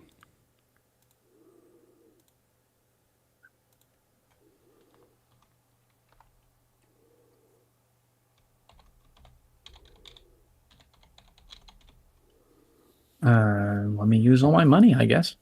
Let me use all my money, I guess.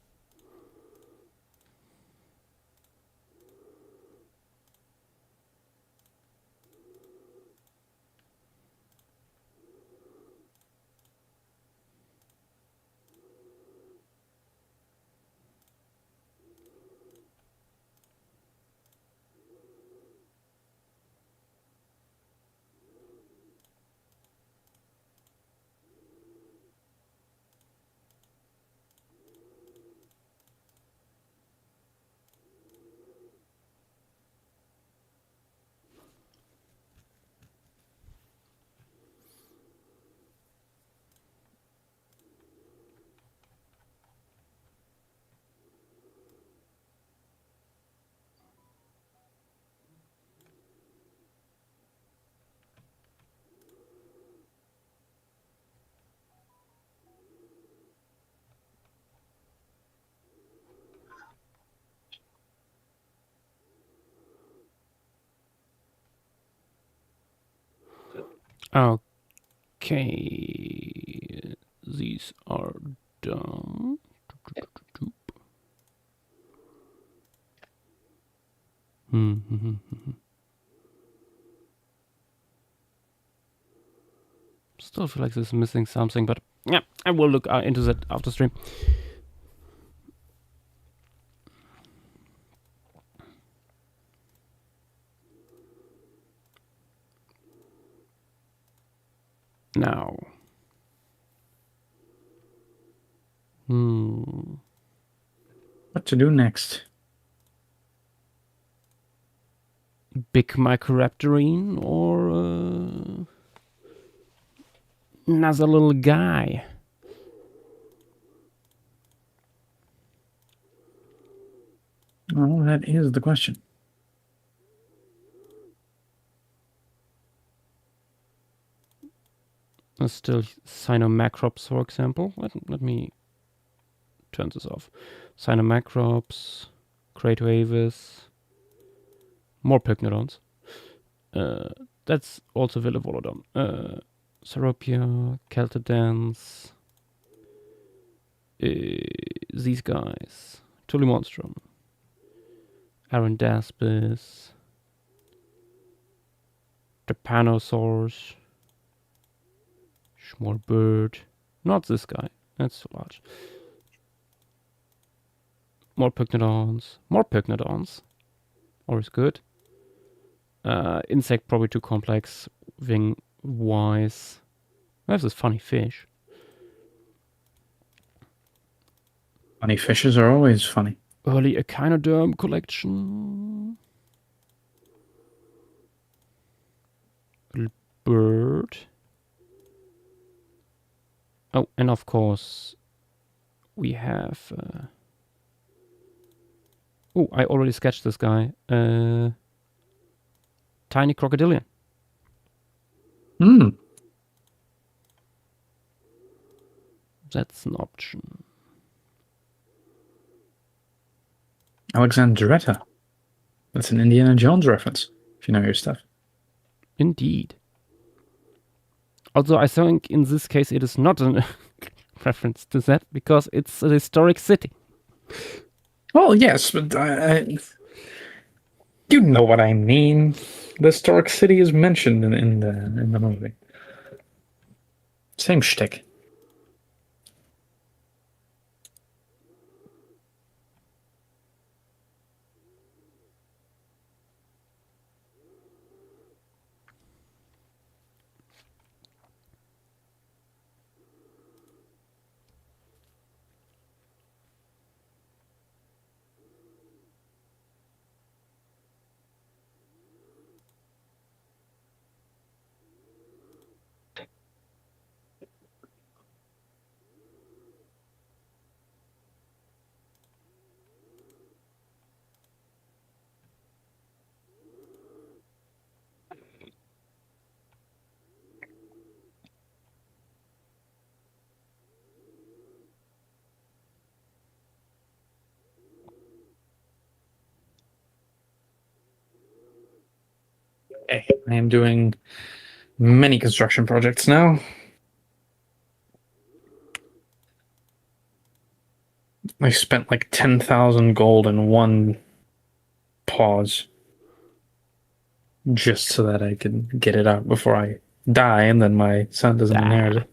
Okay. These are done. Still feel like this is missing something, but yeah, I will look into that after stream. Now. What to do next? Big Microraptorine or another little guy? Well, that is the question. still Cynomacrops, for example. Let me turn this off. Cynomacrops, Craterhavis, more Pycnodons. That's also Vilivolodon. Seropia, Keltodance, these guys. Tulimonstrum, Arandaspis, Trypanosaurus, small bird. Not this guy. That's too large. More Pycnodons. More Pycnodons. Always good. Insect probably too complex. Wing-wise. I have this funny fish. Funny fishes are always funny. Early Echinoderm collection. Little bird. Oh, and of course, we have... oh, I already sketched this guy. Tiny Crocodilian. Hmm. That's an option. Alexandretta. That's an Indiana Jones reference, if you know your stuff. Indeed. Although I think in this case it is not a reference to that, because it's a historic city. Well, yes, but you know what I mean. The historic city is mentioned in the movie. Same shtick. Okay, I am doing many construction projects now. I spent like 10,000 gold in one pause just so that I could get it out before I die, and then my son doesn't inherit it.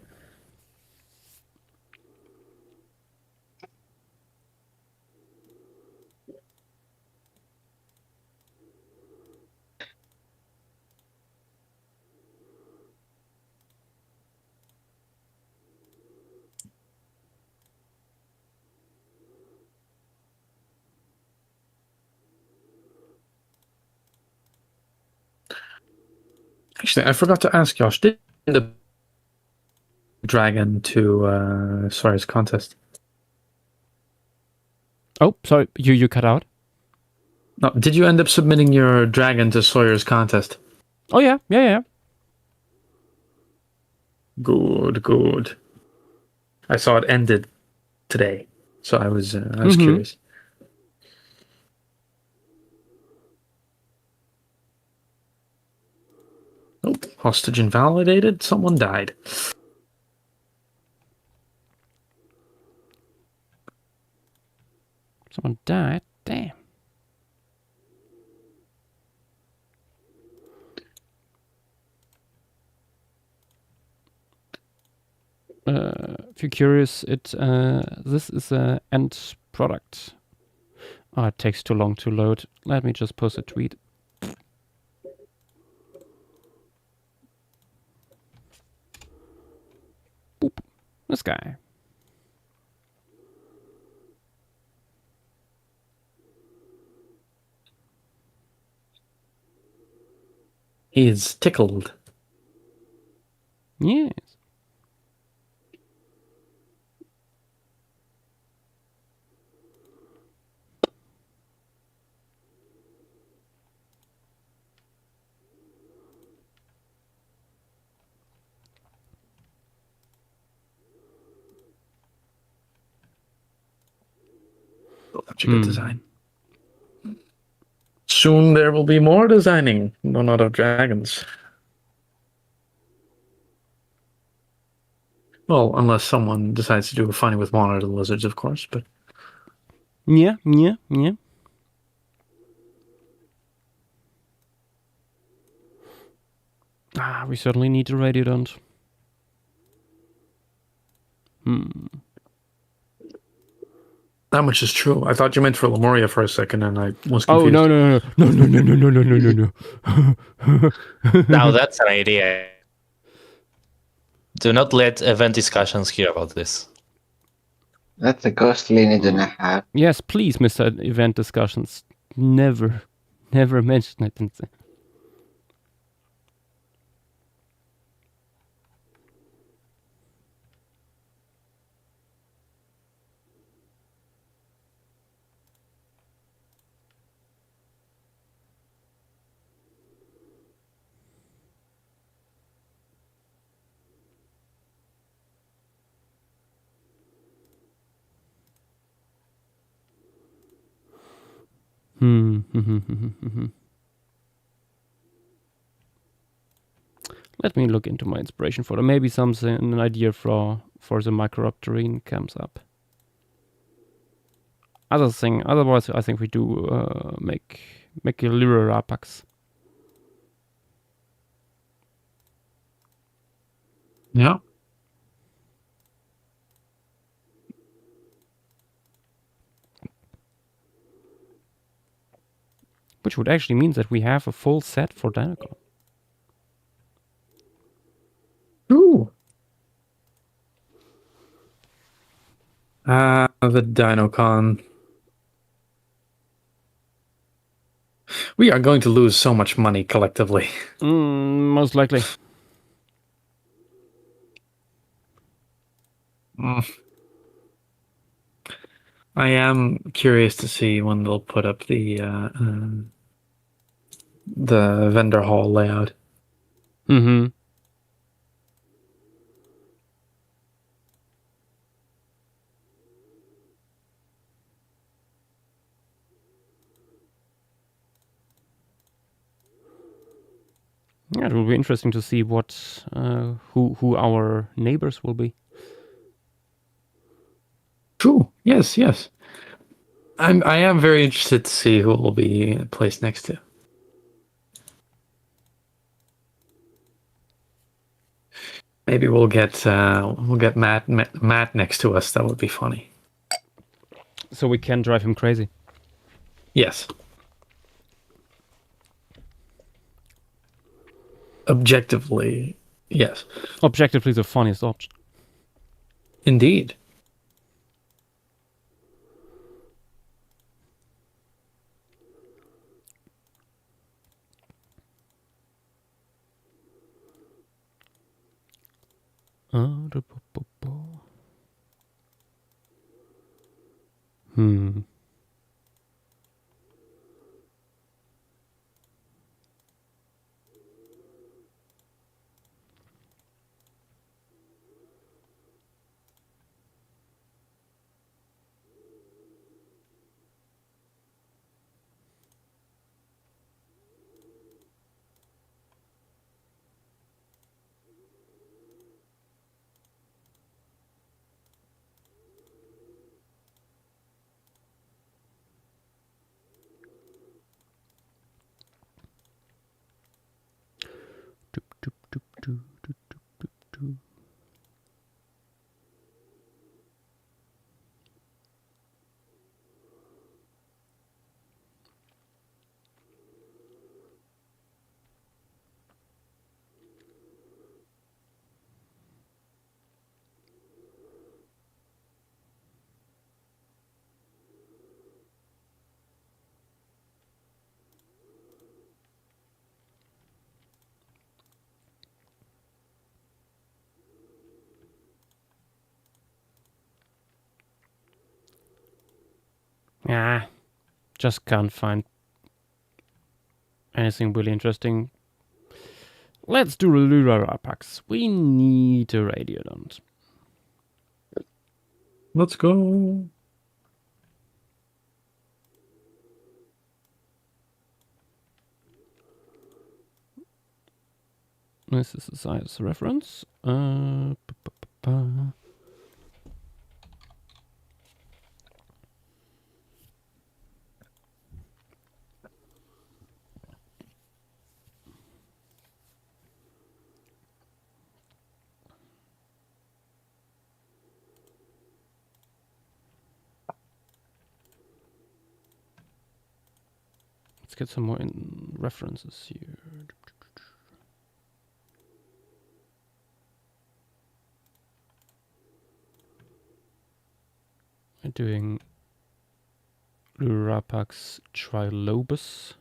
Actually, I forgot to ask Josh, did the dragon to Sawyer's contest? Oh, sorry, you cut out? No, did you end up submitting your dragon to Sawyer's contest? Oh yeah. Good. I saw it ended today, so I was curious. Oh, hostage invalidated. Someone died. Someone died? Damn. If you're curious, this is a end product. Oh, it takes too long to load. Let me just post a tweet. Boop. This guy. He is tickled. Yes. Such a good design. Soon there will be more designing. No, not of dragons. Well, unless someone decides to do a funny with Monitor the Lizards, of course, but... Yeah. We certainly need a Radiodont. That much is true. I thought you meant for Lemuria for a second, and I was confused. Oh, no. Now that's an idea. Do not let event discussions hear about this. That's a ghostly need to have. Yes, please, Mr. Event Discussions. Never mention it. Let me look into my inspiration folder. Maybe an idea for the Microraptorine comes up. Otherwise, I think we do make a Lyra-Rapax. Yeah. Which would actually mean that we have a full set for Dinocon. Ooh. The Dinocon. We are going to lose so much money collectively. Most likely. I am curious to see when they'll put up the vendor hall layout. Mm-hmm. Yeah, it will be interesting to see what who our neighbors will be. True. Yes. I am very interested to see who will be placed next to. Maybe we'll get Matt next to us. That would be funny. So we can drive him crazy. Yes. Objectively, yes. Objectively, the funniest option. Indeed. Yeah, just can't find anything really interesting. Let's do Lyra-Rapax. We need a Radiodont. Let's go. This is a size reference. Let's get some more references here. We're doing Lurapax trilobus.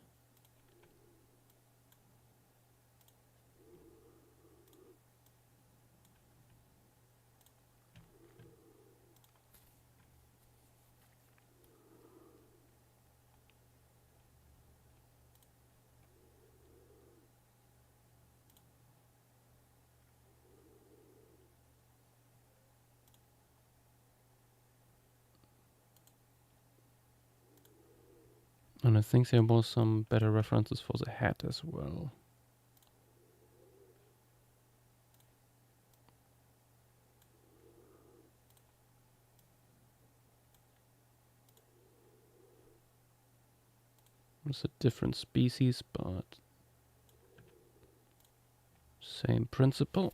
And I think there was some better references for the hat as well. It's a different species, but same principle.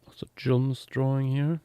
Also John's drawing here.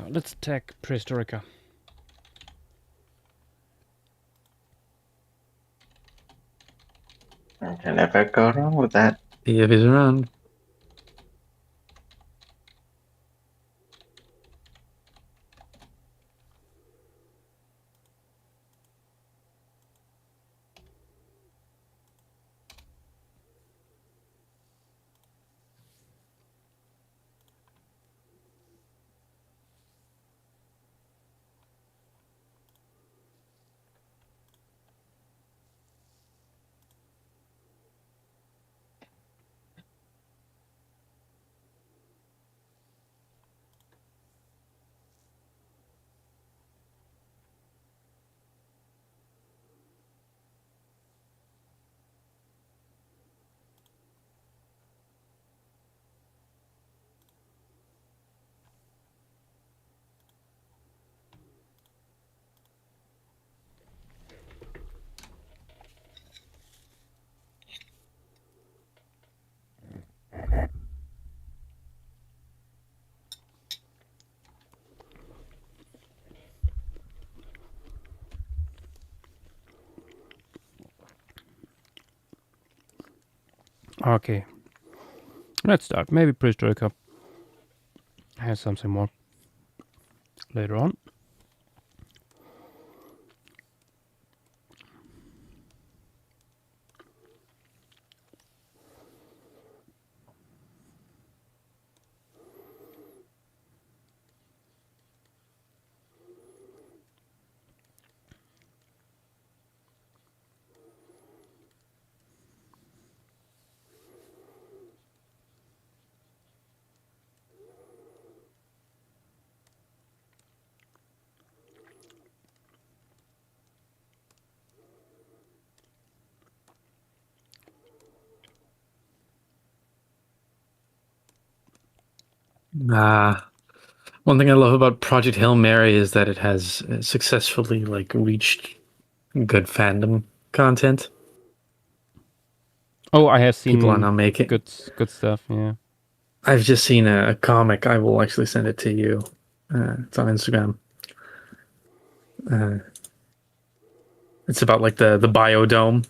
Let's tag Prehistorica. You can never go wrong with that. See if he's around. Okay, let's start. Maybe Prehistorica has something more later on. One thing I love about Project Hail Mary is that it has successfully reached good fandom content. Oh, I have seen people are now making good stuff. Yeah, I've just seen a comic. I will actually send it to you. It's on Instagram. It's about like the biodome.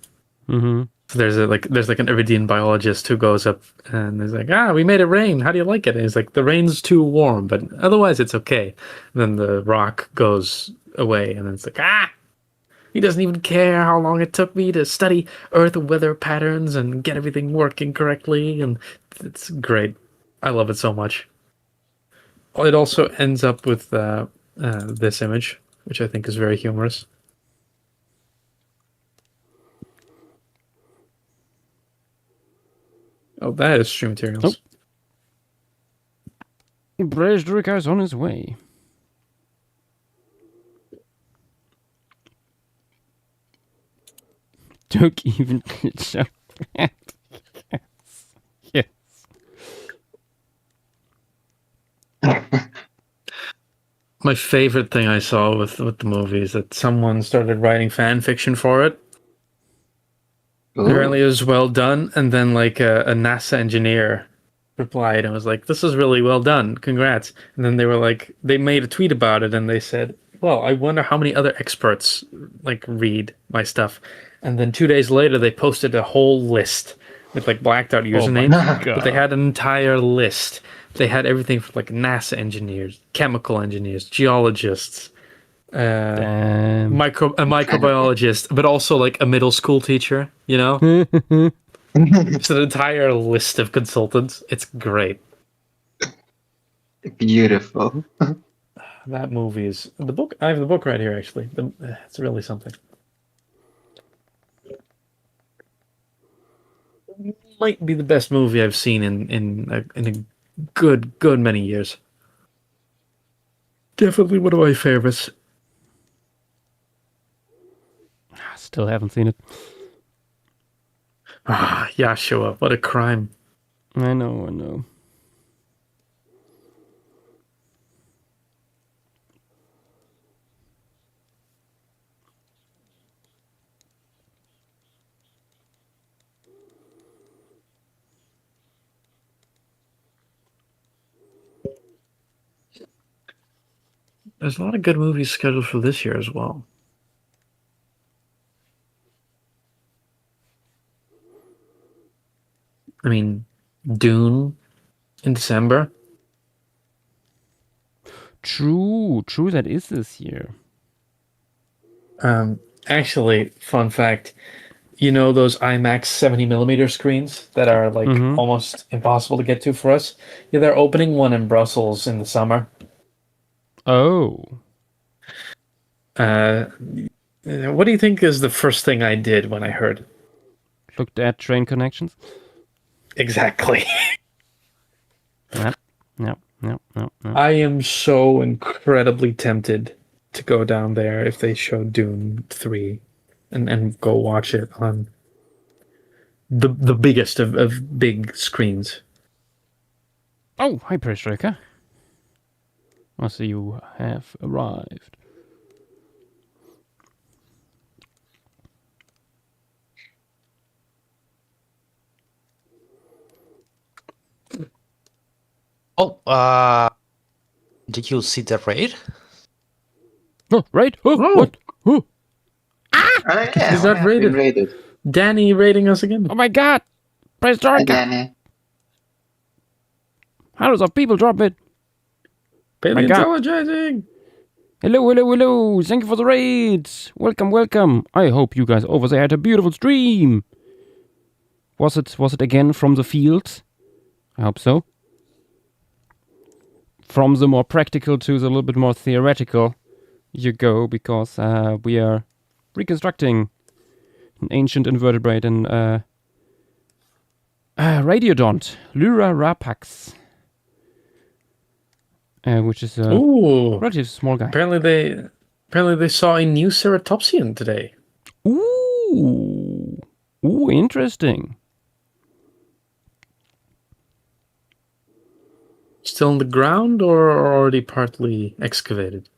Mm-hmm. So there's an Iridian biologist who goes up and is like, we made it rain. How do you like it? And he's like, the rain's too warm, but otherwise it's okay. And then the rock goes away, and then it's like, he doesn't even care how long it took me to study Earth weather patterns and get everything working correctly. And it's great. I love it so much. It also ends up with this image, which I think is very humorous. Oh, that is Stream Materials. Oh. Brezhdraka is on his way. Don't even show that. Yes. My favorite thing I saw with the movie is that someone started writing fan fiction for it. Ooh. Apparently it was well done, and then like a NASA engineer replied and was like, "This is really well done, congrats." And then they were like, they made a tweet about it, and they said, "Well, I wonder how many other experts like read my stuff." And then 2 days later, they posted a whole list with like blacked out usernames, but they had an entire list. They had everything from like NASA engineers, chemical engineers, geologists, a microbiologist, but also like a middle school teacher, you know? It's an entire list of consultants. It's great. Beautiful. That movie is the book. I have the book right here, actually. It's really something. Might be the best movie I've seen in a good many years. Definitely one of my favorites. Still haven't seen it. Yashua, what a crime. I know. There's a lot of good movies scheduled for this year as well. I mean, Dune in December. True, that is this year. Actually, fun fact, you know those IMAX 70mm screens that are like almost impossible to get to for us? Yeah, they're opening one in Brussels in the summer. Oh. What do you think is the first thing I did when I heard? Looked at train connections? Exactly. No. I am so incredibly tempted to go down there if they show Dune 3 and go watch it on the biggest of big screens. Oh, hi, Brezhdraka. I see you have arrived. Oh, did you see the raid? Oh, raid? Oh, what? Oh. Yeah, Is that raided? Danny raiding us again. Oh my god! Brezhdraka! Danny. Hundreds of people drop it. Paleontologizing! Hello. Thank you for the raid. Welcome. I hope you guys over there had a beautiful stream. Was it again from the field? I hope so. From the more practical to the little bit more theoretical you go, because we are reconstructing an ancient invertebrate and radiodont, Lyra rapax, which is a relatively small guy. Apparently they saw a new ceratopsian today. Ooh, interesting. Still in the ground or already partly excavated?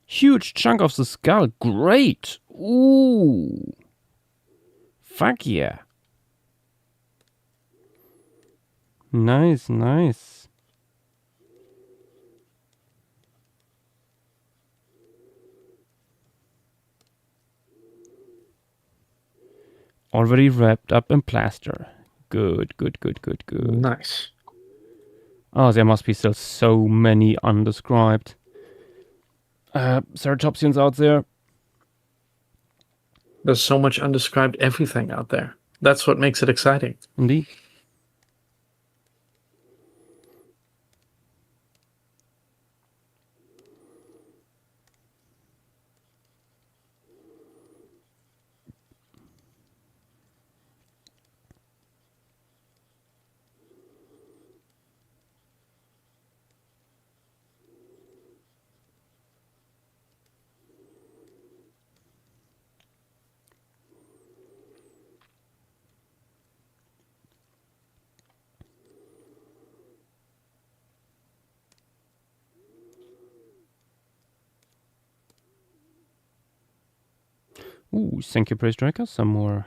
Huge chunk of the skull. Great. Ooh. Fuck yeah. Nice, nice. Already wrapped up in plaster. Good, good, good, good, good. Nice. Oh, there must be still so many undescribed ceratopsians out there. There's so much undescribed everything out there. That's what makes it exciting. Indeed. Ooh, thank you, Praise Striker. Some more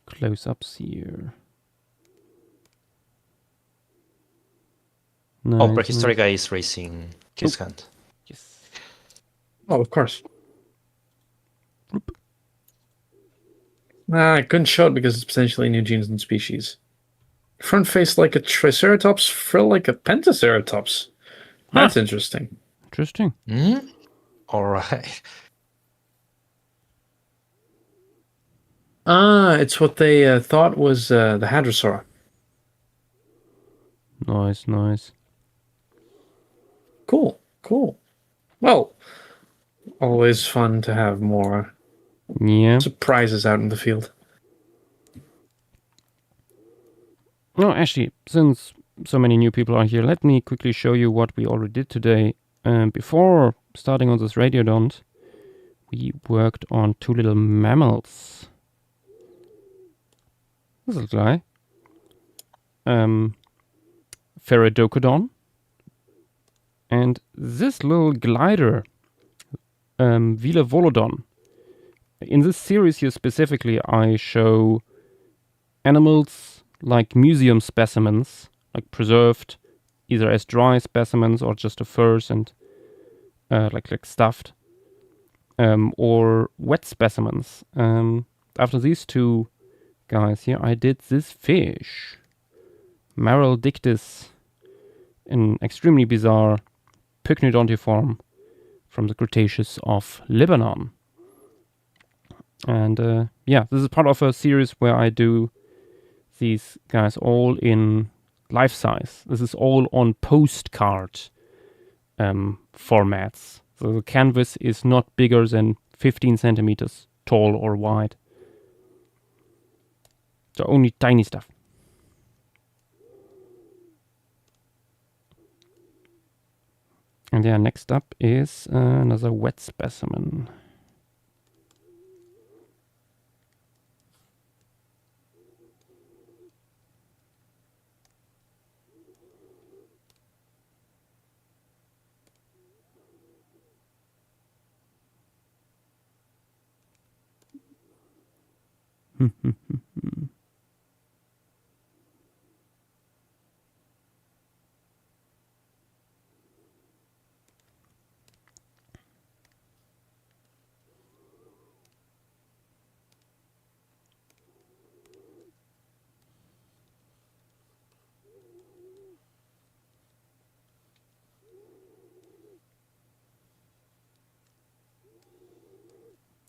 close-ups here. Nice, Oh, Prehistorica is raising his hand. Yes. Oh, of course. I couldn't show it because it's potentially new genes and species. Front face like a Triceratops, frill like a Pentaceratops. That's interesting. Interesting. All right. It's what they thought was the Hadrosaur. Nice, nice. Cool, cool. Well, always fun to have more surprises out in the field. No, actually, since so many new people are here, let me quickly show you what we already did today. Before starting on this Radiodont, we worked on two little mammals. This little guy. Pterodocodon. And this little glider, Velevolodon. In this series here specifically, I show animals like museum specimens, like preserved, either as dry specimens or just the furs and like stuffed, or wet specimens. After these two guys here, I did this fish, Maraldictus, an extremely bizarre pycnodontiform from the Cretaceous of Lebanon. And yeah, this is part of a series where I do these guys all in life size. This is all on postcard formats. So the canvas is not bigger than 15 centimeters tall or wide. So only tiny stuff. And yeah, next up is another wet specimen.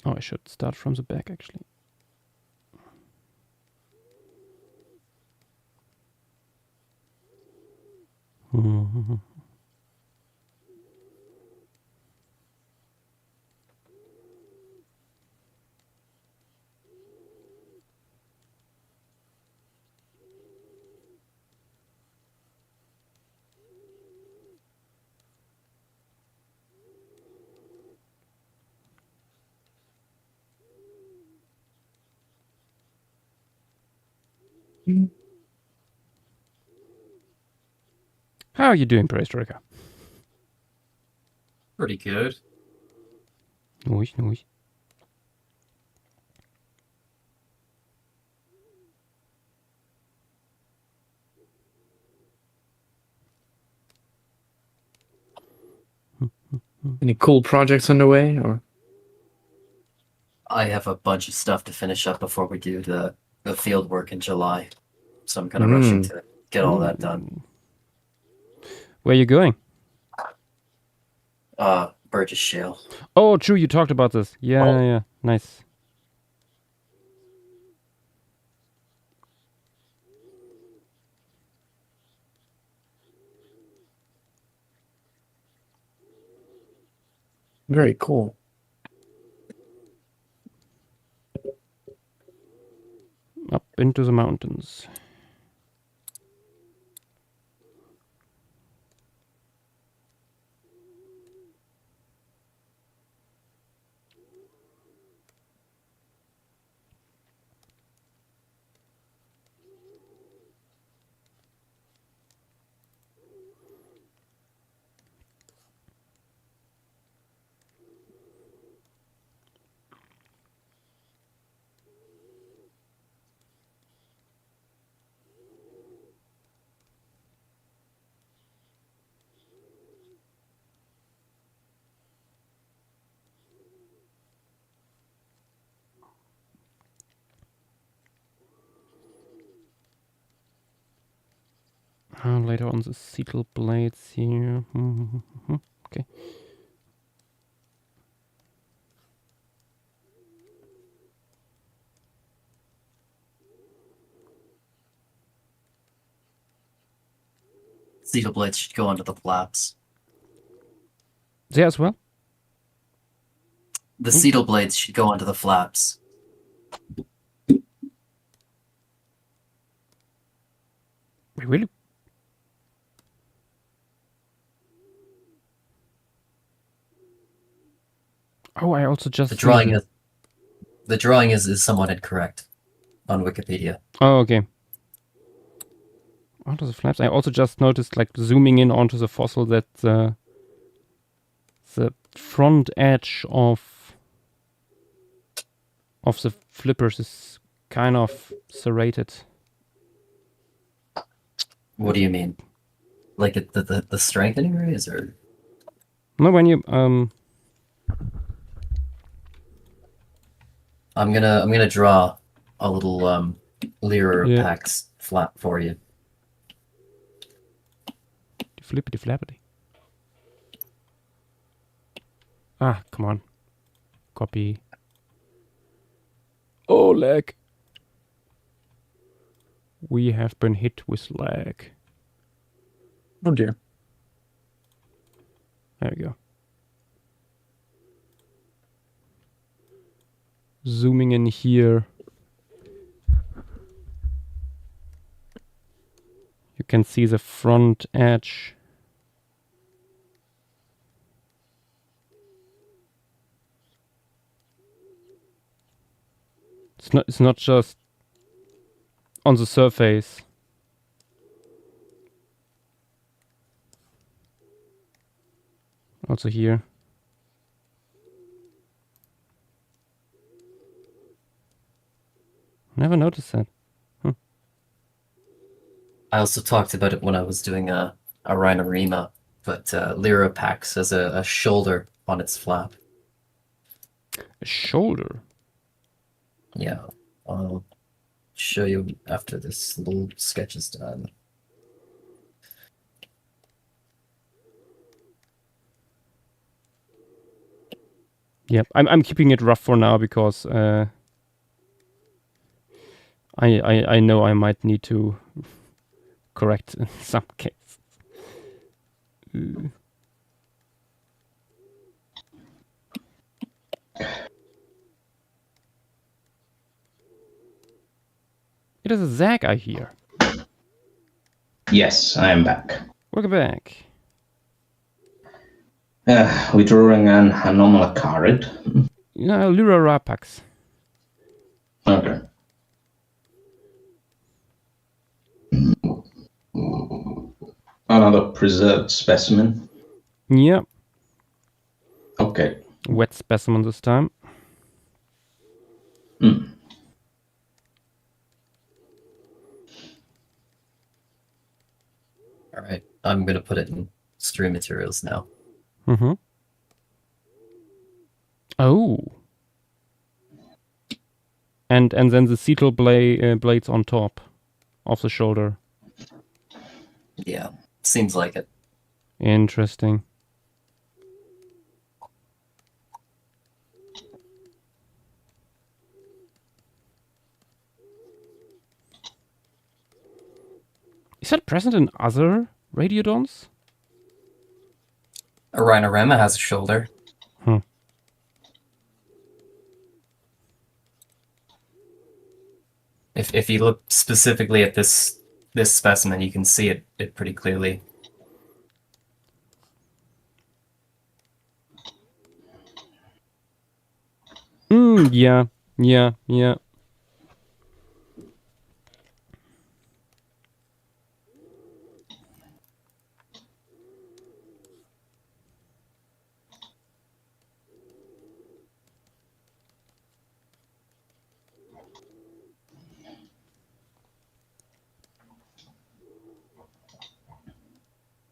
Oh, I should start from the back, actually. How are you doing, Prehistorica? Pretty good. Ruhig. Any cool projects underway, or? I have a bunch of stuff to finish up before we do the field work in July, so I'm kind of rushing to get all that done. Where are you going? Burgess Shale. Oh, true. You talked about this. Yeah. Nice. Very cool. Up into the mountains. Later on the Cetal blades here. Okay. Cetal blades should go onto the flaps. There as well? The Cetal blades should go onto the flaps. Really? Oh, I also just... The drawing is somewhat incorrect on Wikipedia. Oh, okay. Onto the flaps. I also just noticed, like, zooming in onto the fossil, that the front edge of the flippers is kind of serrated. What do you mean? Like the strengthening rays, or? No, when you I'm gonna draw a little Lyra Pax flap for you. Flippity flappity. Ah, come on. Copy. Oh, lag. We have been hit with lag. Oh dear. There we go. Zooming in here. You can see the front edge. It's not just on the surface. Also here. Never noticed that. I also talked about it when I was doing a Rhinorima, but Lyra Pax has a shoulder on its flap. A shoulder? Yeah, I'll show you after this little sketch is done. Yep, I'm keeping it rough for now because I know I might need to correct in some cases. It is a Zag, I hear. Yes, I am back. Welcome back. We're drawing an Anomalocarid. Yeah, Lyra Rapax. Okay. Another preserved specimen. Yep. Okay. wet specimen this time. Mm. All right, I'm gonna put it in stream materials now. Mm-hmm. Oh. And then the cetal blades on top of the shoulder. Yeah, seems like it. Interesting. Is that present in other Radiodons? A Rhinorama has a shoulder. If you look specifically at this specimen, you can see it pretty clearly. Yeah.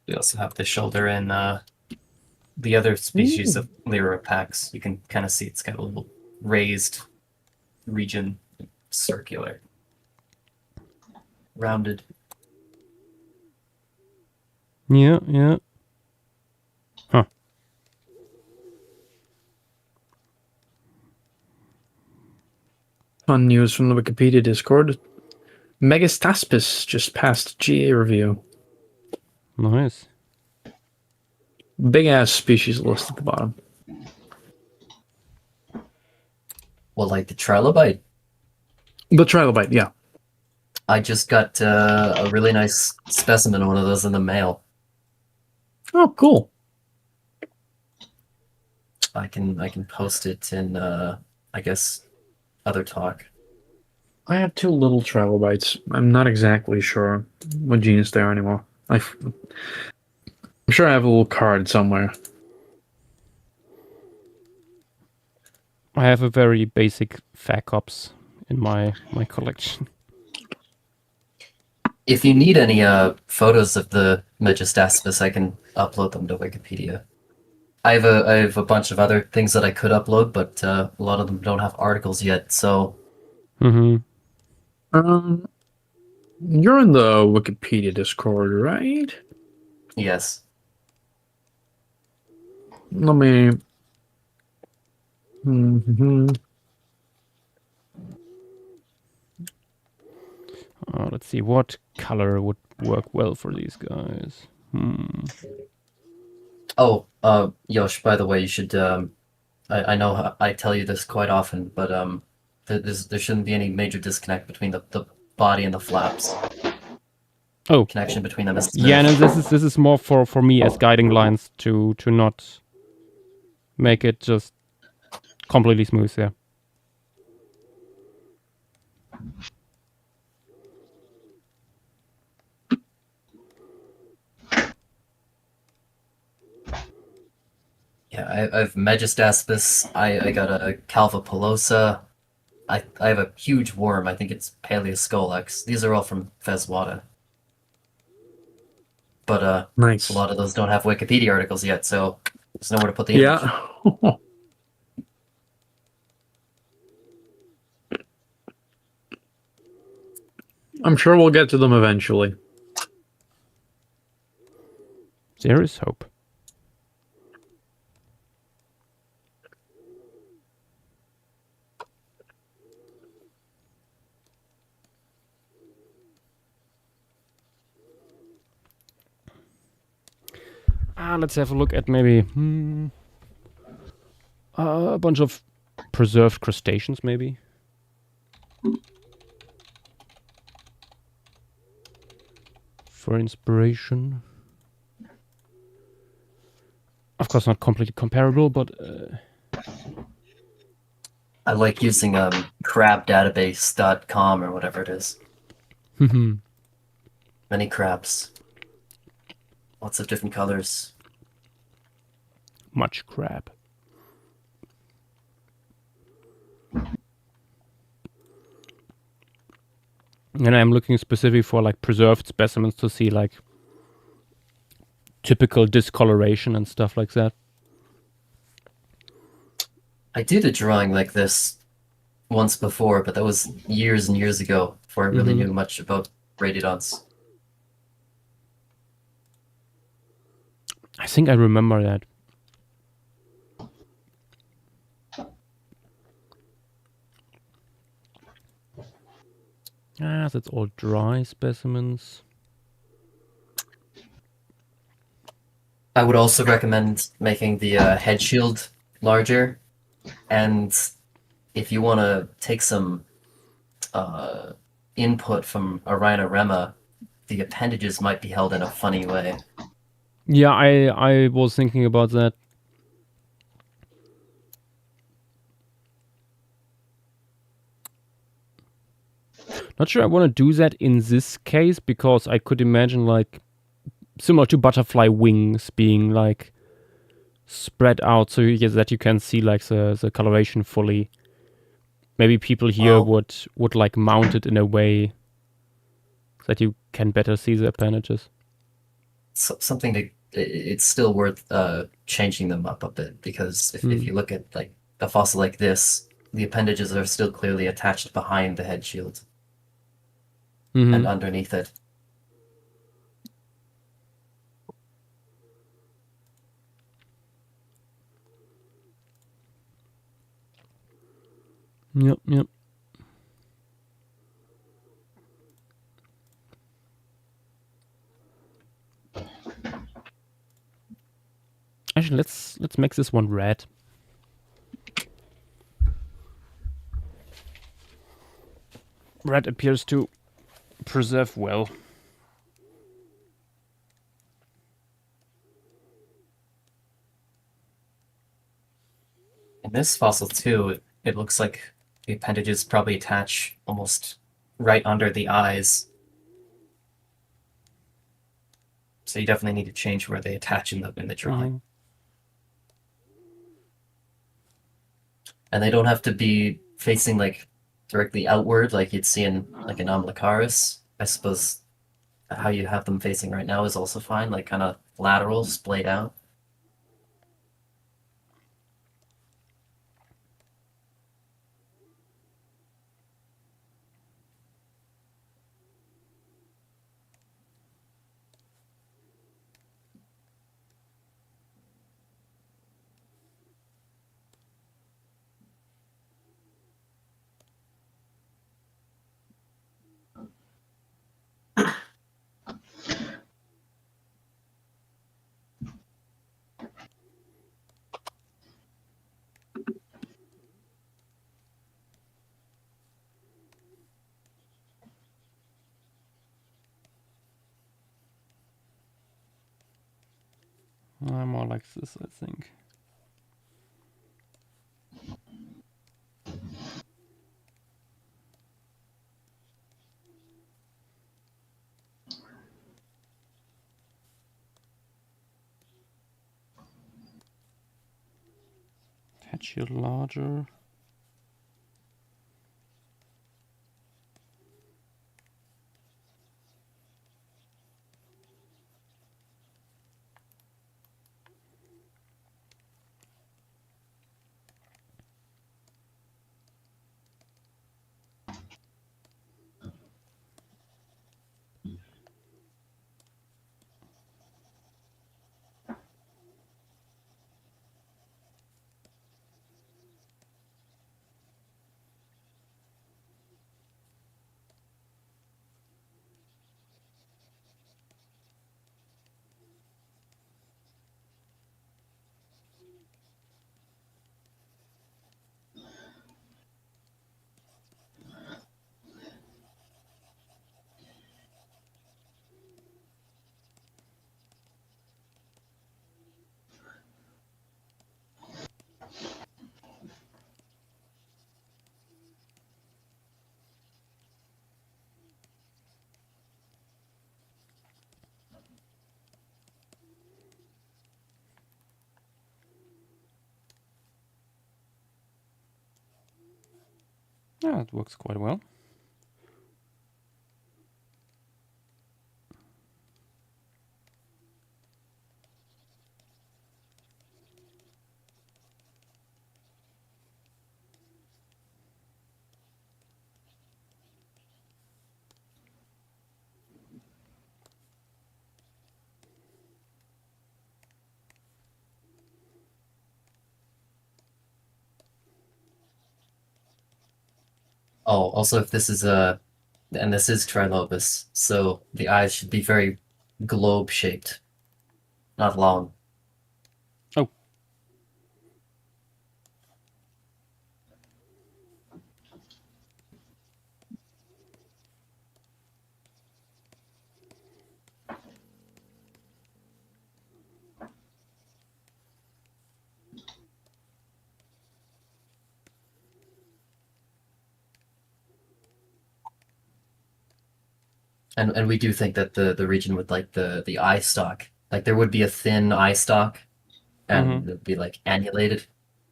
We also have the shoulder in the other species of Lyropax. You can kind of see it's got a little raised region, circular, rounded. Yeah. Huh. Fun news from the Wikipedia Discord. Megastaspis just passed GA review. Nice. Big ass species list at the bottom. Well, like the trilobite. The trilobite, yeah. I just got a really nice specimen of one of those in the mail. Oh, cool. I can post it in I guess other talk. I have 2 little trilobites. I'm not exactly sure what genus they are anymore. I'm sure I have a little card somewhere. I have a very basic Phacops in my collection. If you need any photos of the Megastaspis, I can upload them to Wikipedia. I have a bunch of other things that I could upload, but a lot of them don't have articles yet, so... You're in the Wikipedia Discord, right? Yes. Let me... Let's see, what color would work well for these guys? Oh, Yosh, by the way, you should... I know I tell you this quite often, but there shouldn't be any major disconnect between the body and the flaps. Oh, connection between them is yeah. No, this is more for me as guiding lines to not make it just completely smooth. Yeah. Yeah, I have Megastaspis. I got a Calvapalosa. I have a huge worm. I think it's Paleoscolex. These are all from Feswata. But nice. A lot of those don't have Wikipedia articles yet, so there's nowhere to put the image. Yeah. I'm sure we'll get to them eventually. There is hope. Let's have a look at maybe a bunch of preserved crustaceans, maybe. For inspiration. Of course, not completely comparable, but... I like using crabdatabase.com or whatever it is. Many crabs. Lots of different colors. Much crab. And I'm looking specifically for like preserved specimens to see like typical discoloration and stuff like that. I did a drawing like this once before, but that was years and years ago before I really knew much about Radiodons. I think I remember that. Ah, that's all dry specimens. I would also recommend making the head shield larger, and if you want to take some input from a Rhinorema, the appendages might be held in a funny way. Yeah, I was thinking about that. Not sure I want to do that in this case, because I could imagine like similar to butterfly wings being like spread out so that you can see like the coloration fully. Maybe people here would like mount it in a way that you can better see the appendages. Something to, it's still worth changing them up a bit, because if you look at like a fossil like this, the appendages are still clearly attached behind the head shield and underneath it. Yep. Actually, let's make this one red. Red appears to preserve well. In this fossil too, it looks like the appendages probably attach almost right under the eyes. So you definitely need to change where they attach in the drawing. And they don't have to be facing like directly outward like you'd see in like an Amblicharis. I suppose how you have them facing right now is also fine, like kind of lateral, splayed out. More like this, I think. Attach it larger. Yeah, it works quite well. Oh, also, if this is and this is trilobus, so the eyes should be very globe-shaped, not long. Oh. And we do think that the region with like the eye stalk, like there would be a thin eye stalk, and it'd be like annulated,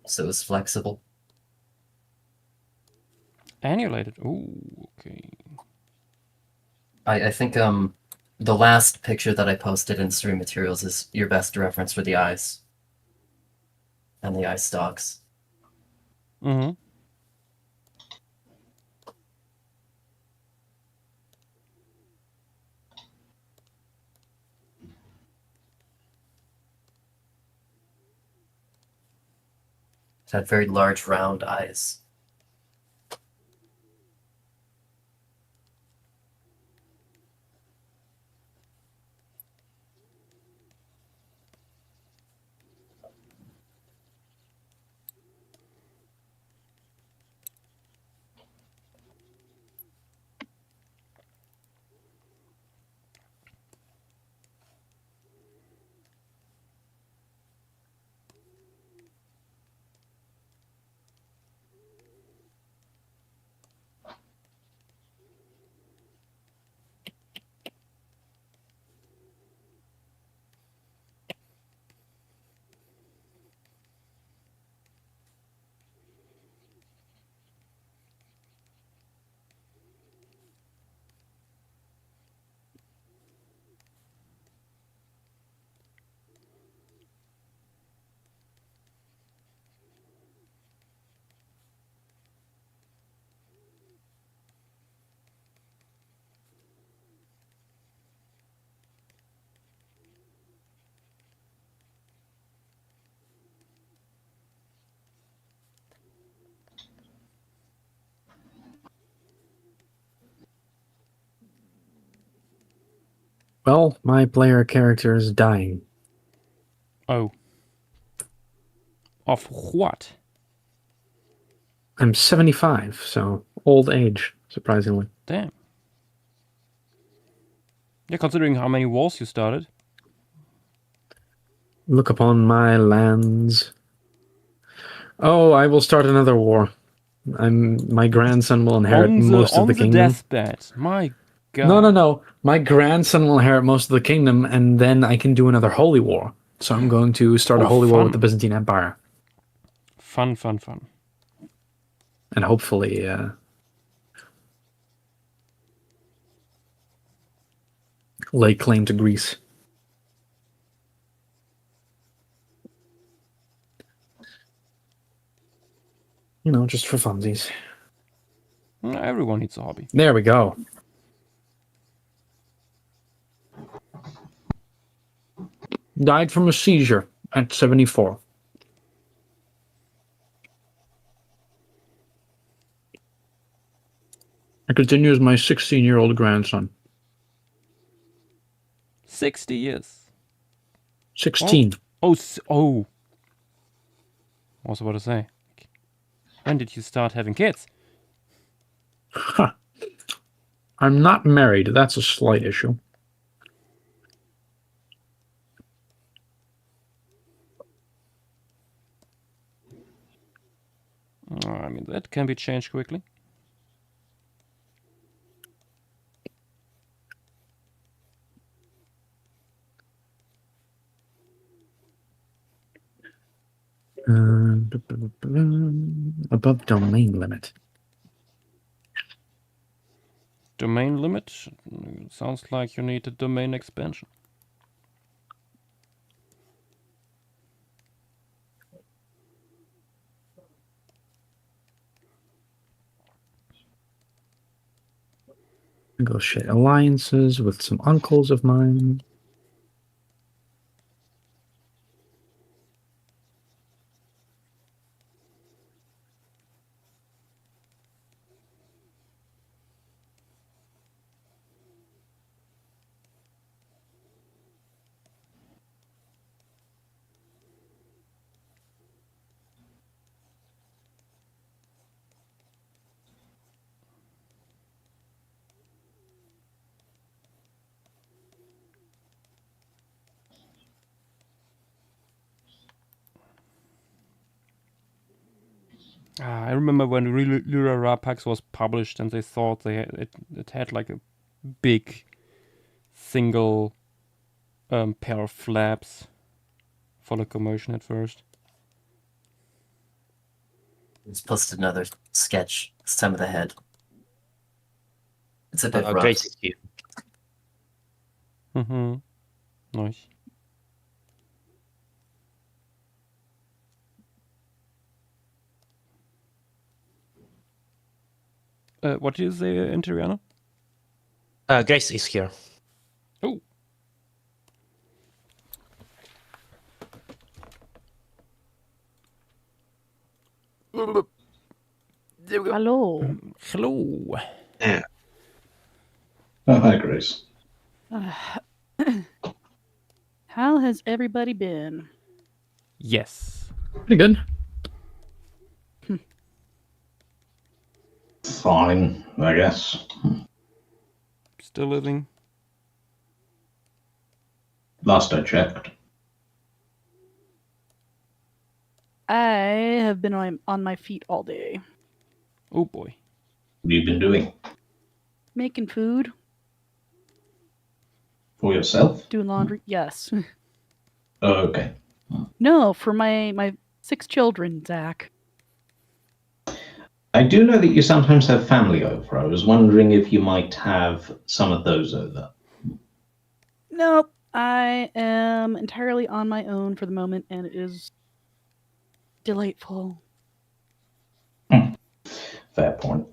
so it's flexible. Annulated. Ooh, okay. I think the last picture that I posted in Stream Materials is your best reference for the eyes and the eye stalks. Mm-hmm. It had very large round eyes. Well, my player character is dying. Oh. Of what? I'm 75, so old age, surprisingly. Damn. Yeah, considering how many wars you started. Look upon my lands. Oh, I will start another war. My grandson will inherit most of the kingdom. On the deathbed. My God. No. My grandson will inherit most of the kingdom, and then I can do another holy war. So I'm going to start a holy war with the Byzantine Empire. Fun. And hopefully, lay claim to Greece. You know, just for funsies. Everyone needs a hobby. There we go. Died from a seizure at 74. I continue as my 16-year-old grandson. 60 years. 16. Oh. I was about to say. When did you start having kids? Huh. I'm not married. That's a slight issue. I mean, that can be changed quickly. Above domain limit. Domain limit? Sounds like you need a domain expansion. Negotiate alliances with some uncles of mine. I remember when Lyra Rapax was published, and they thought it had like a big single pair of flaps for locomotion at first. Let's post another sketch. This time of the head. It's a bit rough. Great issue. Nice. What did you say, Interiano? Grace is here. Oh. Hello. Hello. Yeah. Oh, hi, Grace. How has everybody been? Yes. Pretty good. Fine, I guess. Still living. Last I checked. I have been on my feet all day. Oh boy. What have you been doing? Making food. For yourself? Doing laundry. Yes. Oh, okay. No, for my 6 children, Zach. I do know that you sometimes have family over. I was wondering if you might have some of those over. Nope. I am entirely on my own for the moment, and it is delightful. Fair point.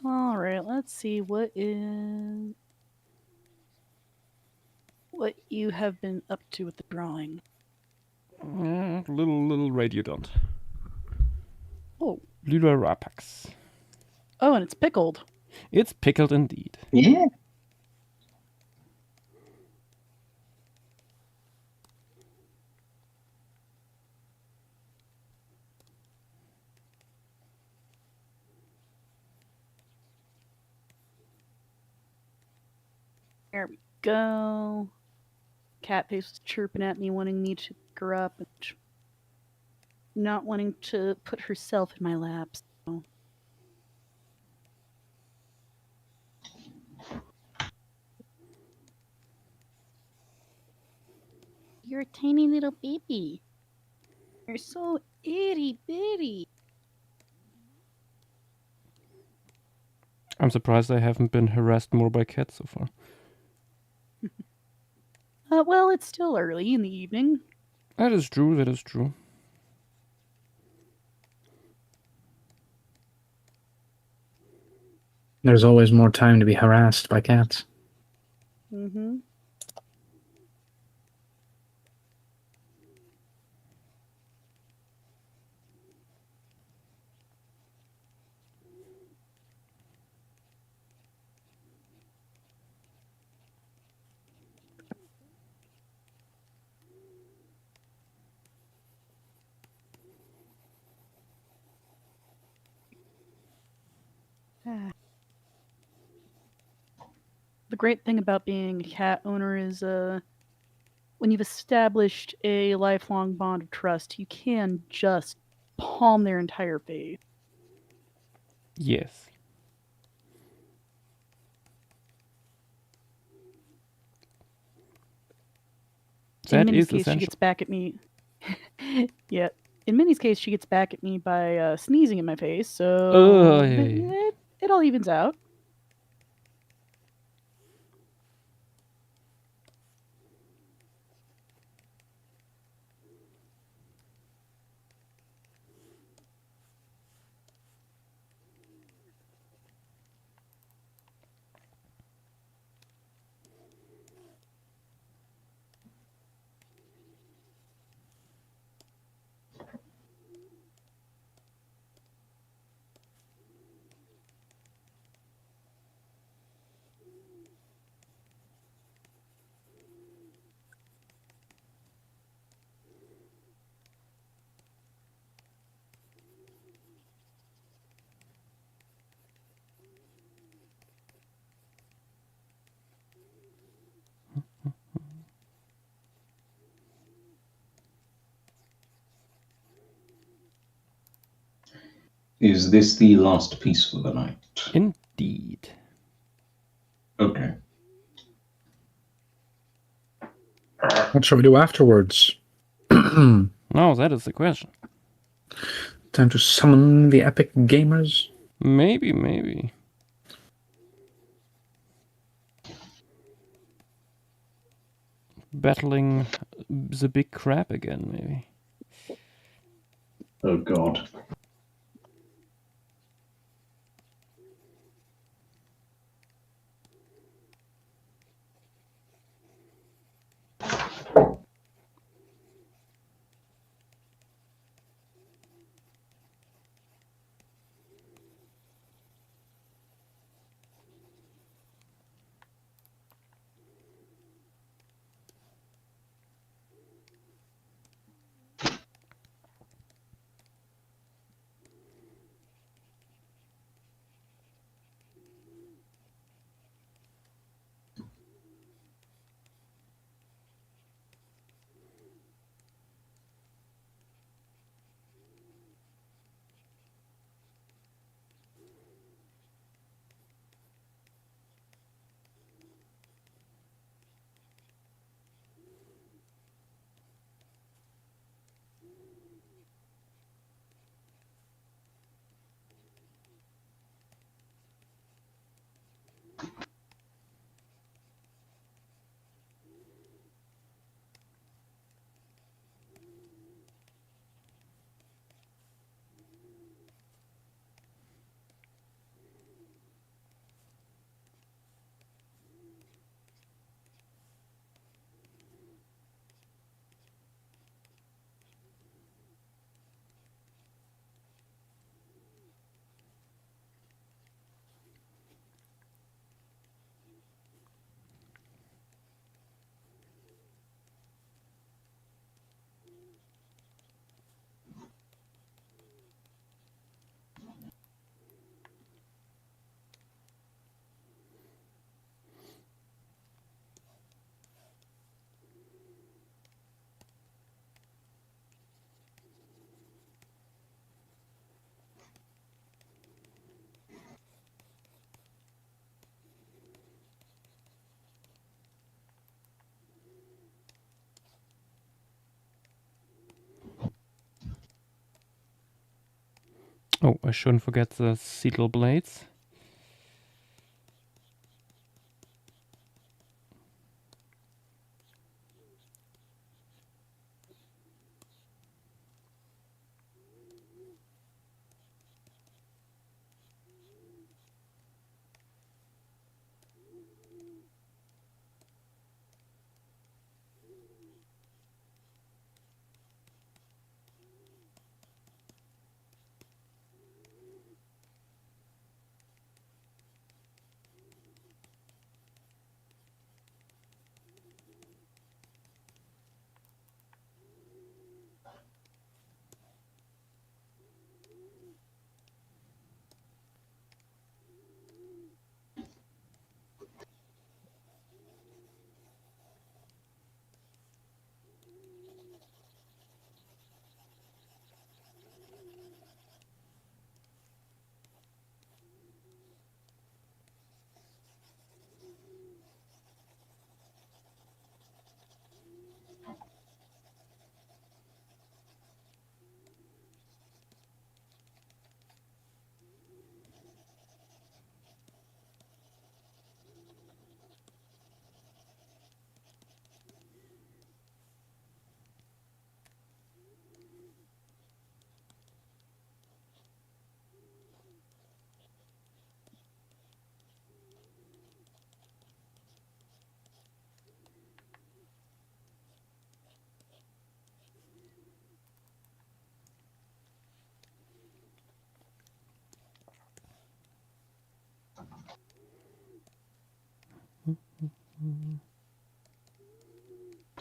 All right, let's see what you have been up to with the drawing. Little Radiodont. Oh. Lyra Rapax. Oh, and it's pickled. It's pickled indeed. Yeah. There we go. Catface was chirping at me, wanting me to pick her up, and not wanting to put herself in my lap. So. You're a tiny little baby. You're so itty bitty. I'm surprised I haven't been harassed more by cats so far. Well, it's still early in the evening. That is true, that is true. There's always more time to be harassed by cats. Mm-hmm. The great thing about being a cat owner is when you've established a lifelong bond of trust, you can just palm their entire face. Yes. In Minnie's case, she gets back at me. Yeah. In Minnie's case, she gets back at me by sneezing in my face, so it all evens out. Is this the last piece for the night? Indeed. Okay. What shall we do afterwards? No, that is the question. Time to summon the epic gamers? Maybe. Battling the big crab again, maybe. Oh god. Oh, I shouldn't forget the Seedle Blades.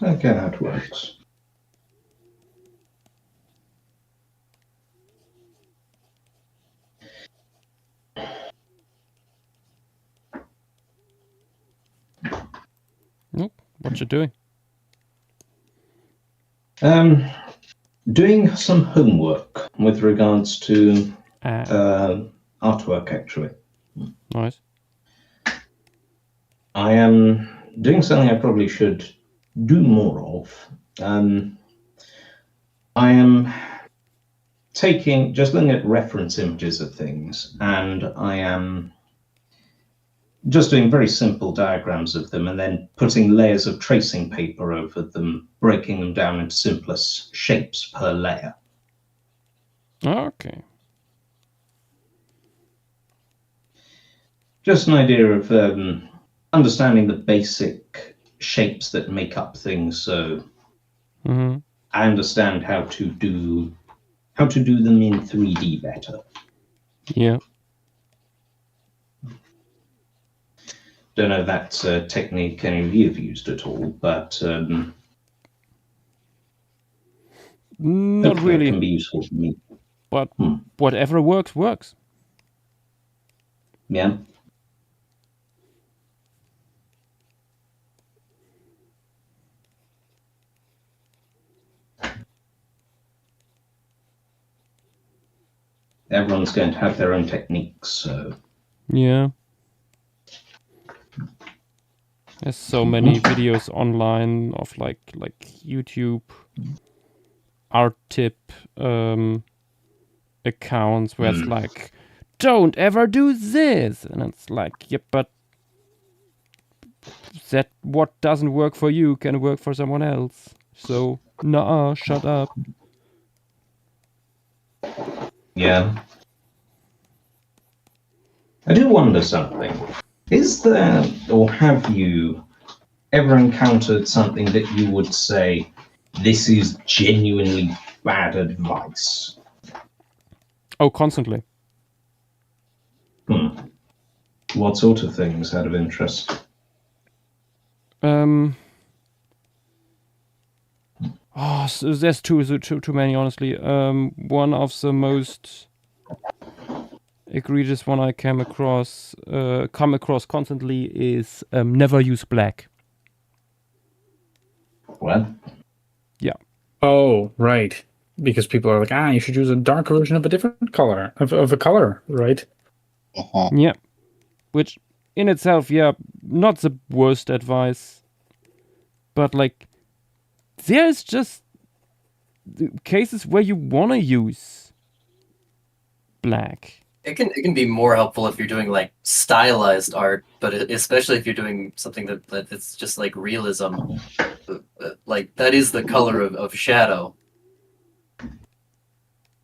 Okay, that works. Nope. What you doing? Doing some homework with regards to artwork, actually. Nice. I am doing something I probably should do more of. I am just looking at reference images of things, and I am just doing very simple diagrams of them and then putting layers of tracing paper over them, breaking them down into simpler shapes per layer. Okay. Just an idea of understanding the basic shapes that make up things, so I understand how to do them in 3D better. Yeah. Don't know if that's a technique any of you have used at all, but not really. It can be useful for me. But whatever works. Yeah. Everyone's going to have their own techniques, so yeah. There's so many videos online of like YouTube art tip accounts where it's like, don't ever do this, and it's like, yep, but that what doesn't work for you can work for someone else. So nah, shut up. Yeah. I do wonder something. Is there, or have you ever encountered something that you would say, this is genuinely bad advice? Oh, constantly. What sort of things, out of interest? Oh, so there's too many, honestly. One of the most egregious one I come across constantly is never use black. What? Yeah. Oh, right. Because people are like, you should use a dark version of a different color, of a color, right? Yeah. Which, in itself, yeah, not the worst advice. But, like, there's just cases where you want to use black. It can be more helpful if you're doing like stylized art, but especially if you're doing something that it's just like realism, like that is the color of shadow.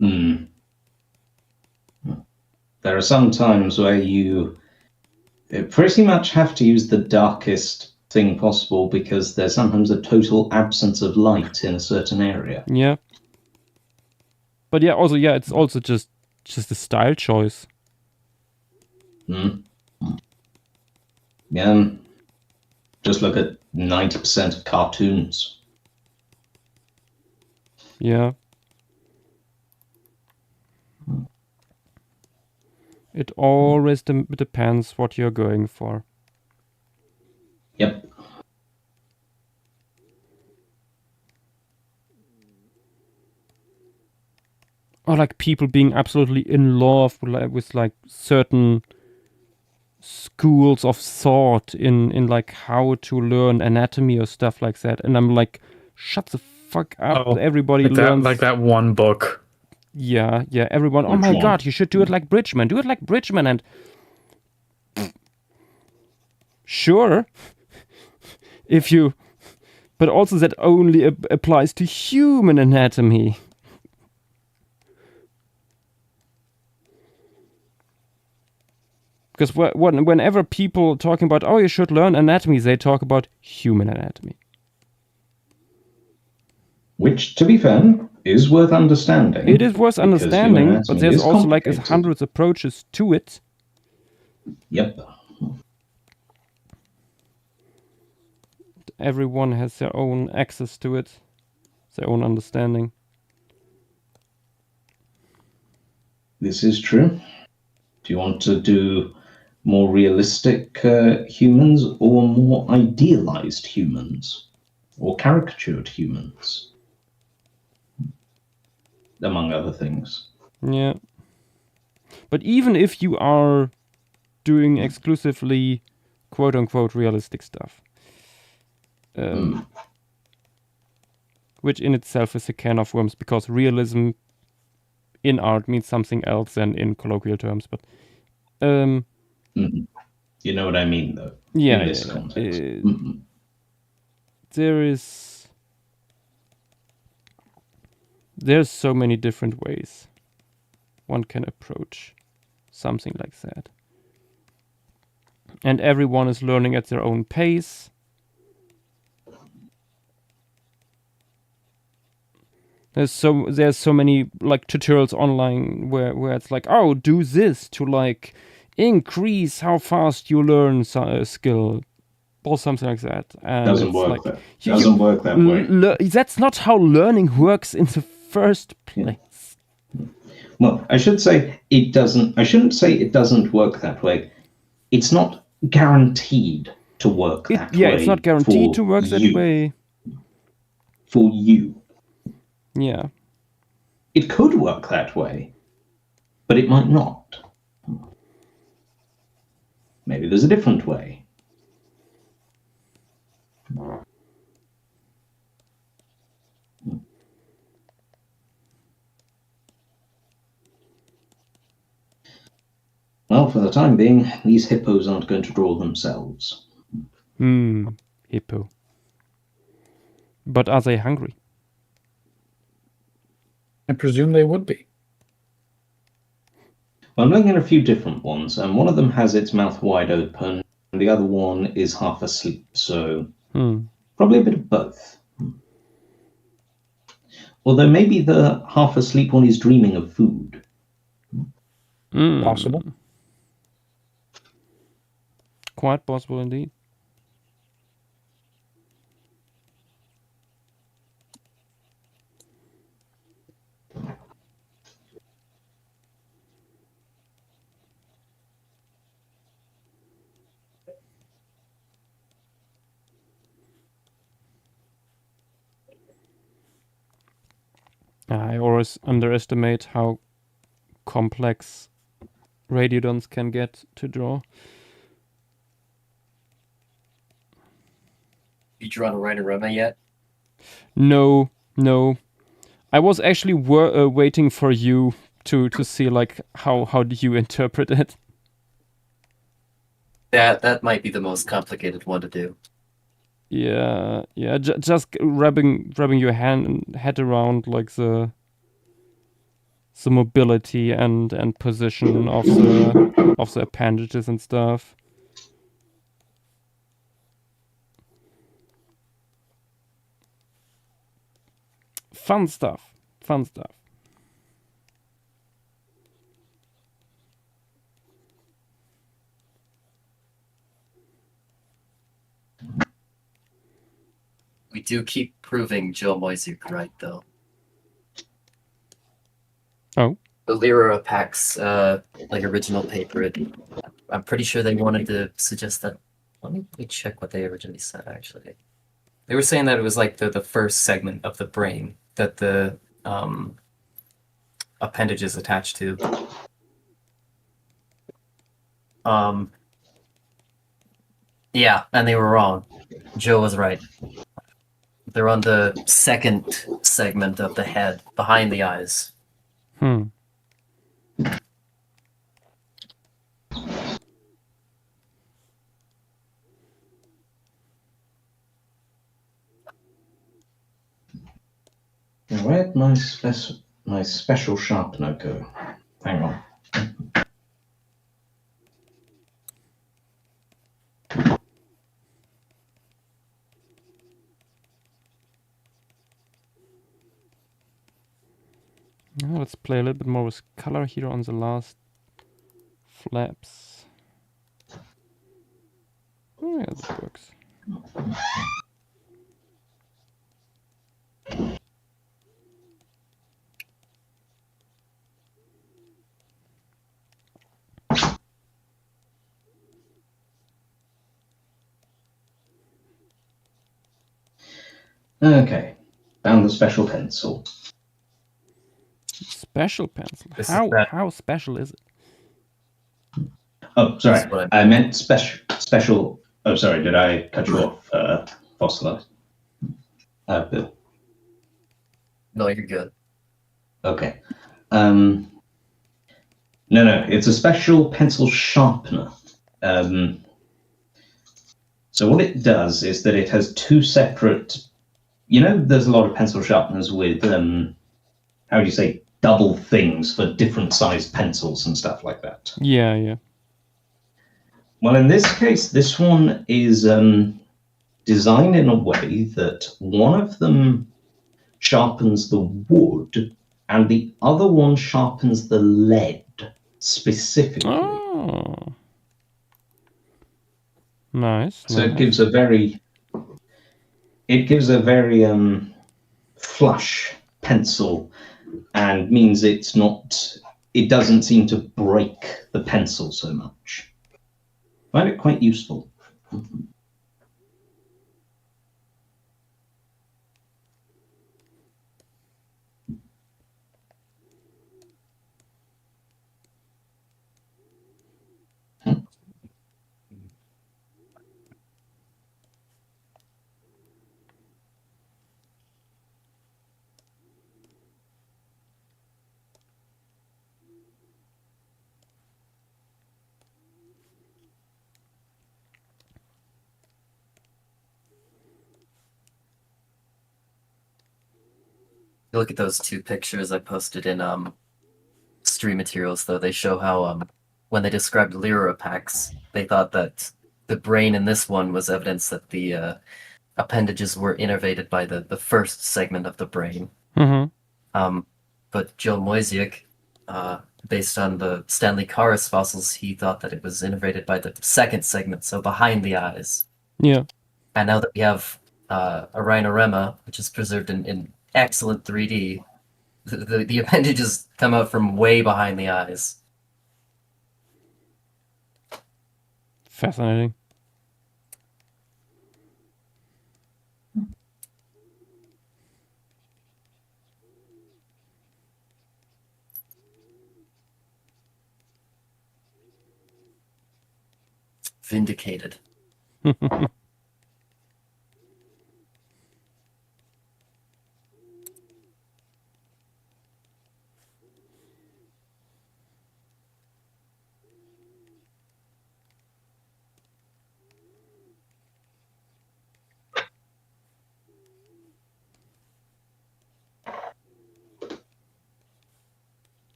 There are some times where you pretty much have to use the darkest thing possible because there's sometimes a total absence of light in a certain area. Yeah. But yeah, also, yeah, it's also just a style choice. Yeah. Just look at 90% of cartoons. Yeah. It always depends what you're going for. Yep. Or like people being absolutely in love with like certain schools of thought in like how to learn anatomy or stuff like that, and I'm like, shut the fuck up! Everybody learns like that one book. Yeah, everyone. Oh my god, you should do it like Bridgman. Do it like Bridgman, and sure, if you, but also that only applies to human anatomy. Because whenever people talking about, you should learn anatomy, they talk about human anatomy. Which, to be fair, is worth understanding. It is worth understanding, but there's also like hundreds of approaches to it. Yep. everyone has their own access to it, their own understanding. This is true. Do you want to do more realistic humans or more idealized humans? Or caricatured humans? Among other things. Yeah. But even if you are doing exclusively quote-unquote realistic stuff, which in itself is a can of worms, because realism in art means something else than in colloquial terms. But you know what I mean, though. Yeah, in this context. There's so many different ways one can approach something like that, and everyone is learning at their own pace. There's so many like tutorials online where it's like, oh, do this to like increase how fast you learn a skill or something like that. And doesn't work that way. That's not how learning works in the first place. Well, I should say it doesn't. I shouldn't say it doesn't work that way. It's not guaranteed to work that way. Yeah, it's not guaranteed to work that way. For you. Yeah. It could work that way, but it might not. Maybe there's a different way. Well, for the time being, these hippos aren't going to draw themselves. Hippo. But are they hungry? I presume they would be. Well, I'm looking at a few different ones, and one of them has its mouth wide open, and the other one is half asleep, so probably a bit of both. Although maybe the half asleep one is dreaming of food. Possible. Quite possible indeed. I always underestimate how complex radiodons can get to draw. You drawn a Rhinorama yet? No. I was actually waiting for you to see like how do you interpret it. That might be the most complicated one to do. Yeah. Just rubbing your head around like the mobility and position of the appendages and stuff. Fun stuff. We do keep proving Joe Moisuk right, though. Oh. The Lyra Pack's like original paper. I'm pretty sure they wanted to suggest that. Let me check what they originally said. Actually, they were saying that it was like the first segment of the brain that the appendage is attached to. Yeah, and they were wrong. Joe was right. They're on the second segment of the head, behind the eyes. Where'd my special sharpener go? Hang on. Now let's play a little bit more with color here on the last flaps. Oh yeah, that works. Okay. Found the special pencil. Special pencil. This is How bad. how special is it? Oh, sorry. I meant special. Oh, sorry. Did I cut you off, Fossilized? Bill. No, you're good. Okay. No. It's a special pencil sharpener. So what it does is that it has two separate. There's a lot of pencil sharpeners with how do you say, double things for different sized pencils and stuff like that. Yeah. Well, in this case, this one is designed in a way that one of them sharpens the wood and the other one sharpens the lead specifically. Oh. Nice. So it gives a very flush pencil, and means it doesn't seem to break the pencil so much. I find it quite useful. You look at those two pictures I posted in stream materials, though. They show how when they described Lyropax, they thought that the brain in this one was evidence that the appendages were innervated by the first segment of the brain. Mm-hmm. But Joe Moisiak, based on the Stanley Karas fossils, he thought that it was innervated by the second segment, so behind the eyes. Yeah. And now that we have a rhinorama, which is preserved in excellent 3D, the appendages come out from way behind the eyes. Fascinating. Vindicated.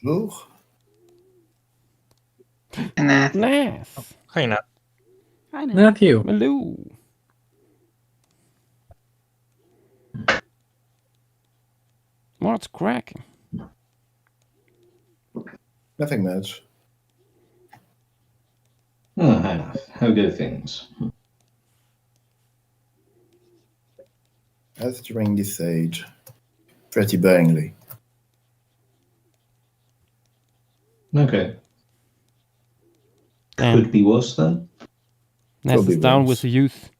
Hello? Nice. Hi, Nat. Hi, Nat. Matthew. Hello. What's cracking? Nothing much. Oh, enough. How go things? As during this age, pretty bangly. Okay. Could be worse though. Ness is down with the youth.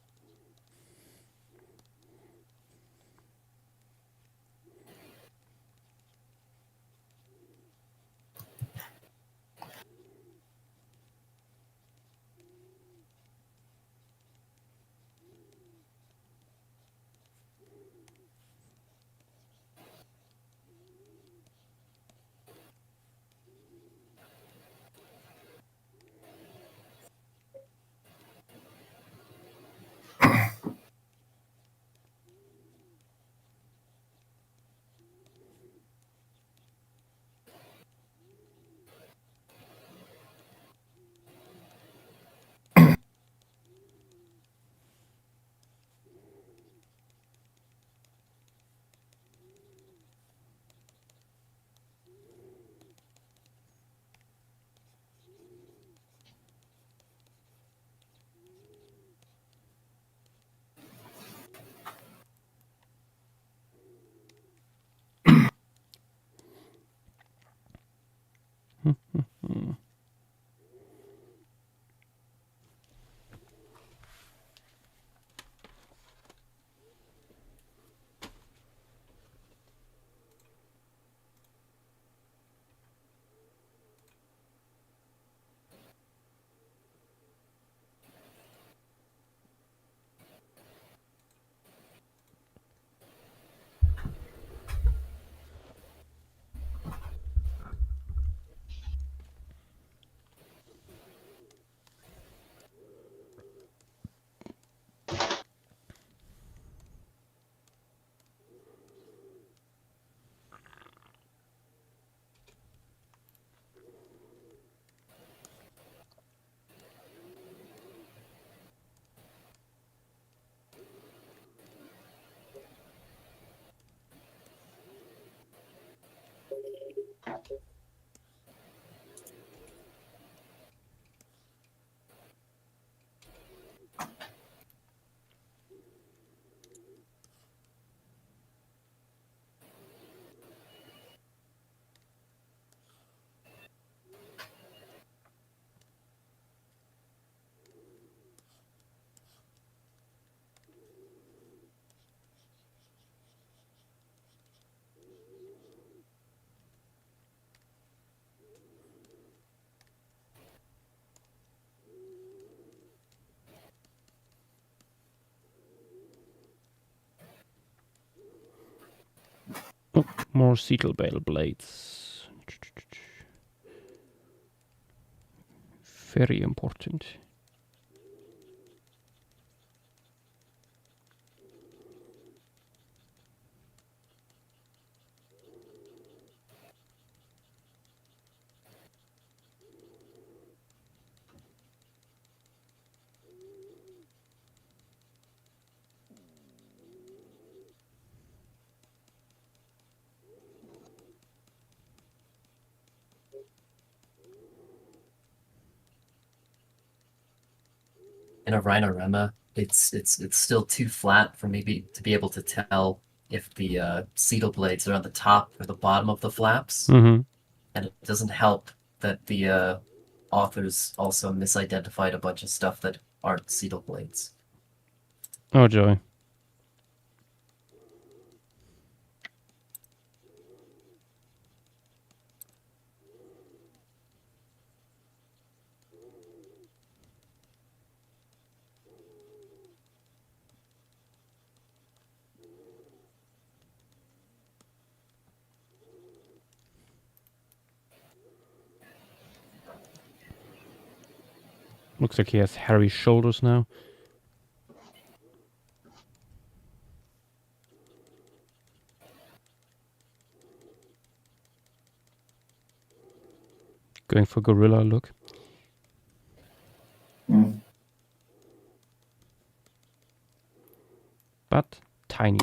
Oh, more Cetal Bale blades. Very important. In a Rhinorama, it's still too flat for me to be able to tell if the Cetal blades are on the top or the bottom of the flaps. Mm-hmm. And it doesn't help that the authors also misidentified a bunch of stuff that aren't Cetal blades. Oh joy. Looks like he has hairy shoulders now. Going for gorilla look. But tiny.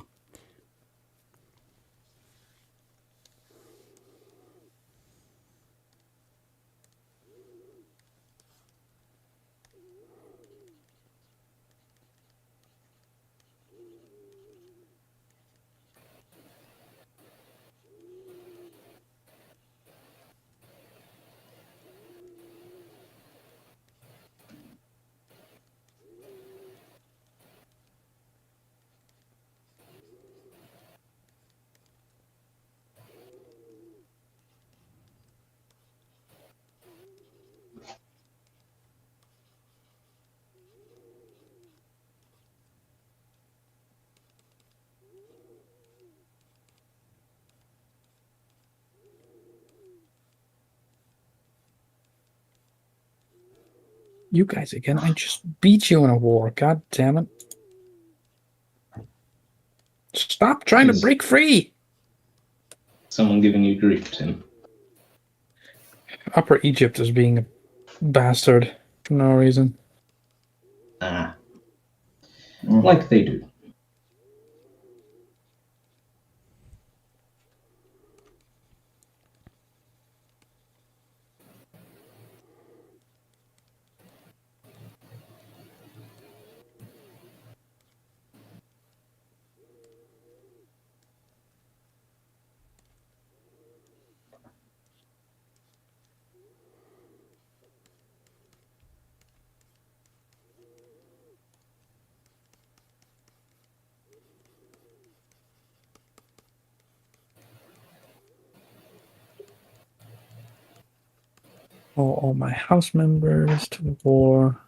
You guys again. I just beat you in a war. God damn it. Stop trying to break free. Someone giving you grief, Tim? Upper Egypt is being a bastard for no reason. Like they do. All my house members to the war.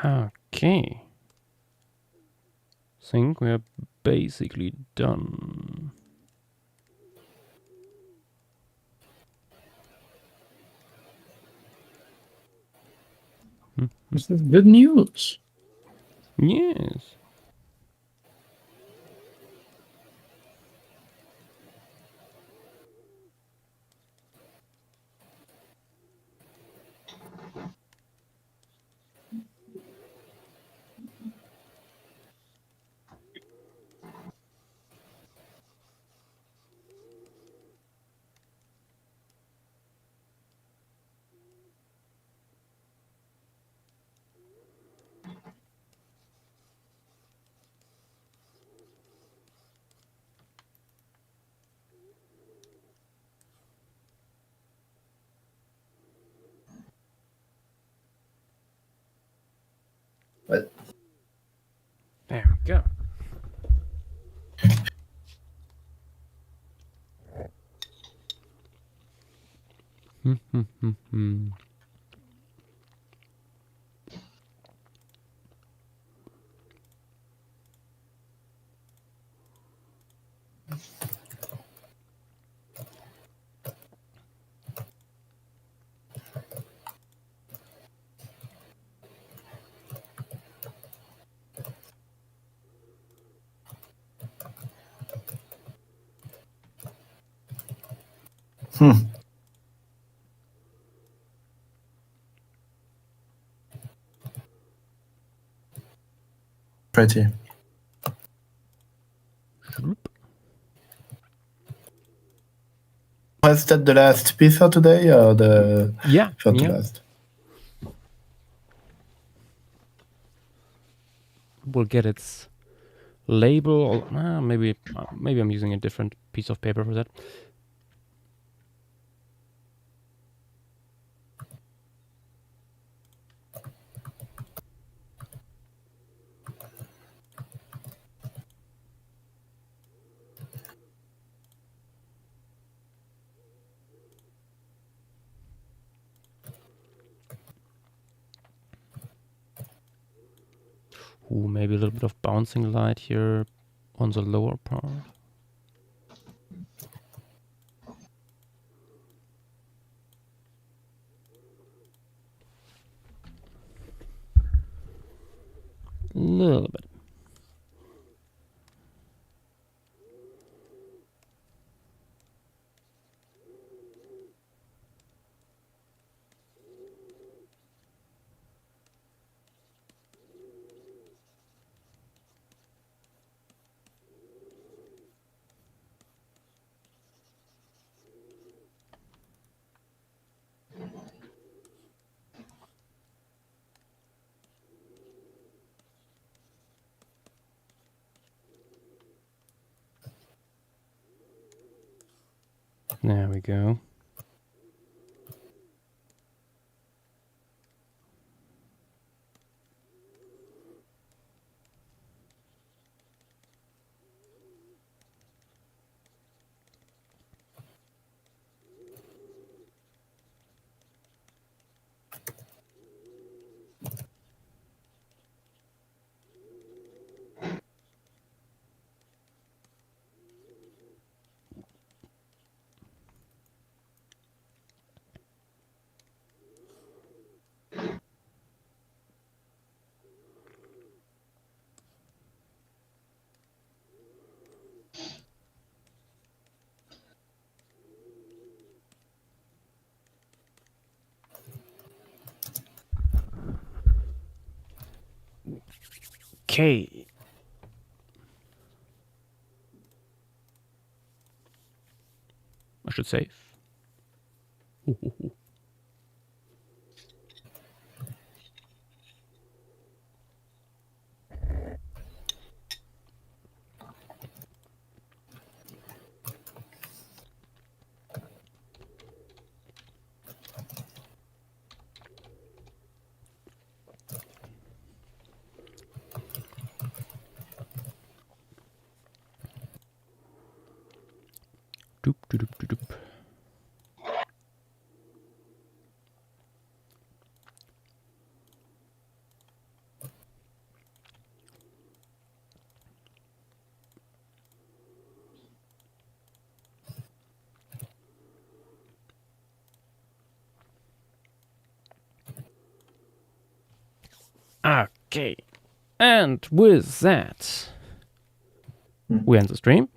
Okay. Think we're basically done. This is good news. Yes. What? There we go. Pretty. Was that the last piece for today, or the first to last? Will get its label. Maybe I'm using a different piece of paper for that. Ooh, maybe a little bit of bouncing light here on the lower part. A little bit. There we go. Okay. I should save. Doop, doop, doop, doop, doop. Okay, and with that, we end the stream.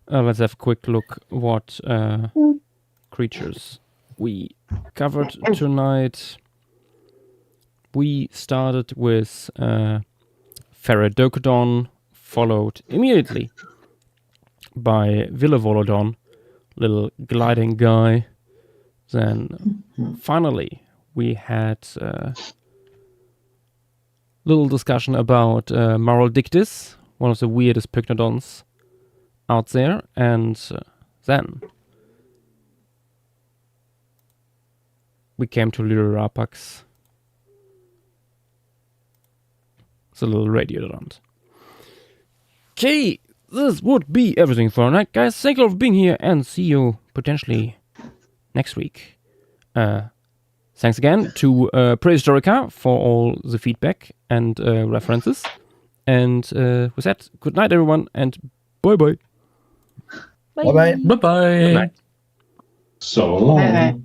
Let's have a quick look what creatures we covered tonight. We started with Pterodocodon, followed immediately by Villevolodon, little gliding guy. Then finally we had little discussion about Maraldictus, one of the weirdest Pycnodons out there, and then we came to Lyrirapax, the little Radiodont. Okay, this would be everything for tonight, guys. Thank you all for being here, and see you potentially next week. Thanks again to Prehistorica for all the feedback and references. And with that, good night, everyone, and bye-bye. Bye-bye. Bye-bye. So long. Bye-bye.